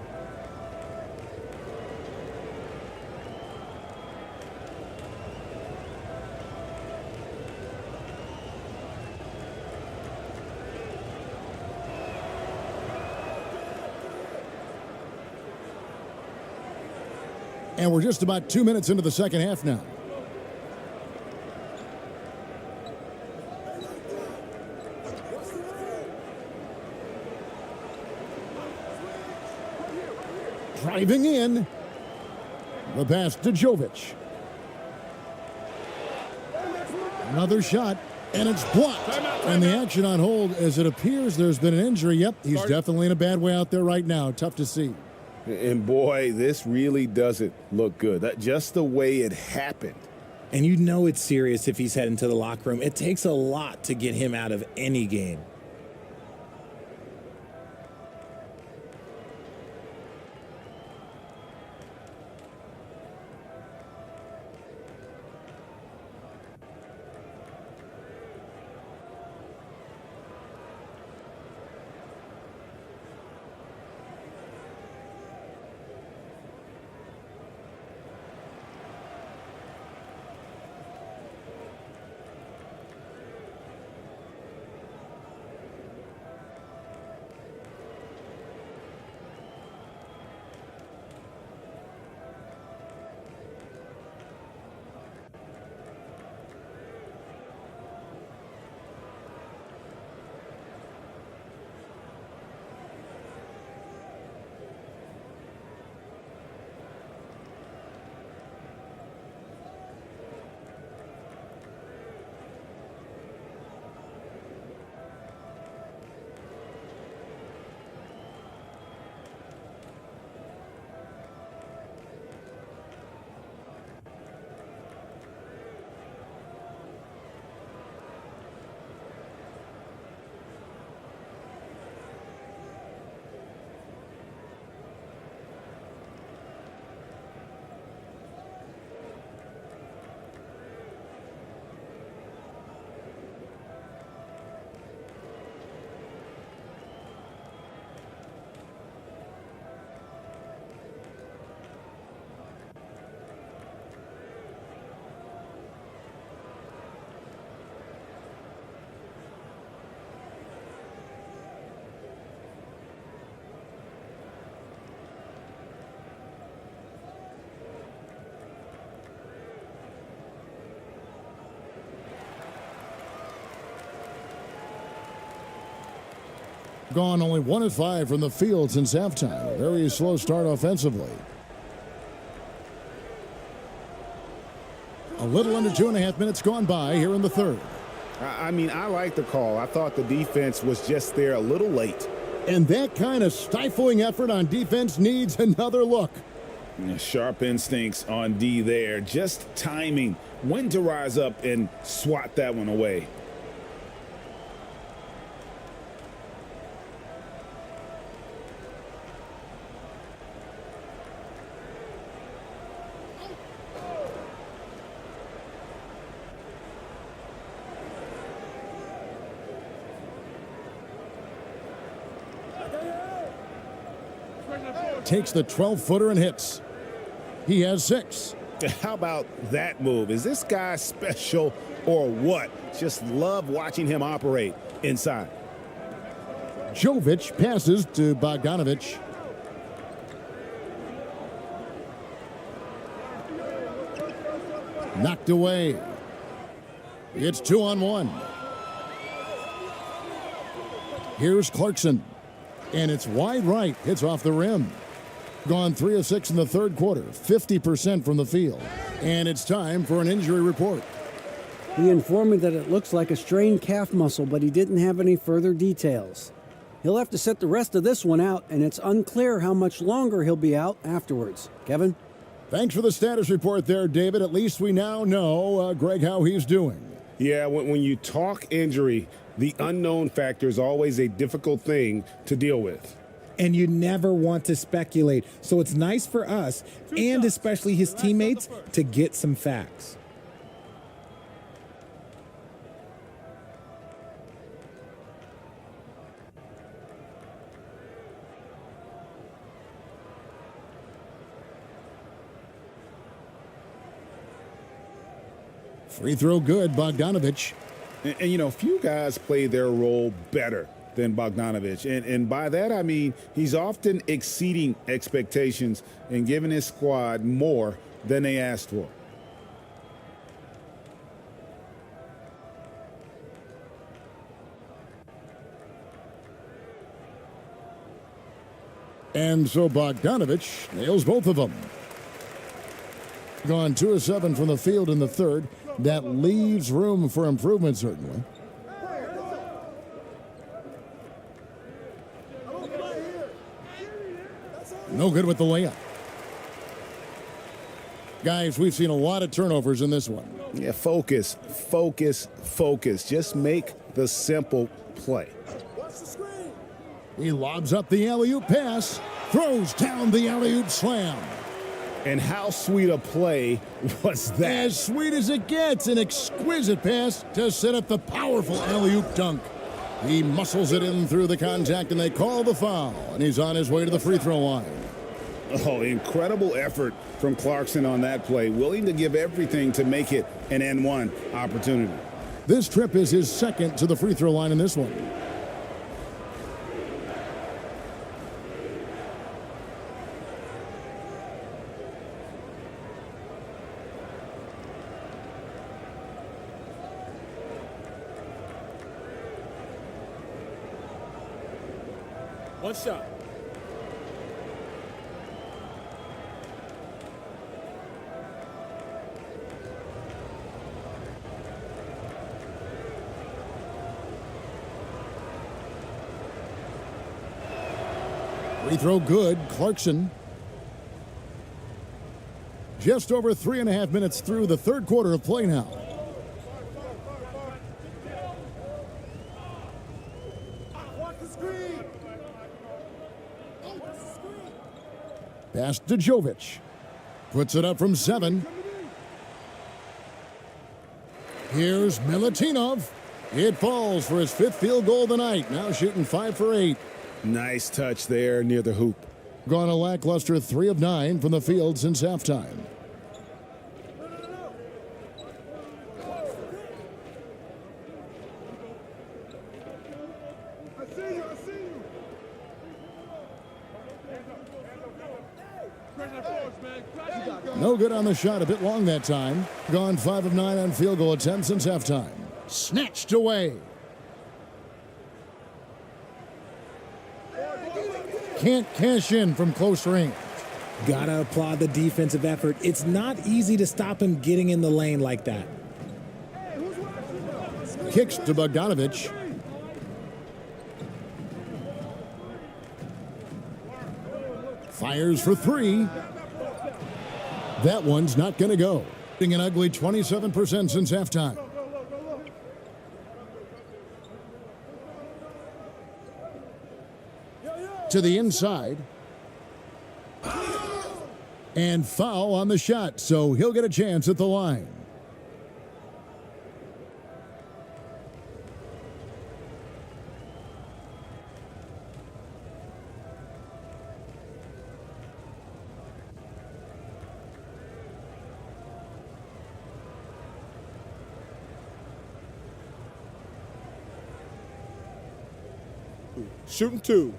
And we're just about 2 minutes into the second half now. Driving in. The pass to Jovic. Another shot, and it's blocked. And the action on hold as it appears there's been an injury. Yep, he's definitely in a bad way out there right now. Tough to see. And boy, this really doesn't look good. That just the way it happened. And you know it's serious if he's heading to the locker room. It takes a lot to get him out of any game. Gone only 1 of 5 from the field since halftime. A very slow start offensively. A little under 2.5 minutes gone by here in the third. I mean, I like the call. I thought the defense was just there a little late. And that kind of stifling effort on defense needs another look. Sharp instincts on D there. Just timing when to rise up and swat that one away. Takes the 12-footer and hits. He has 6. How about that move? Is this guy special or what? Just love watching him operate inside. Jovic passes to Bogdanovic. Knocked away. It's 2-on-1. Here's Clarkson. And it's wide right. Hits off the rim. Gone 3 of 6 in the third quarter. 50% from the field. And it's time for an injury report. He informed me that it looks like a strained calf muscle, but he didn't have any further details. He'll have to sit the rest of this one out, and it's unclear how much longer he'll be out afterwards. Kevin? Thanks for the status report there, David. At least we now know, Greg, how he's doing. Yeah, when you talk injury, the unknown factor is always a difficult thing to deal with. And you never want to speculate. So it's nice for us, and especially his teammates, to get some facts. Free throw good, Bogdanovic. And you know, few guys play their role better than Bogdanovic. And by that, I mean he's often exceeding expectations and giving his squad more than they asked for. And so Bogdanovic nails both of them. Gone 2 of 7 from the field in the third. That leaves room for improvement, certainly. No good with the layup. Guys, we've seen a lot of turnovers in this one. Yeah, focus, focus, focus. Just make the simple play. He lobs up the alley-oop pass, throws down the alley-oop slam. And how sweet a play was that? As sweet as it gets, an exquisite pass to set up the powerful alley-oop dunk. He muscles it in through the contact, and they call the foul, and he's on his way to the free throw line. Oh, incredible effort from Clarkson on that play, willing to give everything to make it an N1 opportunity. This trip is his second to the free throw line in this one. One shot. Free throw good, Clarkson. Just over 3.5 minutes through the third quarter of play now. Pass to Jovic. Puts it up from 7. Here's Milutinov. It falls for his 5th field goal of the night. Now shooting 5 for 8. Nice touch there near the hoop. Gone a lackluster 3 of 9 from the field since halftime. No good on the shot, a bit long that time. Gone 5 of 9 on field goal attempts since halftime. Snatched away. can't cash in from close range. Gotta applaud the defensive effort. It's not easy to stop him getting in the lane like that. Kicks to Bogdanovich. Fires for three. That one's not going to go. An ugly 27% since halftime. To the inside. And foul on the shot, so he'll get a chance at the line. Shooting two.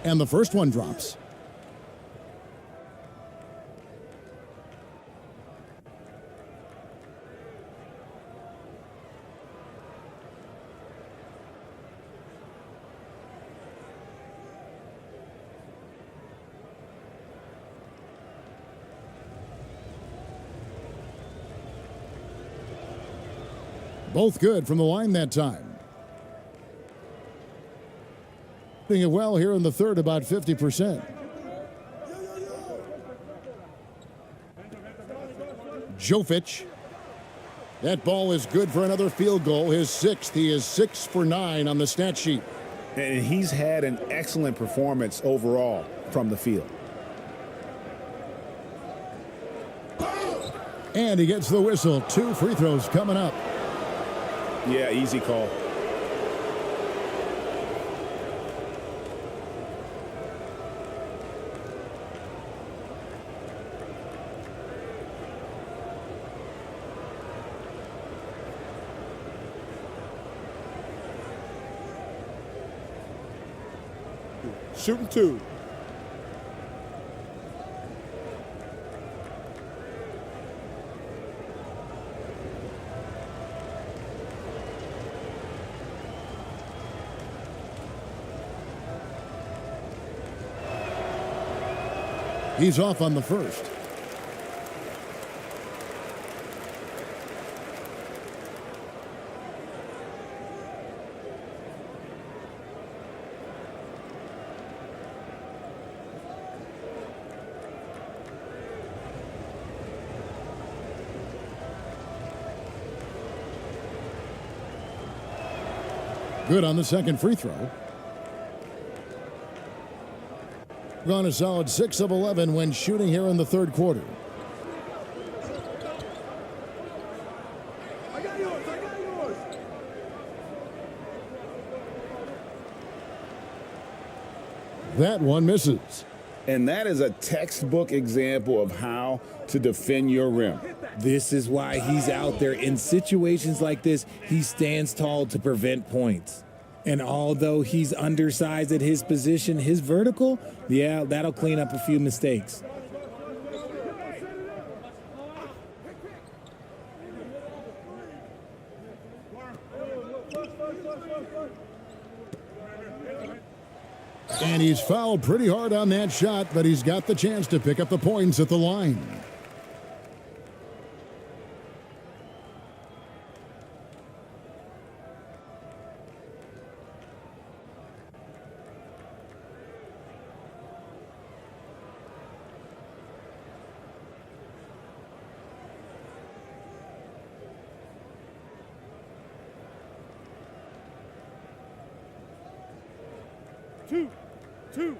And the first one drops. Both good from the line that time. Doing it well here in the third, about 50%. Jovic. That ball is good for another field goal, his sixth. He is 6 for 9 on the stat sheet. And he's had an excellent performance overall from the field. And he gets the whistle. 2 free throws coming up. Yeah, easy call. Shooting two. He's off on the first. Good on the second free throw. Gone a solid 6 of 11 when shooting here in the third quarter. I got yours. That one misses. And that is a textbook example of how to defend your rim. This is why he's out there. In situations like this, he stands tall to prevent points. And although he's undersized at his position, his vertical, yeah, that'll clean up a few mistakes. And he's fouled pretty hard on that shot, but he's got the chance to pick up the points at the line. Two.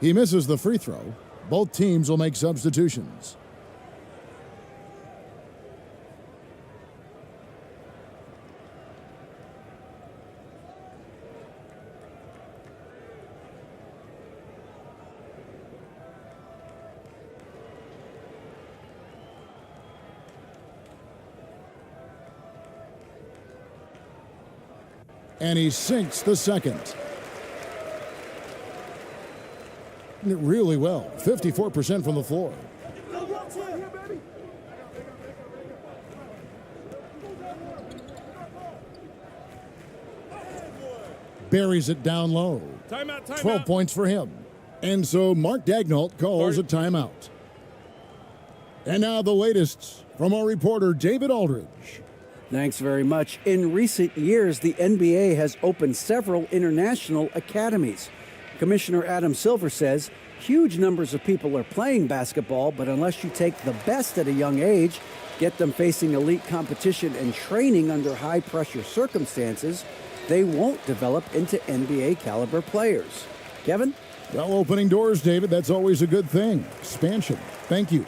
He misses the free throw. Both teams will make substitutions. And he sinks the second. Really well, 54% from the floor. Buries it down low. Timeout, timeout. 12 points for him. And so Mark Daignault calls a timeout. And now the latest from our reporter, David Aldridge. Thanks very much. In recent years, the NBA has opened several international academies. Commissioner Adam Silver says huge numbers of people are playing basketball, but unless you take the best at a young age, get them facing elite competition and training under high-pressure circumstances, they won't develop into NBA-caliber players. Kevin? Well, opening doors, David, that's always a good thing. Expansion. Thank you.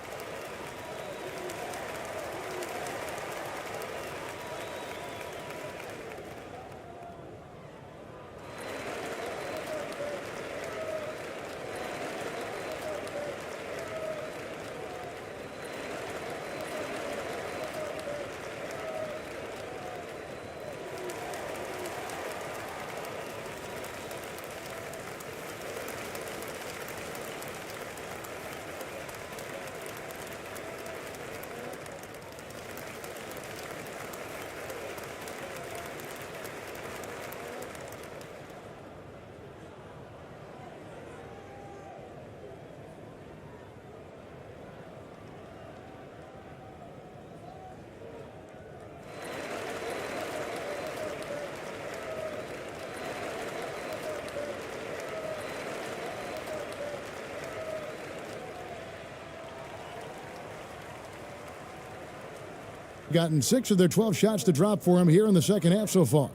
Gotten 6 of their 12 shots to drop for him here in the second half so far.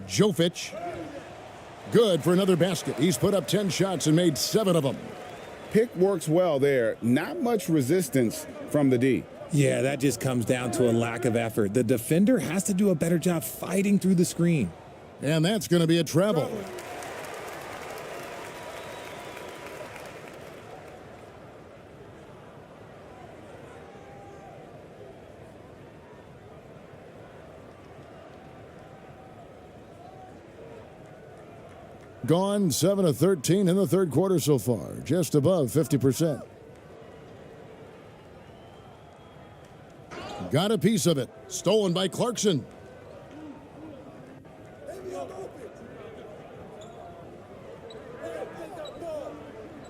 Jovic. Good for another basket. He's put up 10 shots and made 7 of them. Pick works well there. Not much resistance from the D. Yeah, that just comes down to a lack of effort. The defender has to do a better job fighting through the screen. And that's going to be a travel. Gone 7 of 13 in the third quarter so far, just above 50%. Got a piece of it. Stolen by Clarkson.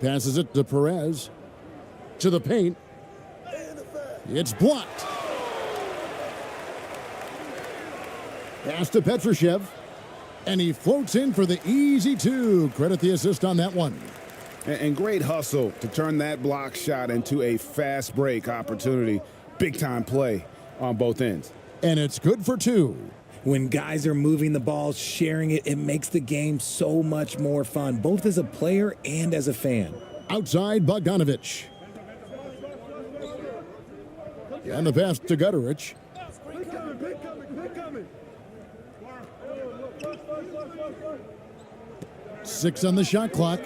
Passes it to Perez. To the paint. It's blocked. Pass to Petrushev. And he floats in for the easy 2. Credit the assist on that one. And great hustle to turn that block shot into a fast break opportunity. Big time play on both ends. And it's good for 2. When guys are moving the ball, sharing it, it makes the game so much more fun, both as a player and as a fan. Outside Bogdanovich. And the pass to Gutterich. 6 on the shot clock.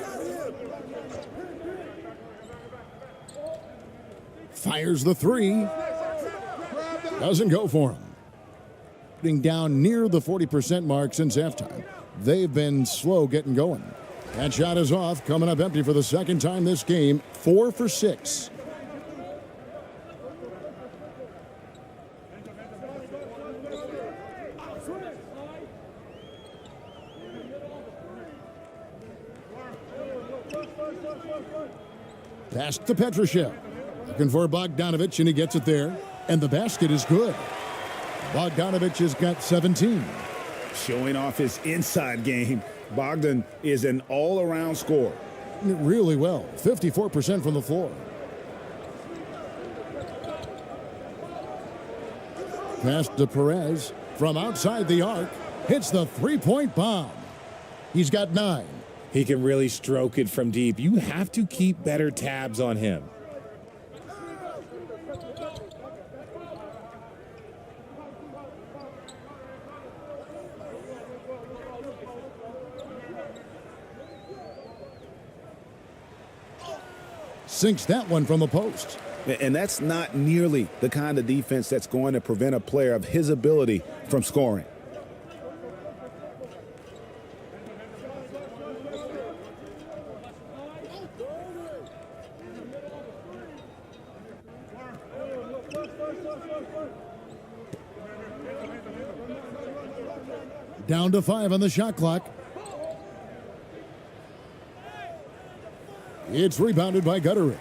Fires the 3. Doesn't go for him. Getting down near the 40% mark since halftime. They've been slow getting going. That shot is off, coming up empty for the second time this game. 4 for 6. Pass to Petrushev. Looking for Bogdanovich, and he gets it there. And the basket is good. Bogdanovich has got 17. Showing off his inside game. Bogdan is an all-around scorer. Really well. 54% from the floor. Pass to Perez. From outside the arc. Hits the three-point bomb. He's got 9. He can really stroke it from deep. You have to keep better tabs on him. sinks that one from the post. And that's not nearly the kind of defense that's going to prevent a player of his ability from scoring. Down to 5 on the shot clock. It's rebounded by Gutterich.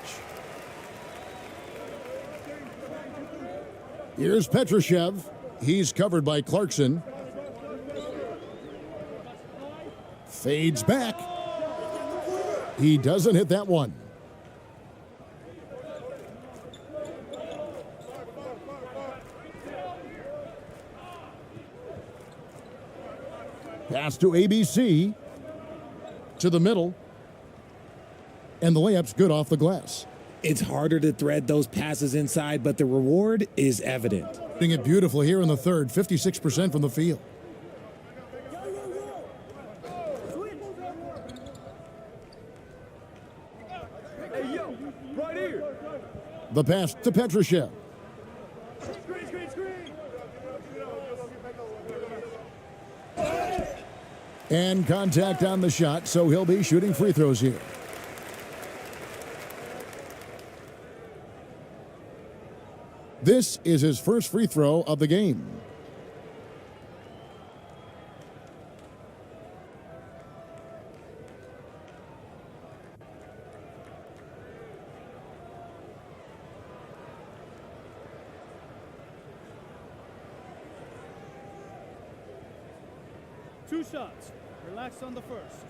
Here's Petrushev. He's covered by Clarkson. Fades back. He doesn't hit that one. Pass to ABC. To the middle. And the layup's good off the glass. It's harder to thread those passes inside, but the reward is evident. Doing it beautifully here in the third, 56% from the field. The pass to Petrushev. And contact on the shot, so he'll be shooting free throws here. This is his first free throw of the game. Two shots. Relax on the first.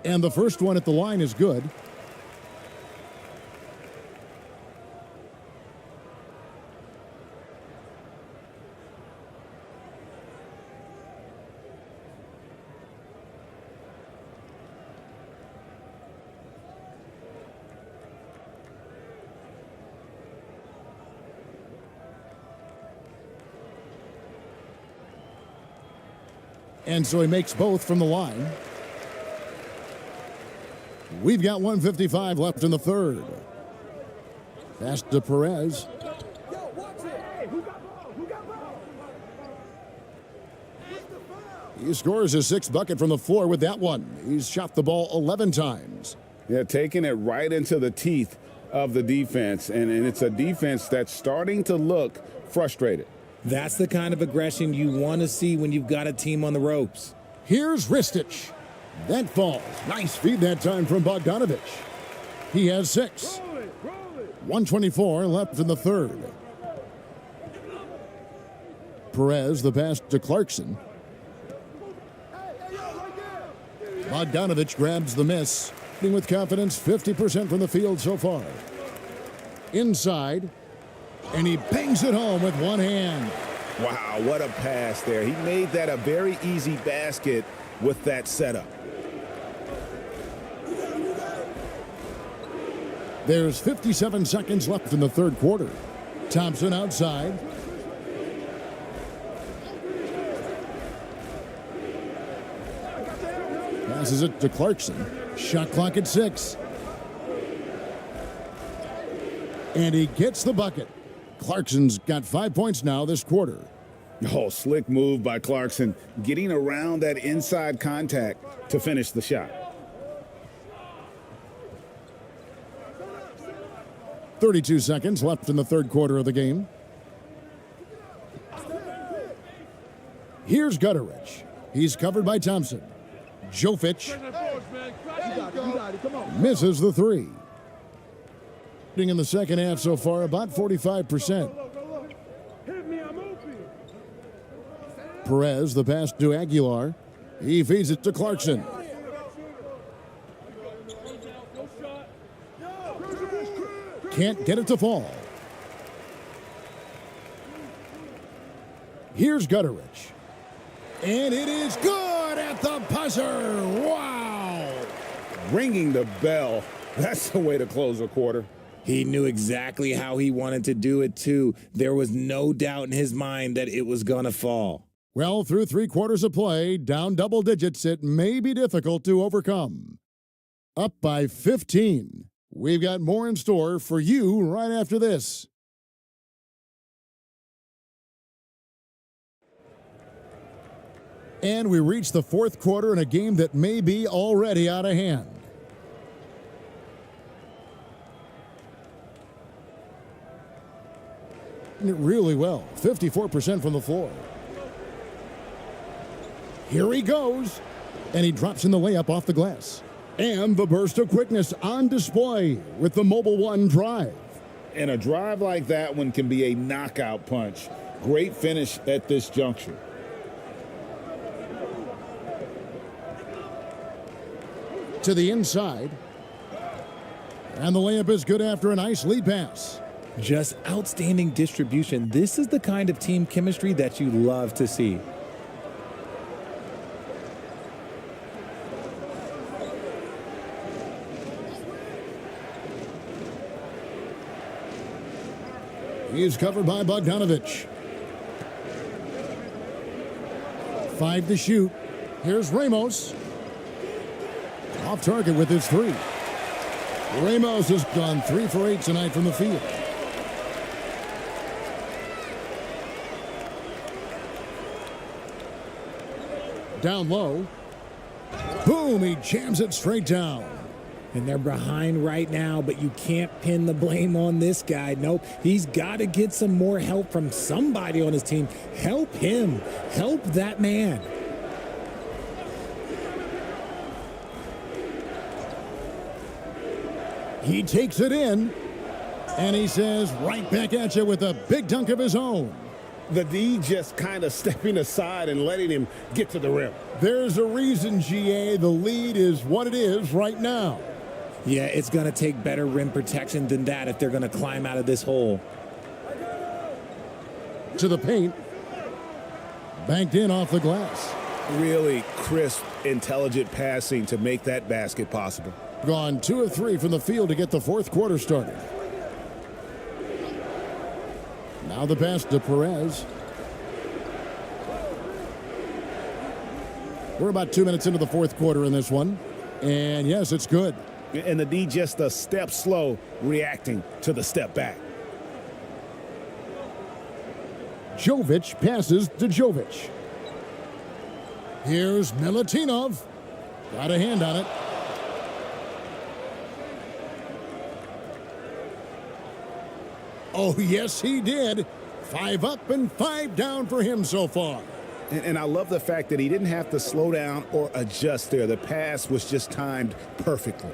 And the first one at the line is good. And so he makes both from the line. We've got 1:55 left in the third. Pass to Perez. He scores his sixth bucket from the floor with that one. He's shot the ball 11 times. Yeah, taking it right into the teeth of the defense, and it's a defense that's starting to look frustrated. That's the kind of aggression you want to see when you've got a team on the ropes. Here's Ristich. That falls. Nice feed that time from Bogdanovich. He has 6. 1:24 left in the third. Perez, the pass to Clarkson. Bogdanovich grabs the miss. With confidence, 50% from the field so far. Inside. And he bangs it home with one hand. Wow, what a pass there. He made that a very easy basket with that setup. There's 57 seconds left in the third quarter. Thompson outside. Passes it to Clarkson. Shot clock at 6. And he gets the bucket. Clarkson's got 5 points now this quarter. Oh, slick move by Clarkson, getting around that inside contact to finish the shot. 32 seconds left in the third quarter of the game. Here's Gutterich. He's covered by Thompson. Jovic misses the 3. In the second half so far, about 45%. Perez, the pass to Aguilar. He feeds it to Clarkson. Can't get it to fall. Here's Gutterich. And it is good at the buzzer. Wow. Ringing the bell. That's the way to close a quarter. He knew exactly how he wanted to do it, too. There was no doubt in his mind that it was going to fall. Well, through 3 quarters of play, down double digits, it may be difficult to overcome. Up by 15. We've got more in store for you right after this. And we reach the 4th quarter in a game that may be already out of hand. Really well, 54% from the floor. Here he goes, and he drops in the layup off the glass. And the burst of quickness on display with the Mobile One drive. And a drive like that one can be a knockout punch. Great finish at this juncture. To the inside. And the layup is good after a nice lead pass. Just outstanding distribution. This is the kind of team chemistry that you love to see. He's covered by Bogdanovich. 5 to shoot. Here's Ramos. Off target with his 3. Ramos has gone 3 for 8 tonight from the field. Down low. Boom, he jams it straight down. And they're behind right now, but you can't pin the blame on this guy. Nope, he's got to get some more help from somebody on his team. Help him. Help that man. He takes it in, and he says right back at you with a big dunk of his own. The D just kind of stepping aside and letting him get to the rim. There's a reason, GA, the lead is what it is right now. Yeah, it's going to take better rim protection than that if they're going to climb out of this hole. To the paint. Banked in off the glass. Really crisp, intelligent passing to make that basket possible. Gone 2 of 3 from the field to get the 4th quarter started. Now the pass to Perez. We're about 2 minutes into the 4th quarter in this one. And yes, it's good. And the D just a step slow, reacting to the step back. Jovic passes to Jovic. Here's Milutinov. Got a hand on it. Oh, yes, he did. 5 up and 5 down for him so far. And I love the fact that he didn't have to slow down or adjust there. The pass was just timed perfectly.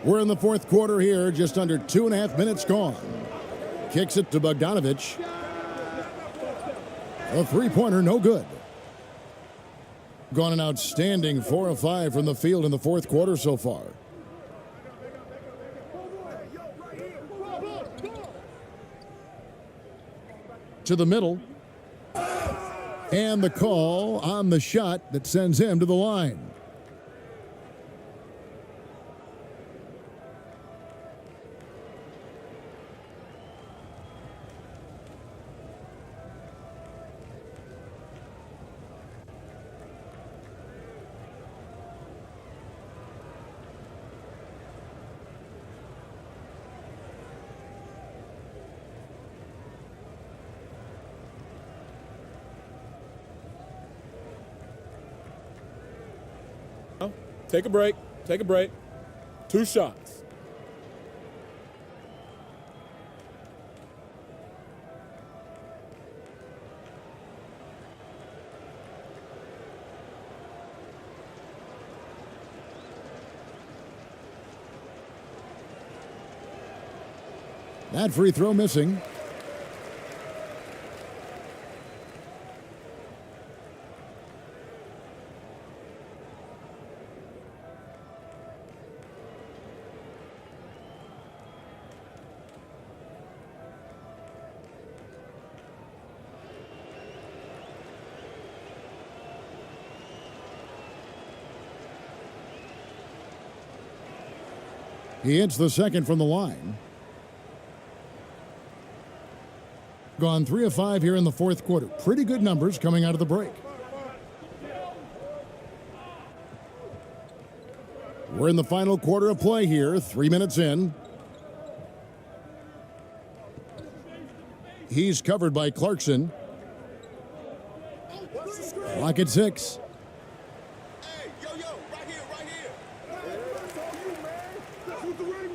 We're in the 4th quarter here, just under 2.5 minutes gone. Kicks it to Bogdanovich. A 3-pointer, no good. Gone an outstanding 4 of 5 from the field in the 4th quarter so far. To the middle. And the call on the shot that sends him to the line. Take a break. Take a break. 2 shots. That free throw missing. He hits the second from the line. Gone 3 of 5 here in the fourth quarter. Pretty good numbers coming out of the break. We're in the final quarter of play here, 3 minutes in. He's covered by Clarkson. Clock at 6.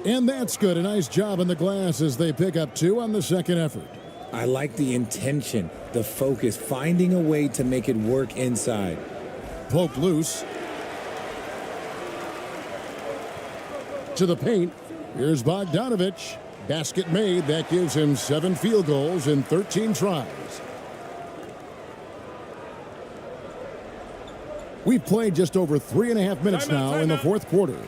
And that's good. A nice job in the glass as they pick up 2 on the second effort. I like the intention, the focus, finding a way to make it work inside. Poke loose. To the paint. Here's Bogdanovich. Basket made. That gives him 7 field goals in 13 tries. We've played just over 3.5 minutes now in the fourth quarter.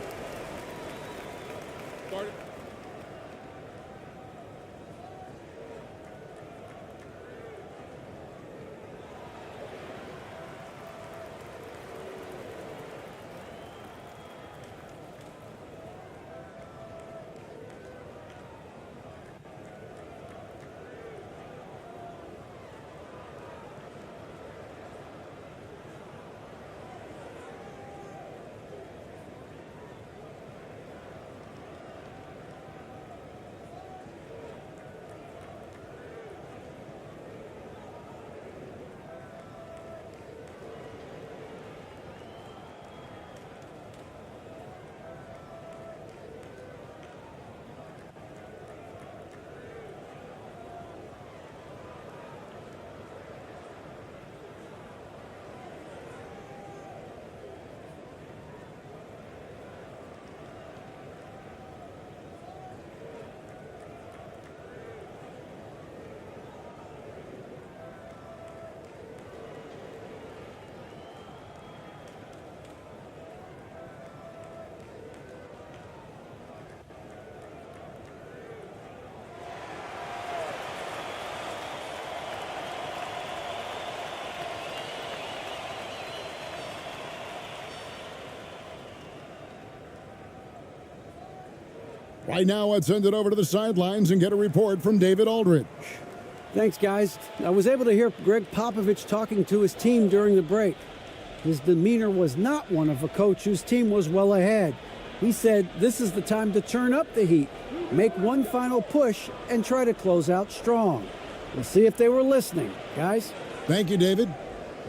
Right now, let's send it over to the sidelines and get a report from David Aldridge. Thanks, guys. I was able to hear Greg Popovich talking to his team during the break. His demeanor was not one of a coach whose team was well ahead. He said this is the time to turn up the heat, make one final push, and try to close out strong. We'll see if they were listening, guys. Thank you, David.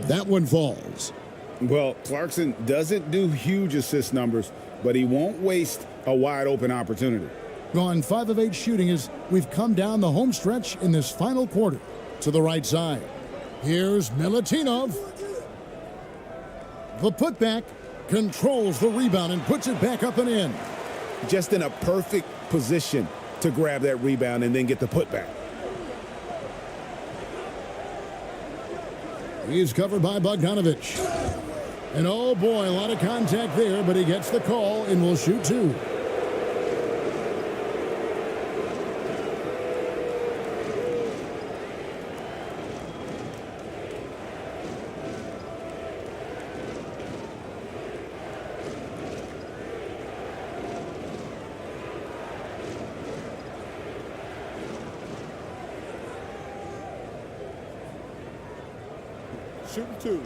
That one falls. Well, Clarkson doesn't do huge assist numbers, but he won't waste a wide open opportunity. Gone 5 of 8 shooting as we've come down the home stretch in this final quarter. To the right side. Here's Milutinov. The putback controls the rebound and puts it back up and in. Just in a perfect position to grab that rebound and then get the putback. He's covered by Bogdanovich. And oh boy, a lot of contact there, but he gets the call and will shoot 2. Shooting 2.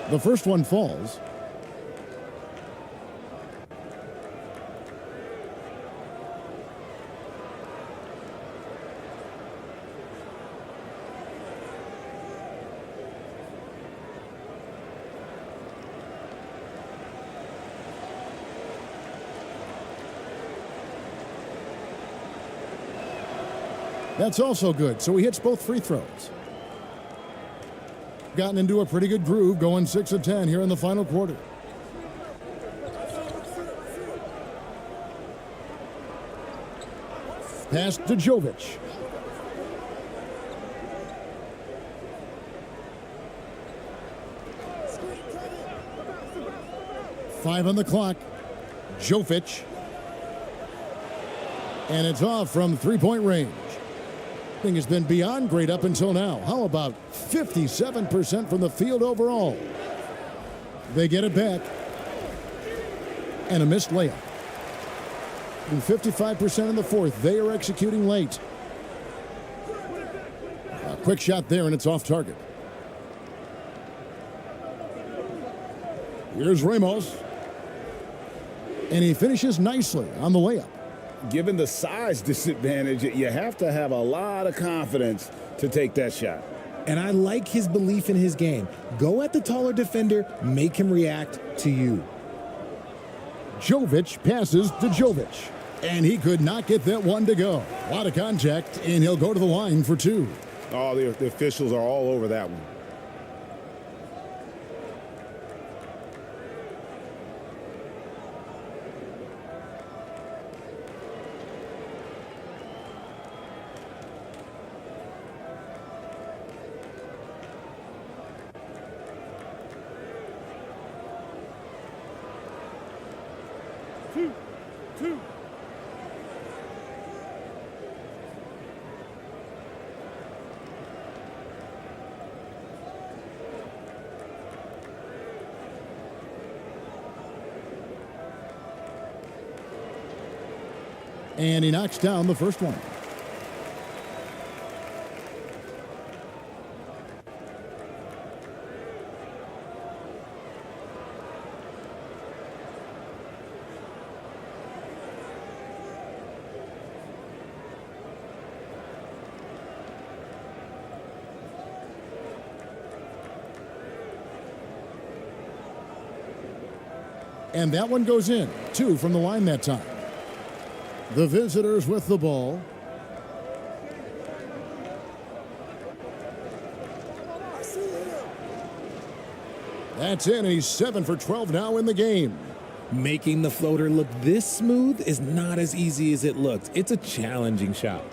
The first one falls. That's also good, so he hits both free throws. Gotten into a pretty good groove, going 6 of 10 here in the final quarter. Pass to Jovic. Five on the clock. Jovic. And it's off from three-point range. Thing has been beyond great up until now. How about 57% from the field overall? They get it back. And a missed layup. And 55% in the fourth. They are executing late. A quick shot there, and it's off target. Here's Ramos. And he finishes nicely on the layup. Given the size disadvantage, you have to have a lot of confidence to take that shot. And I like his belief in his game. Go at the taller defender, make him react to you. Jovic passes to Jovic. And he could not get that one to go. A lot of contact, and he'll go to the line for two. Oh, the officials are all over that one. Two. And he knocks down the first one. And that one goes in. 2 from the line that time. The visitors with the ball. That's in, and he's 7 for 12 now in the game. Making the floater look this smooth is not as easy as it looks. It's a challenging shot.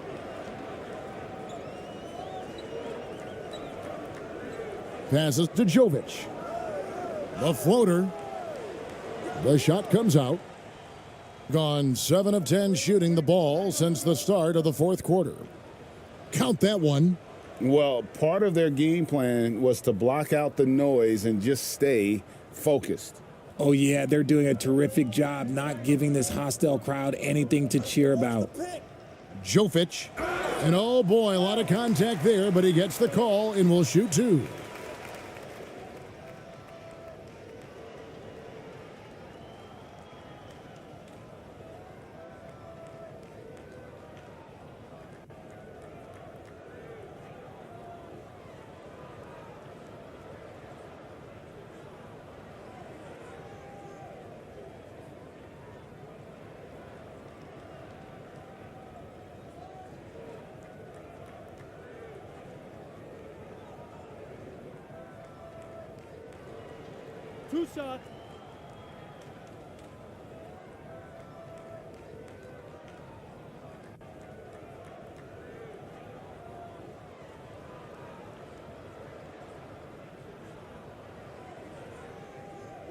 Passes to Jovic. The floater. The shot comes out. Gone 7 of 10 shooting the ball since the start of the fourth quarter. Count that one. Well, part of their game plan was to block out the noise and just stay focused. Oh, yeah, they're doing a terrific job not giving this hostile crowd anything to cheer about. Jovic. And oh boy, a lot of contact there, but he gets the call and will shoot 2. Two shots.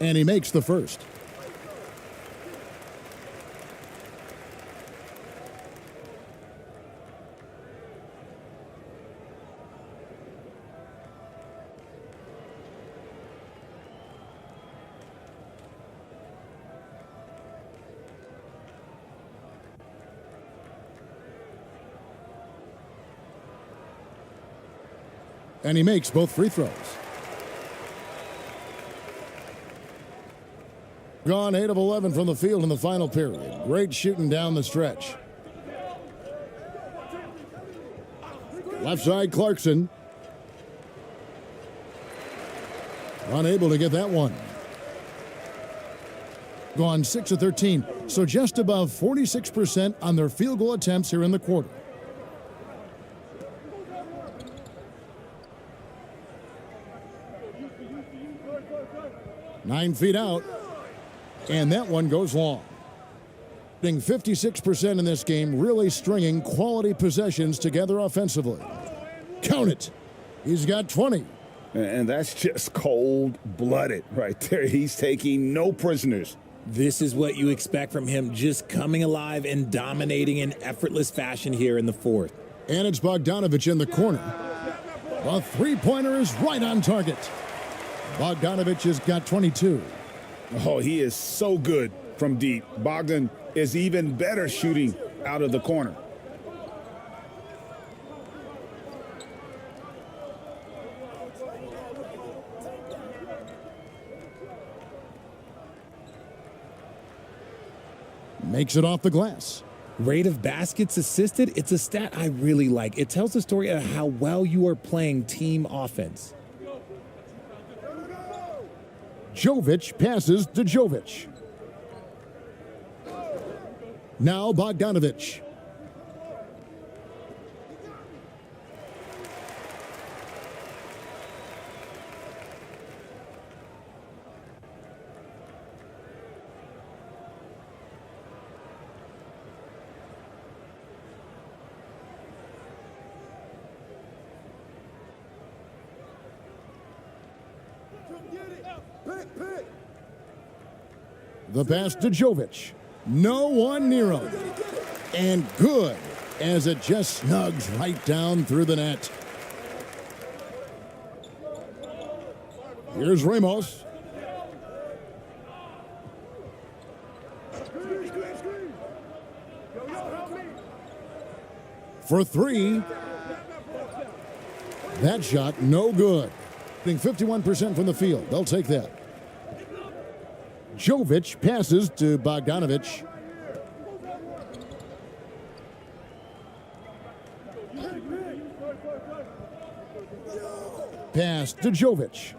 And he makes the first. And he makes both free throws. Gone 8 of 11 from the field in the final period. Great shooting down the stretch. Left side, Clarkson. Unable to get that one. Gone 6 of 13, so just above 46% on their field goal attempts here in the quarter. Nine feet out, and that one goes long. 56% in this game, really stringing quality possessions together offensively. Count it. He's got 20. And that's just cold-blooded right there. He's taking no prisoners. This is what you expect from him, just coming alive and dominating in effortless fashion here in the fourth. And it's Bogdanovich in the corner. The three-pointer is right on target. Bogdanovich has got 22. Oh, he is so good from deep. Bogdan is even better shooting out of the corner. Makes it off the glass. Rate of baskets assisted, it's a stat I really like. It tells the story of how well you are playing team offense. Jovic passes to Jovic. Now Bogdanovich. The pass to Jovic. No one near him. And good, as it just snugs right down through the net. Here's Ramos. For three. That shot, no good. 51% from the field. They'll take that. Jovic passes to Bogdanovich. Pass to Jovic.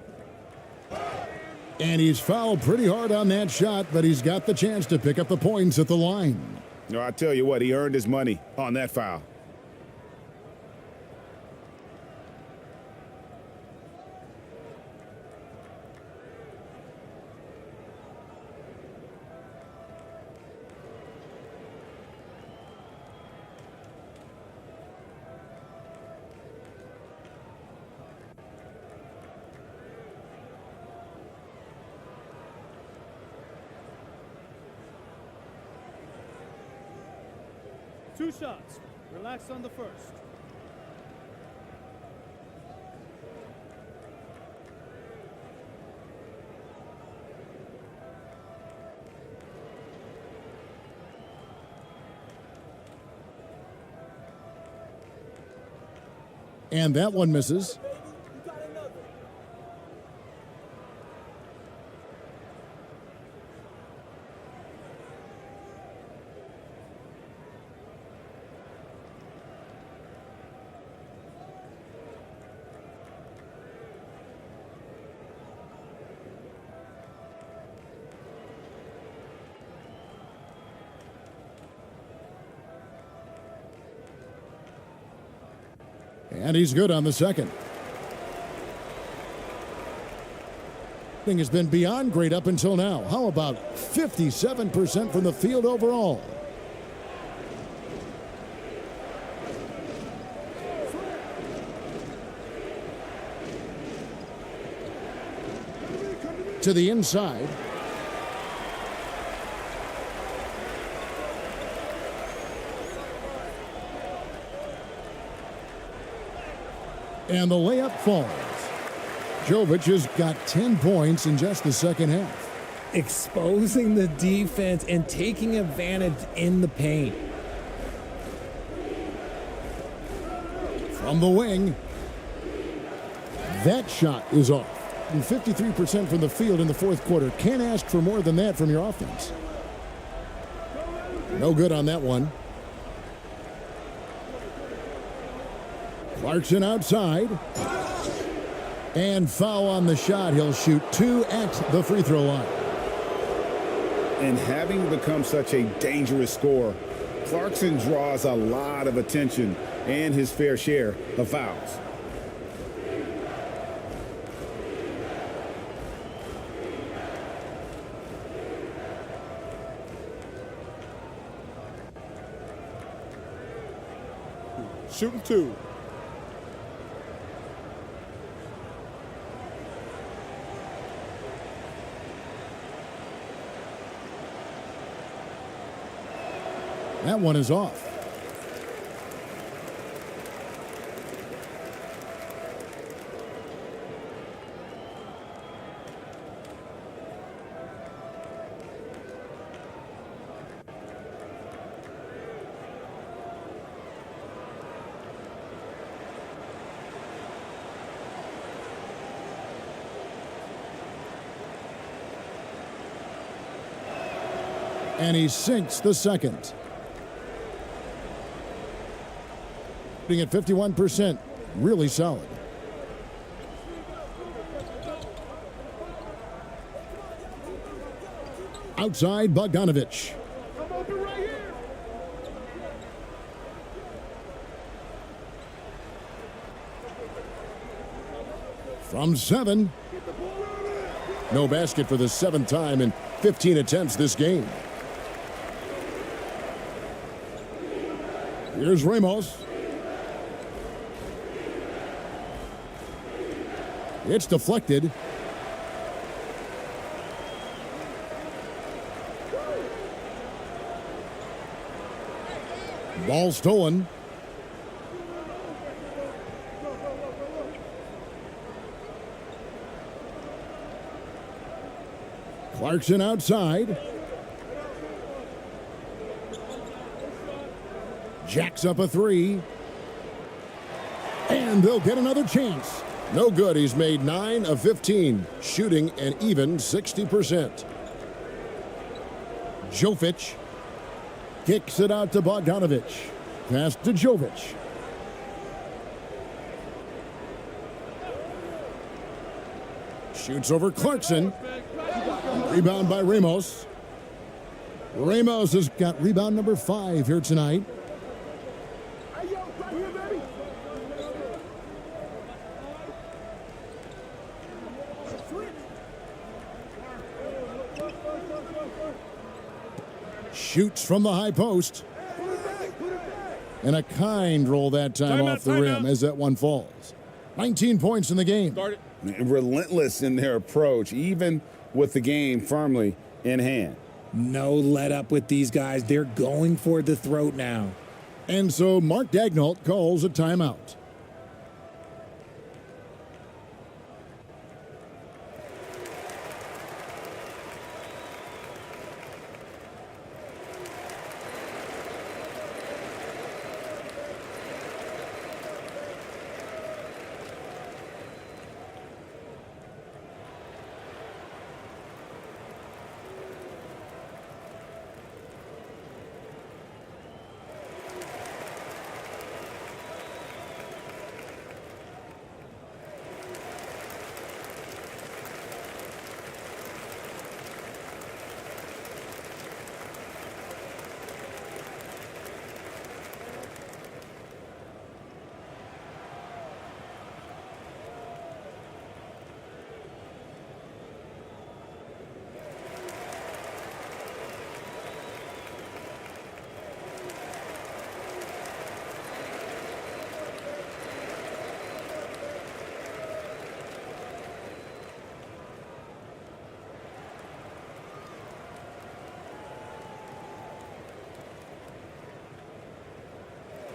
And he's fouled pretty hard on that shot, but he's got the chance to pick up the points at the line. No, I tell you what, he earned his money on that foul. Two shots. Relax on the first. And that one misses. And he's good on the second. Thing has been beyond great up until now. How about 57% from the field overall? To the inside. And the layup falls. Jovic has got 10 points in just the second half. Exposing the defense and taking advantage in the paint. From the wing. That shot is off. And 53% from the field in the fourth quarter. Can't ask for more than that from your offense. No good on that one. Clarkson outside. And foul on the shot. He'll shoot 2 at the free throw line. And having become such a dangerous scorer, Clarkson draws a lot of attention and his fair share of fouls. Shooting two. That one is off. And he sinks the second. Shooting at 51%. Really solid. Outside, Bogdanovich. From 7. No basket for the 7th time in 15 attempts this game. Here's Ramos. It's deflected. Ball stolen. Clarkson outside. Jacks up a 3. And they'll get another chance. No good. He's made 9 of 15, shooting an even 60%. Jovic kicks it out to Bogdanovich. Pass to Jovic. Shoots over Clarkson. Rebound by Ramos. Ramos has got rebound number 5 here tonight. Shoots from the high post. And a kind roll that time off the rim as that one falls. 19 points in the game. Relentless in their approach, even with the game firmly in hand. No let up with these guys. They're going for the throat now. And so Mark Daignault calls a timeout.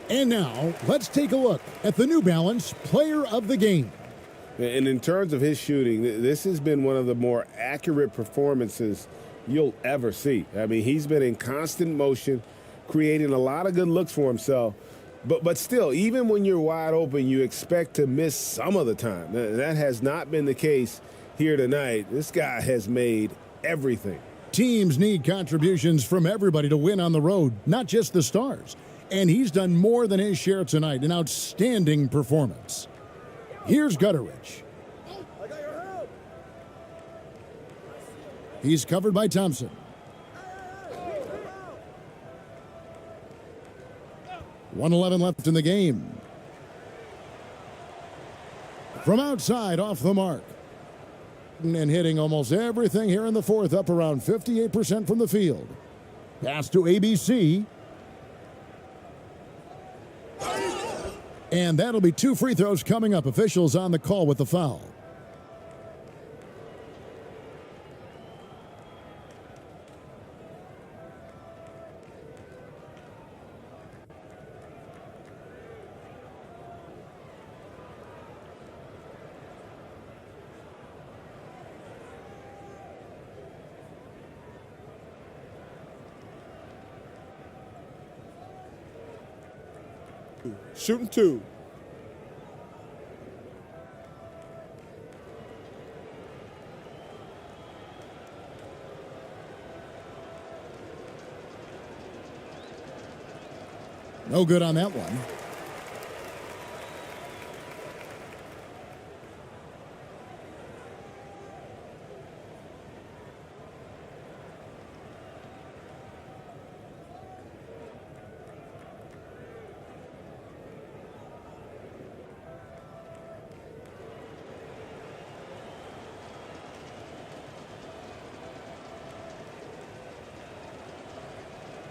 And now, let's take a look at the New Balance Player of the Game. And in terms of his shooting, this has been one of the more accurate performances you'll ever see. I mean, he's been in constant motion, creating a lot of good looks for himself. But still, even when you're wide open, you expect to miss some of the time. That has not been the case here tonight. This guy has made everything. Teams need contributions from everybody to win on the road, not just the stars. And he's done more than his share tonight. An outstanding performance. Here's Gutteridge. He's covered by Thompson. .111 left in the game. From outside, off the mark. And hitting almost everything here in the fourth, up around 58% from the field. Pass to ABC. And that'll be 2 free throws coming up. Officials on the call with the foul. Shooting 2. No good on that one.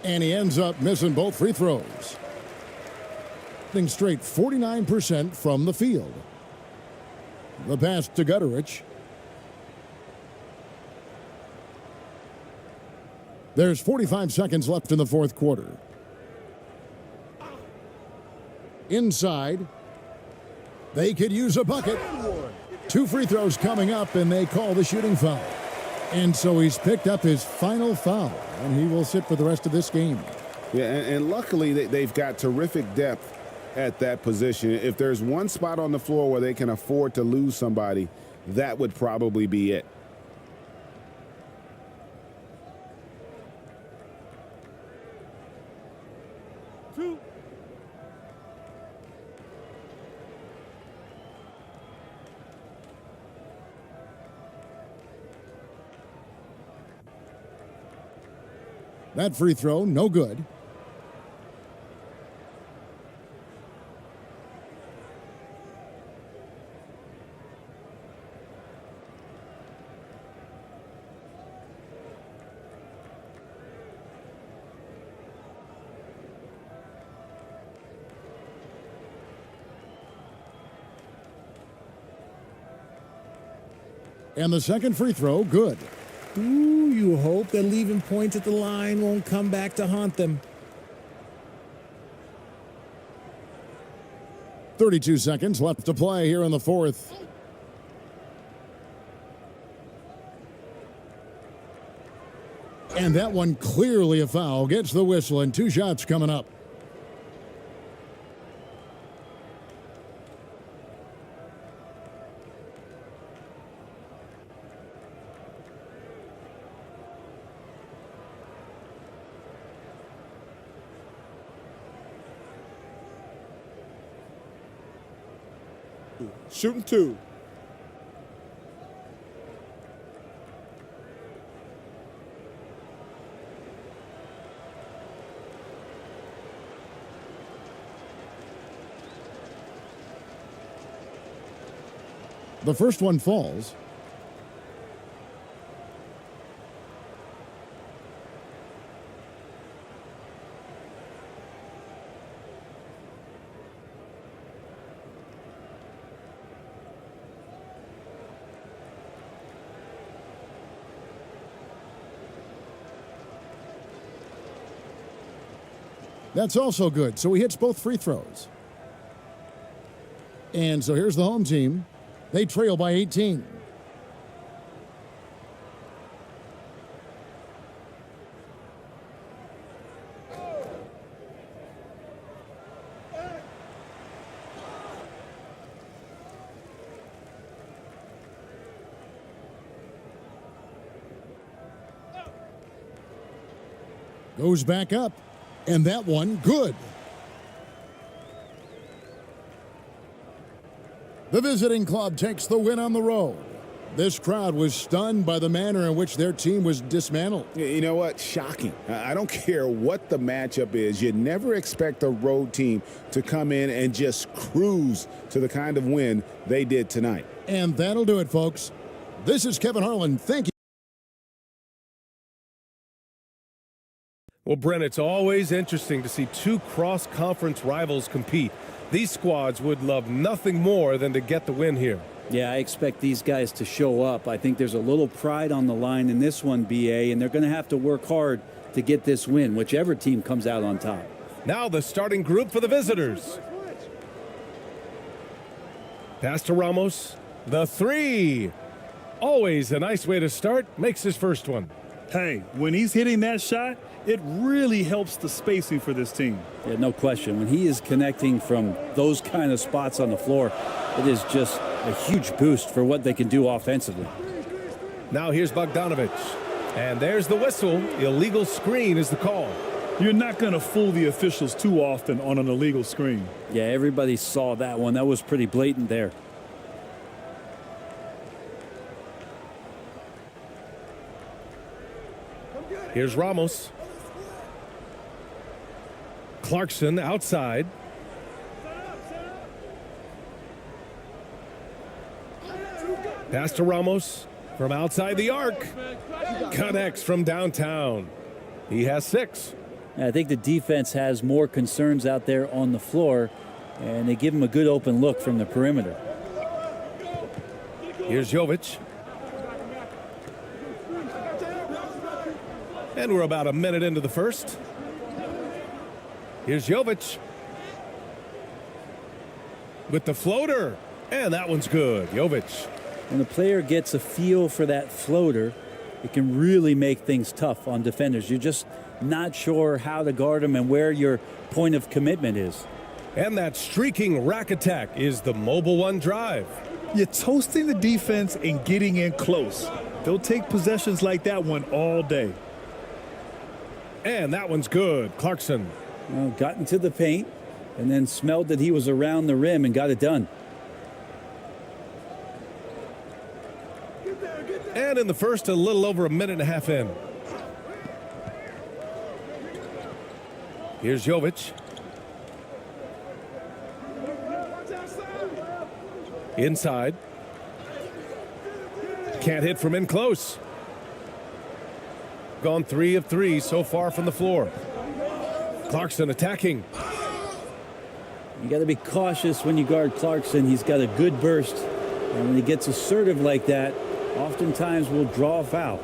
And he ends up missing both free throws. Things straight 49% from the field. The pass to Gutterich. There's 45 seconds left in the fourth quarter. Inside. They could use a bucket. 2 free throws coming up, and they call the shooting foul. And so he's picked up his final foul, and he will sit for the rest of this game. Yeah, and luckily they've got terrific depth at that position. If there's one spot on the floor where they can afford to lose somebody, that would probably be it. That free throw, no good. And the second free throw, good. Ooh, you hope that leaving points at the line won't come back to haunt them. 32 seconds left to play here in the fourth. And that one clearly a foul. Gets the whistle, and 2 shots coming up. Shooting 2. The first one falls. That's also good. So he hits both free throws. And so here's the home team. They trail by 18. Goes back up. And that one, good. The visiting club takes the win on the road. This crowd was stunned by the manner in which their team was dismantled. You know what? Shocking. I don't care what the matchup is. You never expect a road team to come in and just cruise to the kind of win they did tonight. And that'll do it, folks. This is Kevin Harlan. Thank you. Well, Brent, it's always interesting to see 2 cross-conference rivals compete. These squads would love nothing more than to get the win here. Yeah, I expect these guys to show up. I think there's a little pride on the line in this one, BA, and they're going to have to work hard to get this win, whichever team comes out on top. Now the starting group for the visitors. Pass to Ramos. The 3. Always a nice way to start. Makes his first one. Hey, when he's hitting that shot, it really helps the spacing for this team. Yeah, no question. When he is connecting from those kind of spots on the floor, it is just a huge boost for what they can do offensively. Now here's Bogdanovic. And there's the whistle. Illegal screen is the call. You're not going to fool the officials too often on an illegal screen. Yeah, everybody saw that one. That was pretty blatant there. Here's Ramos. Clarkson outside. Pass to Ramos from outside the arc. Connects from downtown. He has 6. I think the defense has more concerns out there on the floor, and they give him a good open look from the perimeter. Here's Jovic. And we're about a minute into the first. Here's Jovic with the floater. And that one's good. Jovic. When a player gets a feel for that floater, it can really make things tough on defenders. You're just not sure how to guard them and where your point of commitment is. And that streaking rack attack is the Mobile One drive. You're toasting the defense and getting in close. They'll take possessions like that one all day. And that one's good. Clarkson. Well, got into the paint and then smelled that he was around the rim and got it done. And in the first, a little over a minute and a half in. Here's Jovic. Inside. Can't hit from in close. Gone 3 of 3 so far from the floor. Clarkson attacking. You got to be cautious when you guard Clarkson. He's got a good burst. And when he gets assertive like that, oftentimes will draw a foul.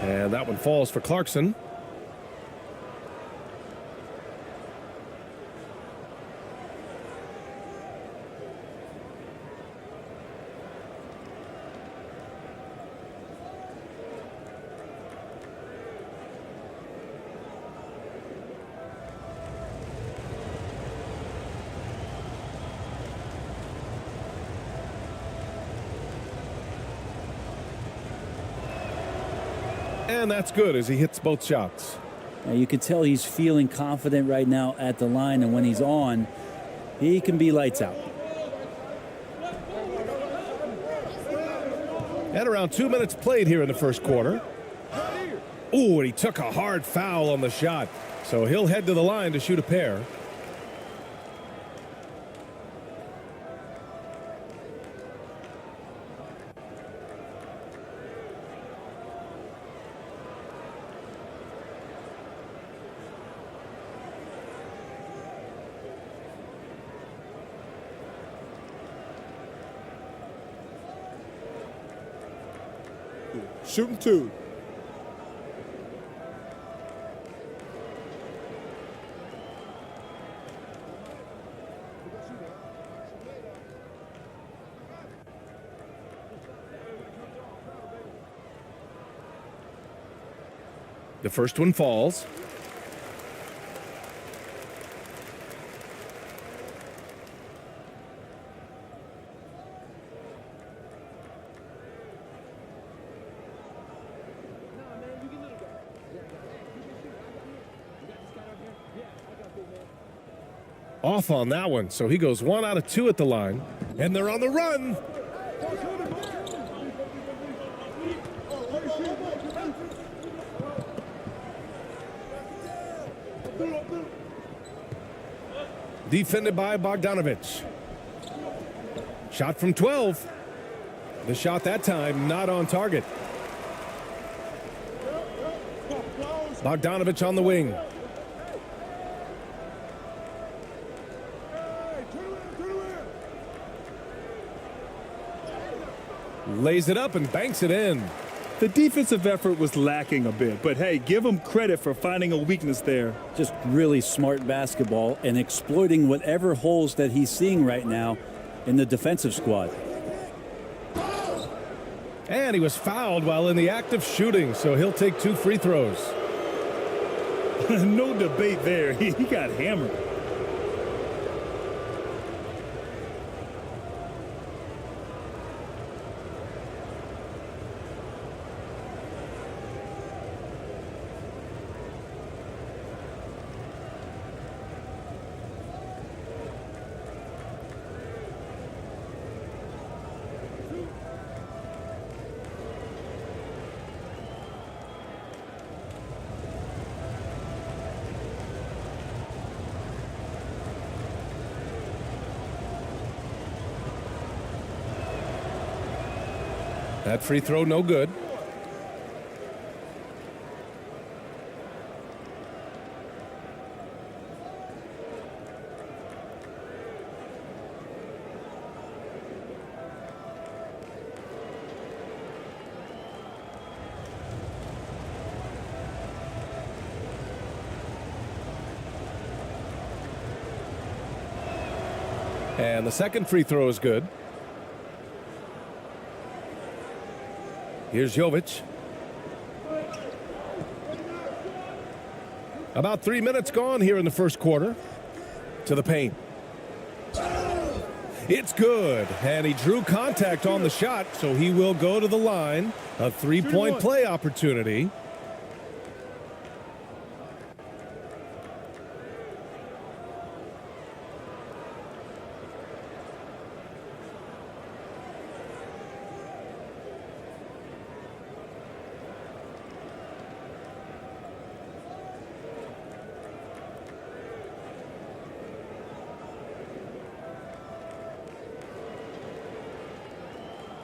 And that one falls for Clarkson. And that's good as he hits both shots. Now you can tell he's feeling confident right now at the line, and when he's on, he can be lights out. And around 2 minutes played here in the first quarter. Ooh, and he took a hard foul on the shot. So he'll head to the line to shoot a pair. Shooting 2. The first one falls. Off on that one, so he goes 1 out of 2 at the line, and they're on the run. Defended by Bogdanovic. Shot from 12. The shot that time not on target. Bogdanovic on the wing. lays it up and banks it in. The defensive effort was lacking a bit, but hey, give him credit for finding a weakness there. Just really smart basketball and exploiting whatever holes that he's seeing right now in the defensive squad. And he was fouled while in the act of shooting, so he'll take 2 free throws. No debate there. He got hammered. That free throw no good. And the second free throw is good. Here's Jovic. About 3 minutes gone here in the first quarter. To the paint. It's good. And he drew contact on the shot, so he will go to the line. A 3-point play opportunity.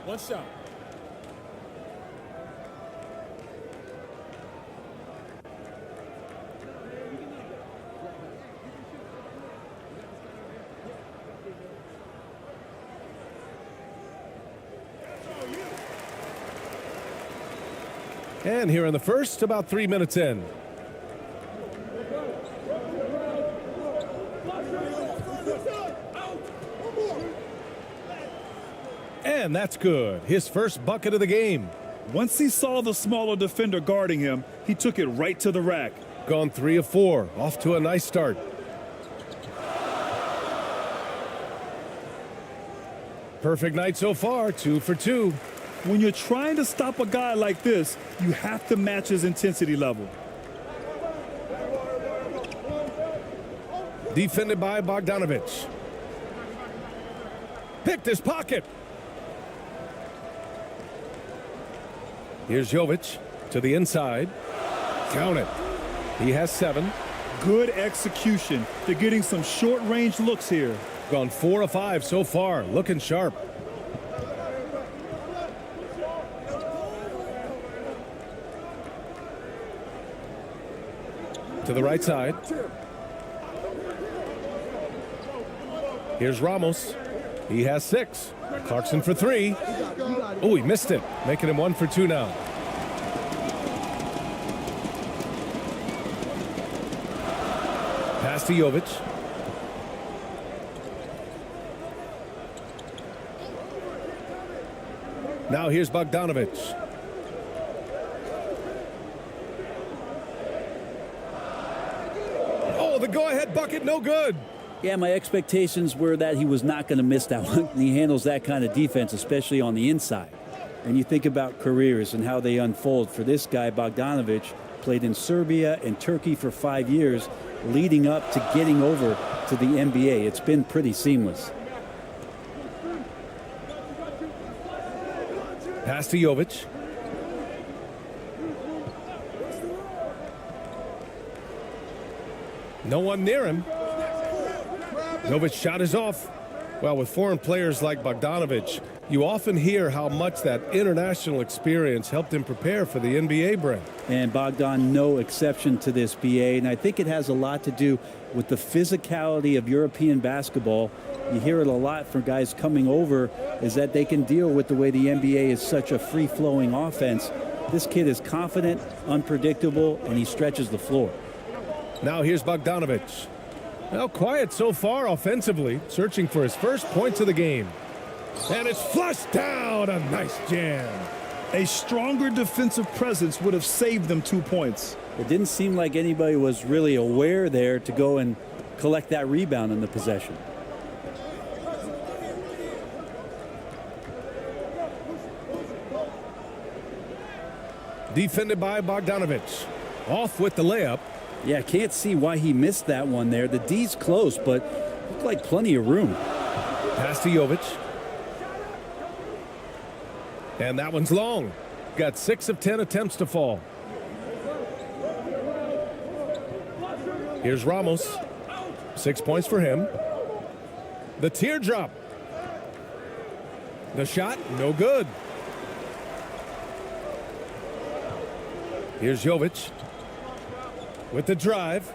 One shot. And here in the first, about 3 minutes in. And that's good. His first bucket of the game. Once he saw the smaller defender guarding him, he took it right to the rack. Gone 3 of 4. Off to a nice start. Perfect night so far. 2 for 2. When you're trying to stop a guy like this, you have to match his intensity level. Defended by Bogdanovic. Picked his pocket. Here's Jovic to the inside. Count it. He has 7. Good execution. They're getting some short-range looks here. Gone 4 of 5 so far. Looking sharp. To the right side. Here's Ramos. He has 6. Clarkson for 3. Oh, he missed it. Making him 1 for 2 now. Pass to Jovic. Now here's Bogdanovic. Oh, the go-ahead bucket, no good. Yeah, my expectations were that he was not going to miss that one. He handles that kind of defense, especially on the inside. And you think about careers and how they unfold. For this guy, Bogdanovic, played in Serbia and Turkey for 5 years, leading up to getting over to the NBA. It's been pretty seamless. Pass to Jovic. No one near him. Jovic's shot is off. Well, with foreign players like Bogdanovic, you often hear how much that international experience helped him prepare for the NBA brand. And Bogdan, no exception to this, BA. And I think it has a lot to do with the physicality of European basketball. You hear it a lot from guys coming over, is that they can deal with the way the NBA is such a free-flowing offense. This kid is confident, unpredictable, and he stretches the floor. Now here's Bogdanovic. Well, quiet so far offensively, searching for his first points of the game. And it's flushed down. A nice jam. A stronger defensive presence would have saved them 2 points. It didn't seem like anybody was really aware there to go and collect that rebound in the possession. Defended by Bogdanovic. Off with the layup. Yeah, can't see why he missed that one there. The D's close, but looked like plenty of room. Pass to Jovic. And that one's long. Got 6 of 10 attempts to fall. Here's Ramos. 6 points for him. The teardrop. The shot, no good. Here's Jovic with the drive.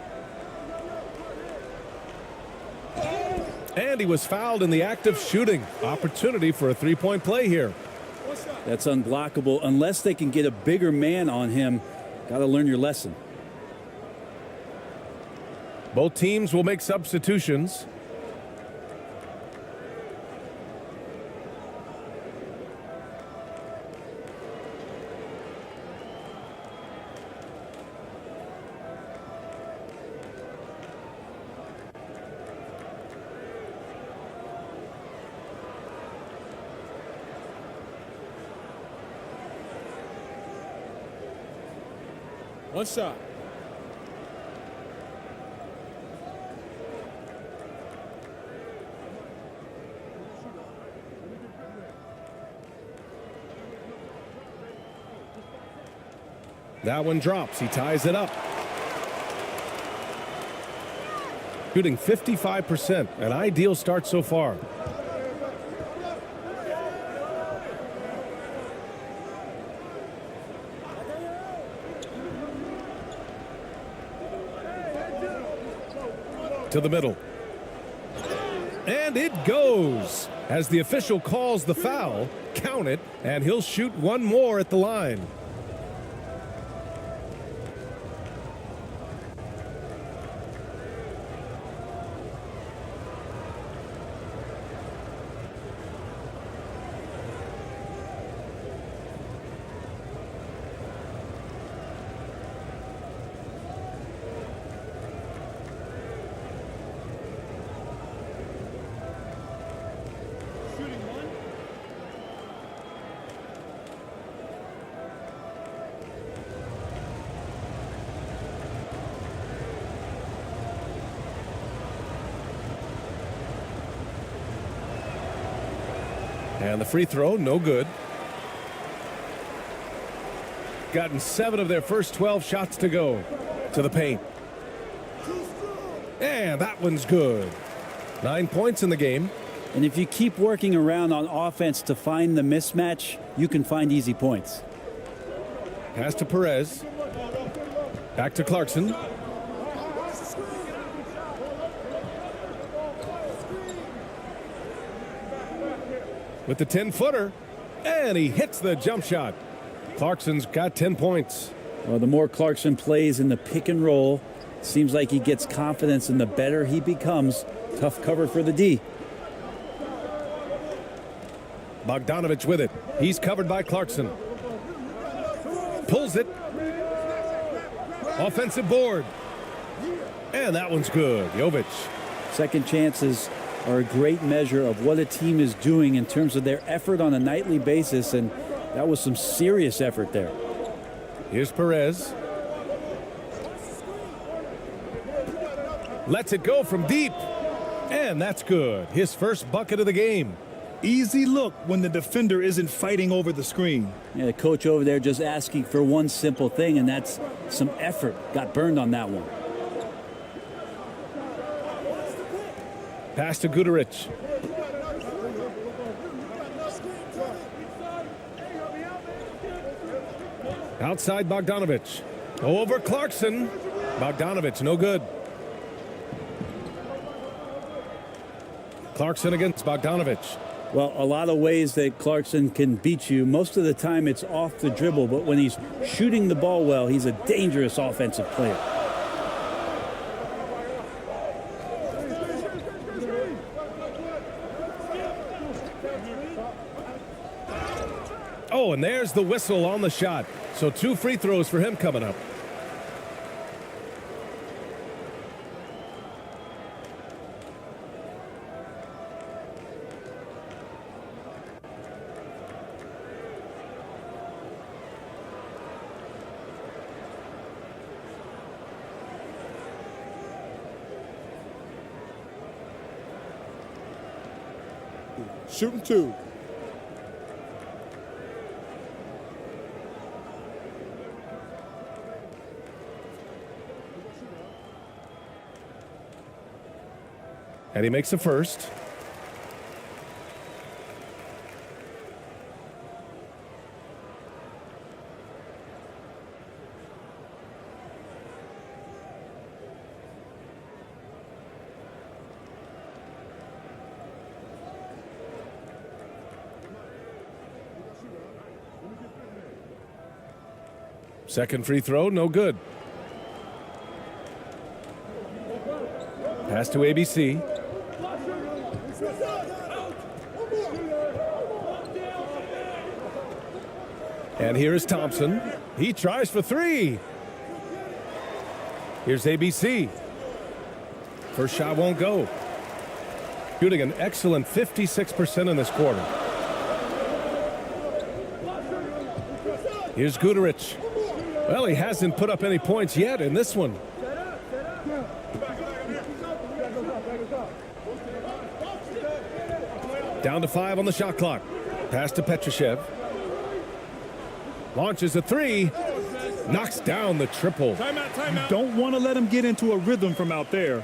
And he was fouled in the act of shooting. Opportunity for a three-point play here. That's unblockable unless they can get a bigger man on him. Got to learn your lesson. Both teams will make substitutions. One shot. That one drops. He ties it up. Shooting 55%. An ideal start so far. To the middle. And it goes. As the official calls the foul, count it, and he'll shoot one more at the line. And the free throw, no good. Gotten 7 of their first 12 shots to go. To the paint. And that one's good. 9 points in the game. And if you keep working around on offense to find the mismatch, you can find easy points. Pass to Perez. Back to Clarkson. With the 10-footer, and he hits the jump shot. Clarkson's got 10 points. Well, the more Clarkson plays in the pick and roll, seems like he gets confidence, and the better he becomes. Tough cover for the D. Bogdanovic with it. He's covered by Clarkson. Pulls it. Offensive board. And that one's good. Jovic. Second chances are a great measure of what a team is doing in terms of their effort on a nightly basis, and that was some serious effort there. Here's Perez. Lets it go from deep. And that's good. His first bucket of the game. Easy look when the defender isn't fighting over the screen. Yeah, the coach over there just asking for one simple thing, and that's some effort. Got burned on that one. Pass to Guduric. Outside Bogdanovich. Over Clarkson. Bogdanovich, no good. Clarkson against Bogdanovich. Well, a lot of ways that Clarkson can beat you. Most of the time it's off the dribble, but when he's shooting the ball well, he's a dangerous offensive player. Oh, and there's the whistle on the shot. So 2 free throws for him coming up. Shooting 2. And he makes the first. Second free throw, no good. Pass to ABC. And here is Thompson. He tries for 3. Here's ABC. First shot won't go. Shooting an excellent 56% in this quarter. Here's Guduric. Well, he hasn't put up any points yet in this one. Down to 5 on the shot clock. Pass to Petrushev. Launches a 3. Knocks down the triple. You don't want to let him get into a rhythm from out there.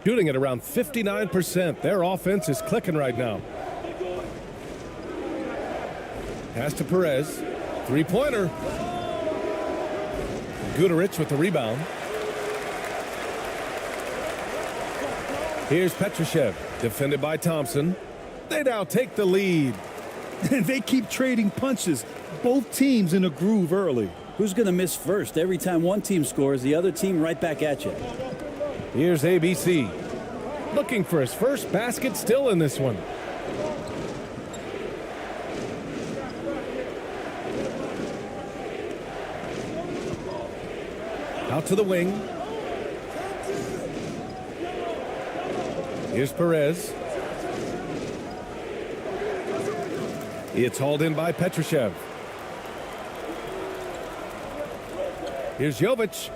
Shooting at around 59%. Their offense is clicking right now. Pass to Perez. Three-pointer. Guduric with the rebound. Here's Petrushev, defended by Thompson. They now take the lead. They keep trading punches. Both teams in a groove early. Who's going to miss first? Every time one team scores, the other team right back at you. Here's ABC. Looking for his first basket still in this one. Out to the wing. Here's Perez. It's hauled in by Petrushev. Here's Jovic.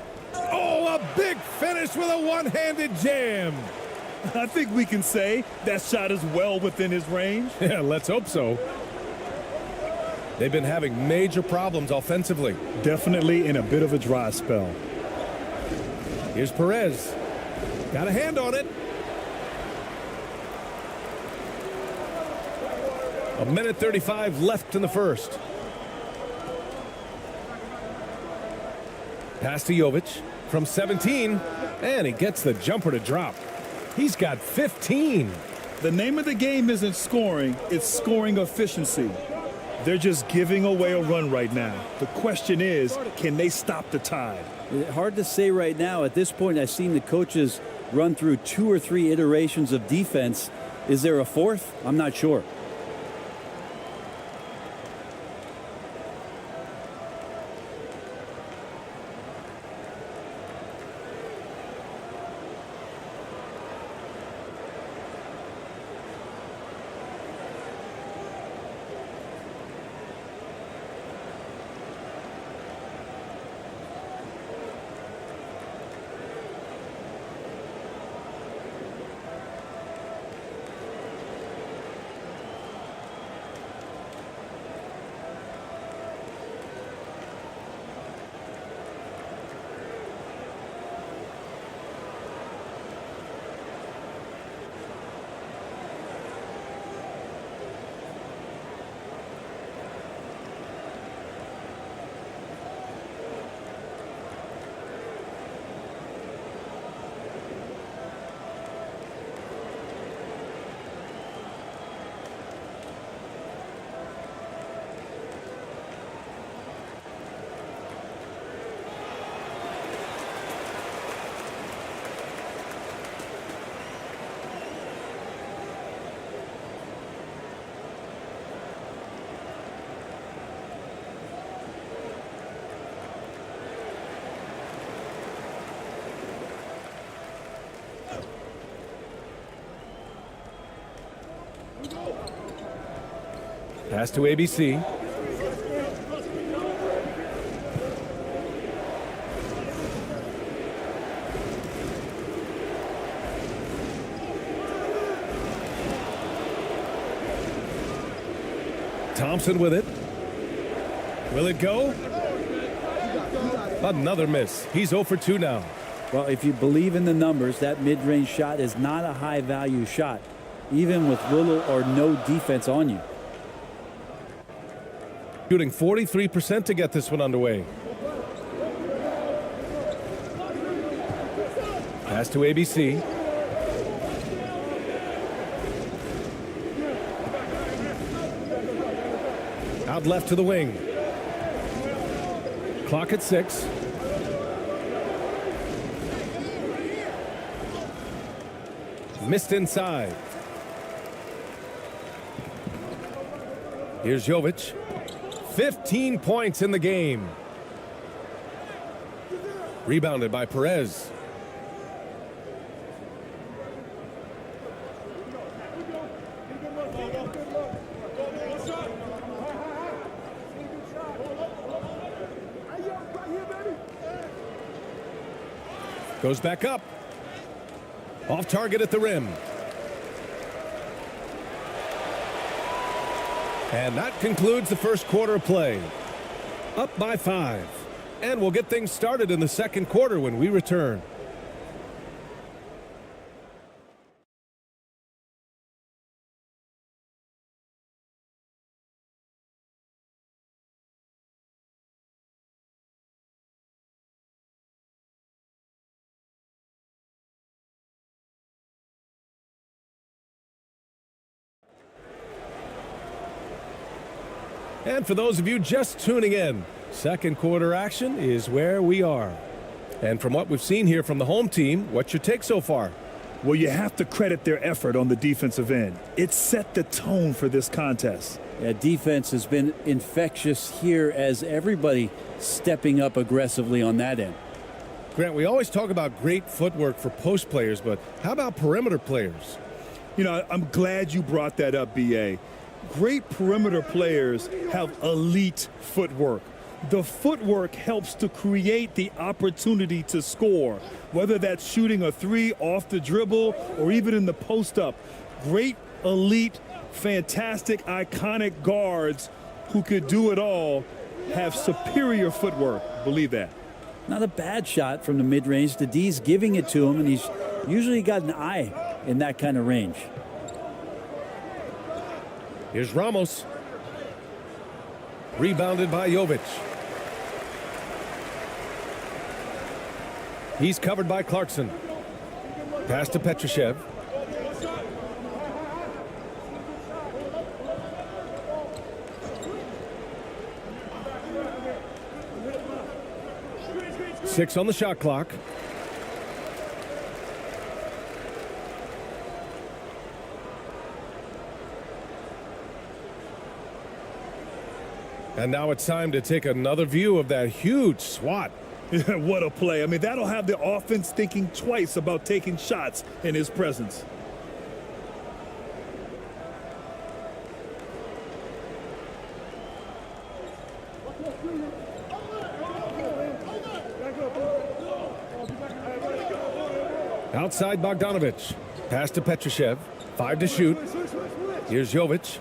Oh, a big finished with a one-handed jam. I think we can say that shot is well within his range. Yeah, let's hope so. They've been having major problems offensively. Definitely in a bit of a dry spell. Here's Perez. Got a hand on it. A minute 35 left in the first. Pass to Jovic from 17, and he gets the jumper to drop. He's got 15. The name of the game isn't scoring, it's scoring efficiency. They're just giving away a run right now. The question is, can they stop the tide? Hard to say right now. At this point, I've seen the coaches run through 2 or 3 iterations of defense. Is there a fourth? I'm not sure. Pass to ABC. Thompson with it. Will it go? Another miss. He's 0 for 2 now. Well, if you believe in the numbers, that mid-range shot is not a high-value shot, even with little or no defense on you. Shooting 43% to get this one underway. Pass to ABC. Out left to the wing. Clock at 6. Missed inside. Here's Jovic. 15 points in the game. Rebounded by Perez. Goes back up. Off target at the rim. And that concludes the first quarter of play. Up by 5. And we'll get things started in the second quarter when we return. And for those of you just tuning in, second quarter action is where we are. And from what we've seen here from the home team, what's your take so far? Well, you have to credit their effort on the defensive end. It set the tone for this contest. Yeah, defense has been infectious here as everybody stepping up aggressively on that end. Grant, we always talk about great footwork for post players, but how about perimeter players? You know, I'm glad you brought that up, B.A. Great perimeter players have elite footwork. The footwork helps to create the opportunity to score, whether that's shooting a three off the dribble or even in the post-up. Great, elite, fantastic, iconic guards who could do it all have superior footwork. Believe that. Not a bad shot from the mid-range. The D's giving it to him, and he's usually got an eye in that kind of range. Here's Ramos. Rebounded by Jovic. He's covered by Clarkson. Pass to Petrushev. Six on the shot clock. And now it's time to take another view of that huge swat. What a play. I mean, that'll have the offense thinking twice about taking shots in his presence. Outside Bogdanovic. Pass to Petrushev. 5 to shoot. Here's Jovic.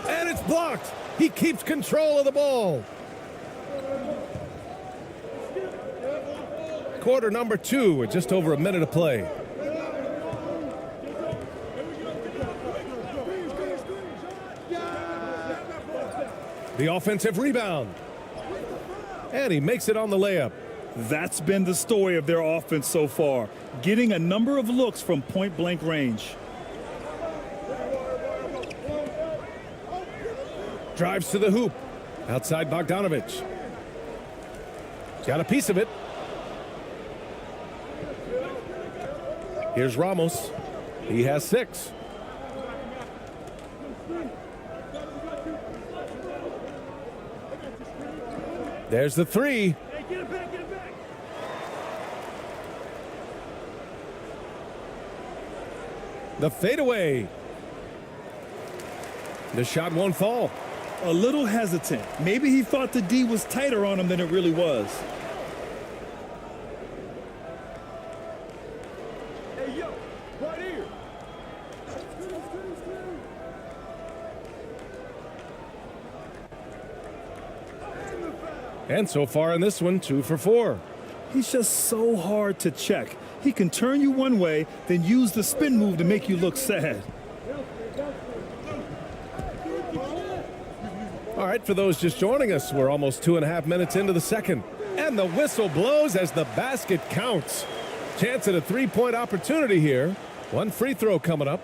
And it's blocked. He keeps control of the ball. Quarter number 2 with just over a minute of play. The offensive rebound. And he makes it on the layup. That's been the story of their offense so far, getting a number of looks from point-blank range. Drives to the hoop. Outside Bogdanovic. Got a piece of it. Here's Ramos. He has 6. There's the 3. The fadeaway. The shot won't fall. A little hesitant. Maybe he thought the D was tighter on him than it really was. Hey, yo, right here. And so far in this one, 2 for 4. He's just so hard to check. He can turn you one way, then use the spin move to make you look sad. All right, for those just joining us, we're almost 2.5 minutes into the second. And the whistle blows as the basket counts. Chance at a 3-point opportunity here. 1 free throw coming up.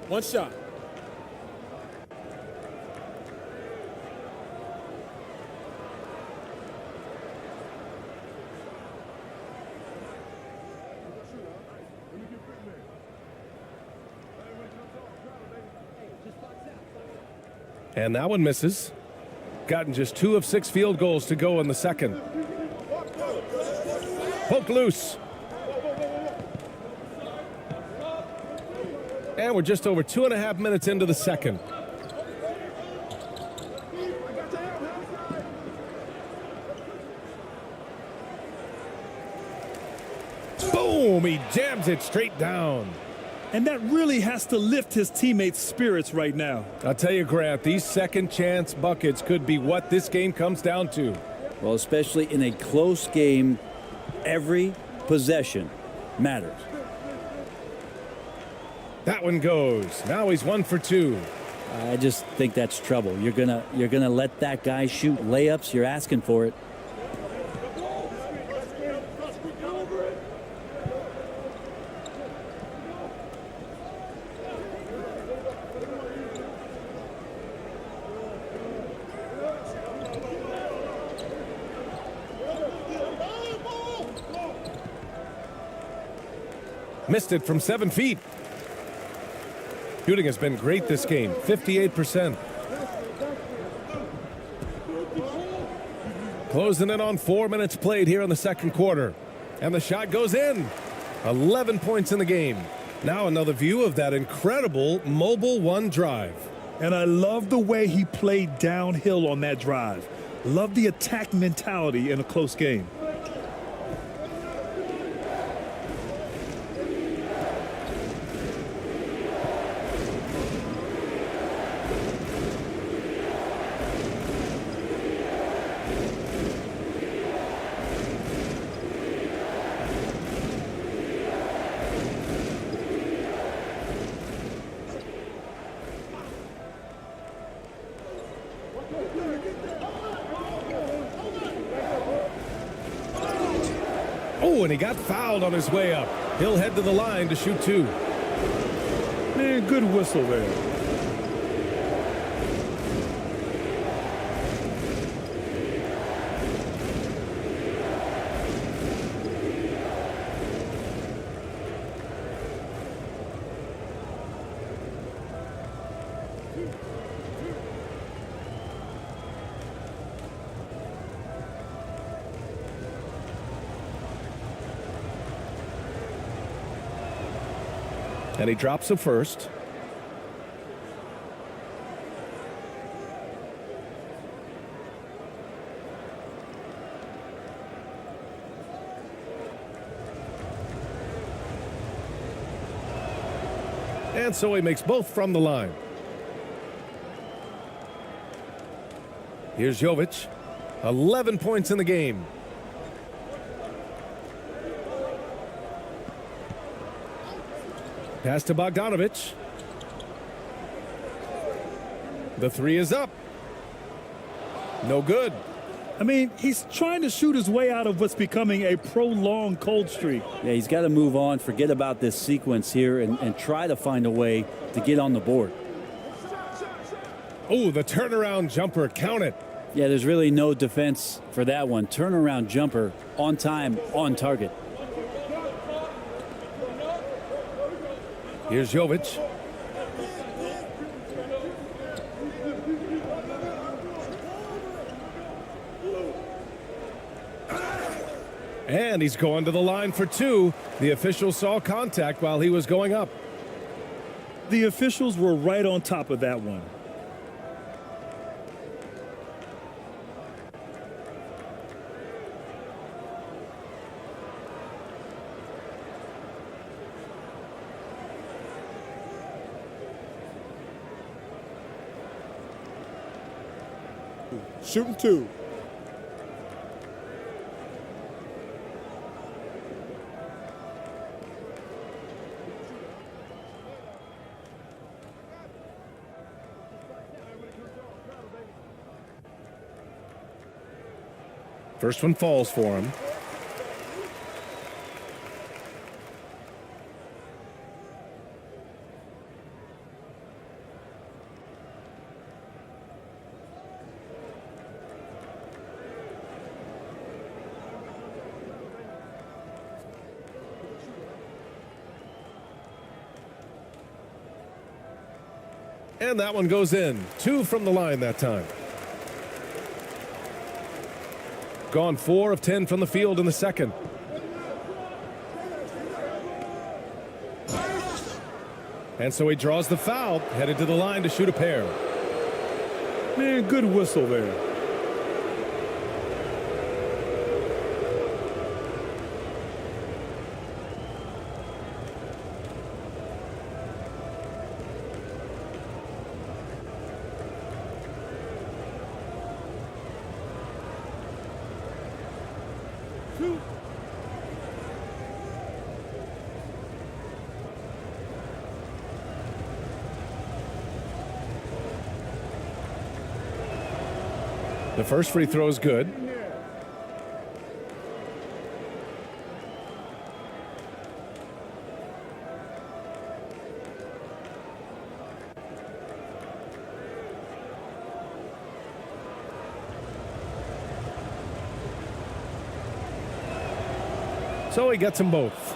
One shot. And that one misses. Gotten just 2 of 6 field goals to go in the second. Poke loose. And we're just over 2.5 minutes into the second. Boom! He jams it straight down. And that really has to lift his teammates' spirits right now. I'll tell you, Grant, these second chance buckets could be what this game comes down to. Well, especially in a close game, every possession matters. That one goes. Now he's 1 for 2. I just think that's trouble. You're gonna let that guy shoot layups. You're asking for it. Missed it from 7 feet. Shooting has been great this game, 58%. Closing in on 4 minutes played here in the second quarter. And the shot goes in. 11 points in the game. Now another view of that incredible mobile one drive. And I love the way he played downhill on that drive. Love the attack mentality in a close game. Oh, and he got fouled on his way up. He'll head to the line to shoot 2. Man, good whistle there. And he drops the first. And so he makes both from the line. Here's Jovic. 11 points in the game. Pass to Bogdanovic. The 3 is up. No good. I mean, he's trying to shoot his way out of what's becoming a prolonged cold streak. Yeah, he's got to move on, forget about this sequence here, and try to find a way to get on the board. Oh, the turnaround jumper. Count it. Yeah, there's really no defense for that one. Turnaround jumper, on time, on target. Here's Jovic. And he's going to the line for 2. The official saw contact while he was going up. The officials were right on top of that one. Shooting 2. First one falls for him. And that one goes in. 2 from the line that time. Gone 4 of 10 from the field in the second. And so he draws the foul, headed to the line to shoot a pair. Man, good whistle there. The first free throw is good. So he gets them both.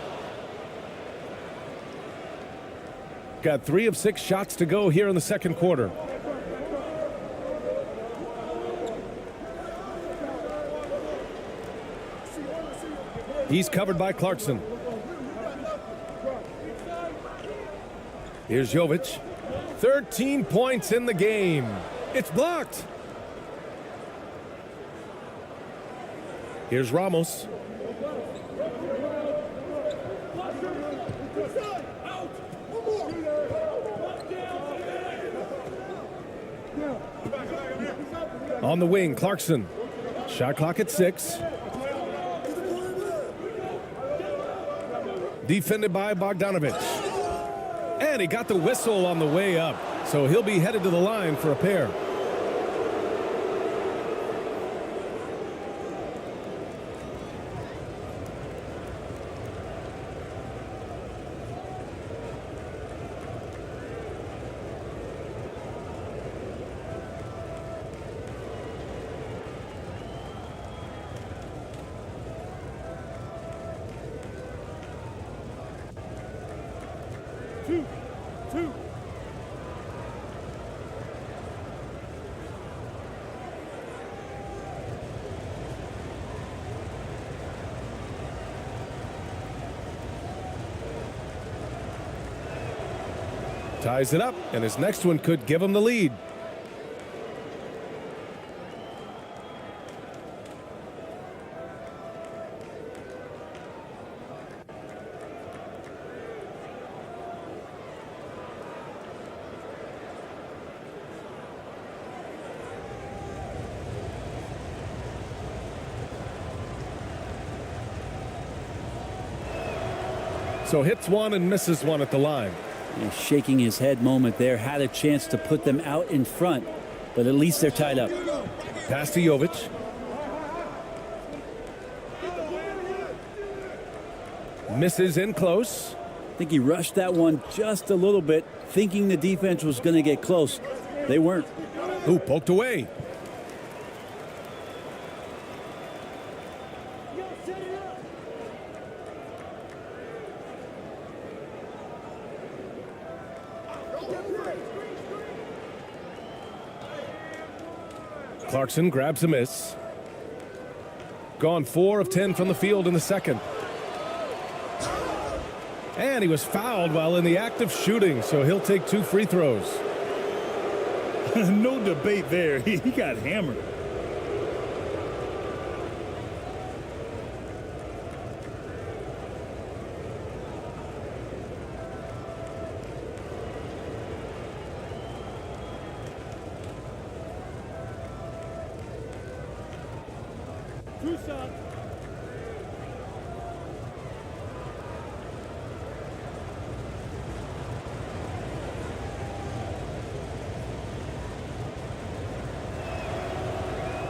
Got 3 of 6 shots to go here in the second quarter. He's covered by Clarkson. Here's Jovic. 13 points in the game. It's blocked. Here's Ramos. On the wing, Clarkson. Shot clock at 6. Defended by Bogdanovic. And he got the whistle on the way up. So he'll be headed to the line for a pair. Two. Ties it up, and his next one could give him the lead. So hits one and misses one at the line. A shaking his head moment there. Had a chance to put them out in front, but at least they're tied up. Pass to Jovic. Misses in close. I think he rushed that one just a little bit, thinking the defense was going to get close. They weren't. Ooh, poked away. Clarkson grabs a miss. Gone 4 of 10 from the field in the second. And he was fouled while in the act of shooting, so he'll take 2 free throws. No debate there. He got hammered.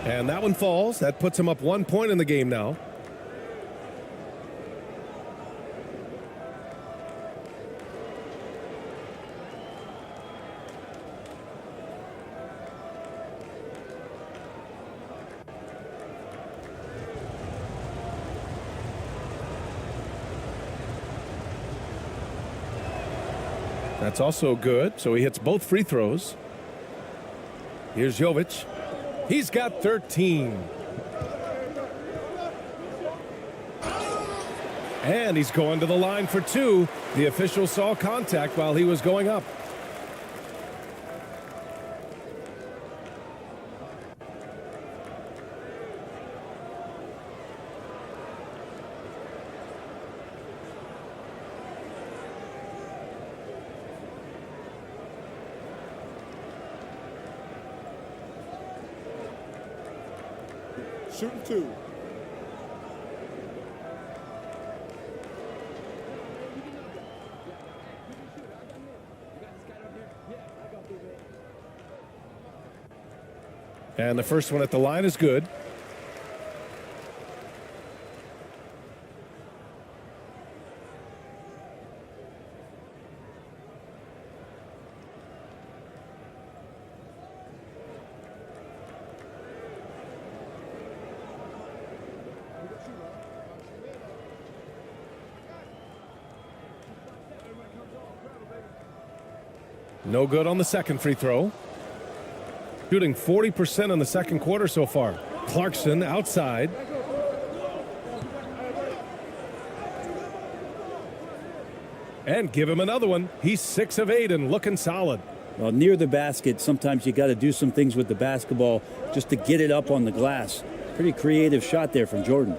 And that one falls. That puts him up 1 point in the game now. That's also good. So he hits both free throws. Here's Jovic. He's got 13. And he's going to the line for 2. The official saw contact while he was going up. Shooting 2. And the first one at the line is good. No good on the second free throw. Shooting 40% in the second quarter so far. Clarkson outside. And give him another one. He's 6 of 8 and looking solid. Well, near the basket, sometimes you got to do some things with the basketball just to get it up on the glass. Pretty creative shot there from Jordan.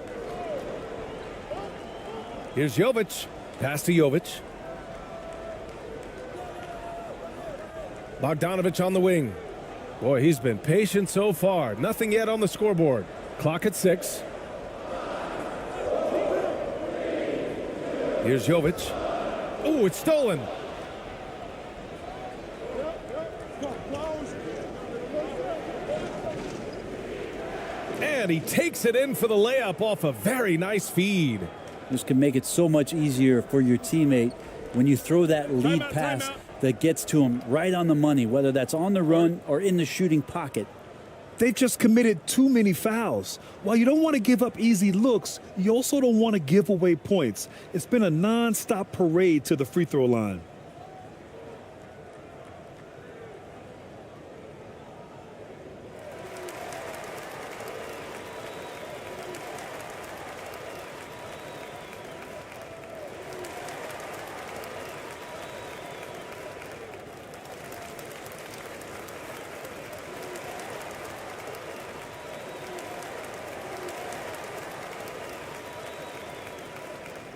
Here's Jovic. Pass to Jovic. Bogdanovich on the wing. Boy, he's been patient so far. Nothing yet on the scoreboard. Clock at 6. Here's Jovic. Oh, it's stolen. And he takes it in for the layup off a very nice feed. This can make it so much easier for your teammate when you throw that lead pass that gets to him right on the money, whether that's on the run or in the shooting pocket. They've just committed too many fouls. While you don't want to give up easy looks, you also don't want to give away points. It's been a non-stop parade to the free throw line.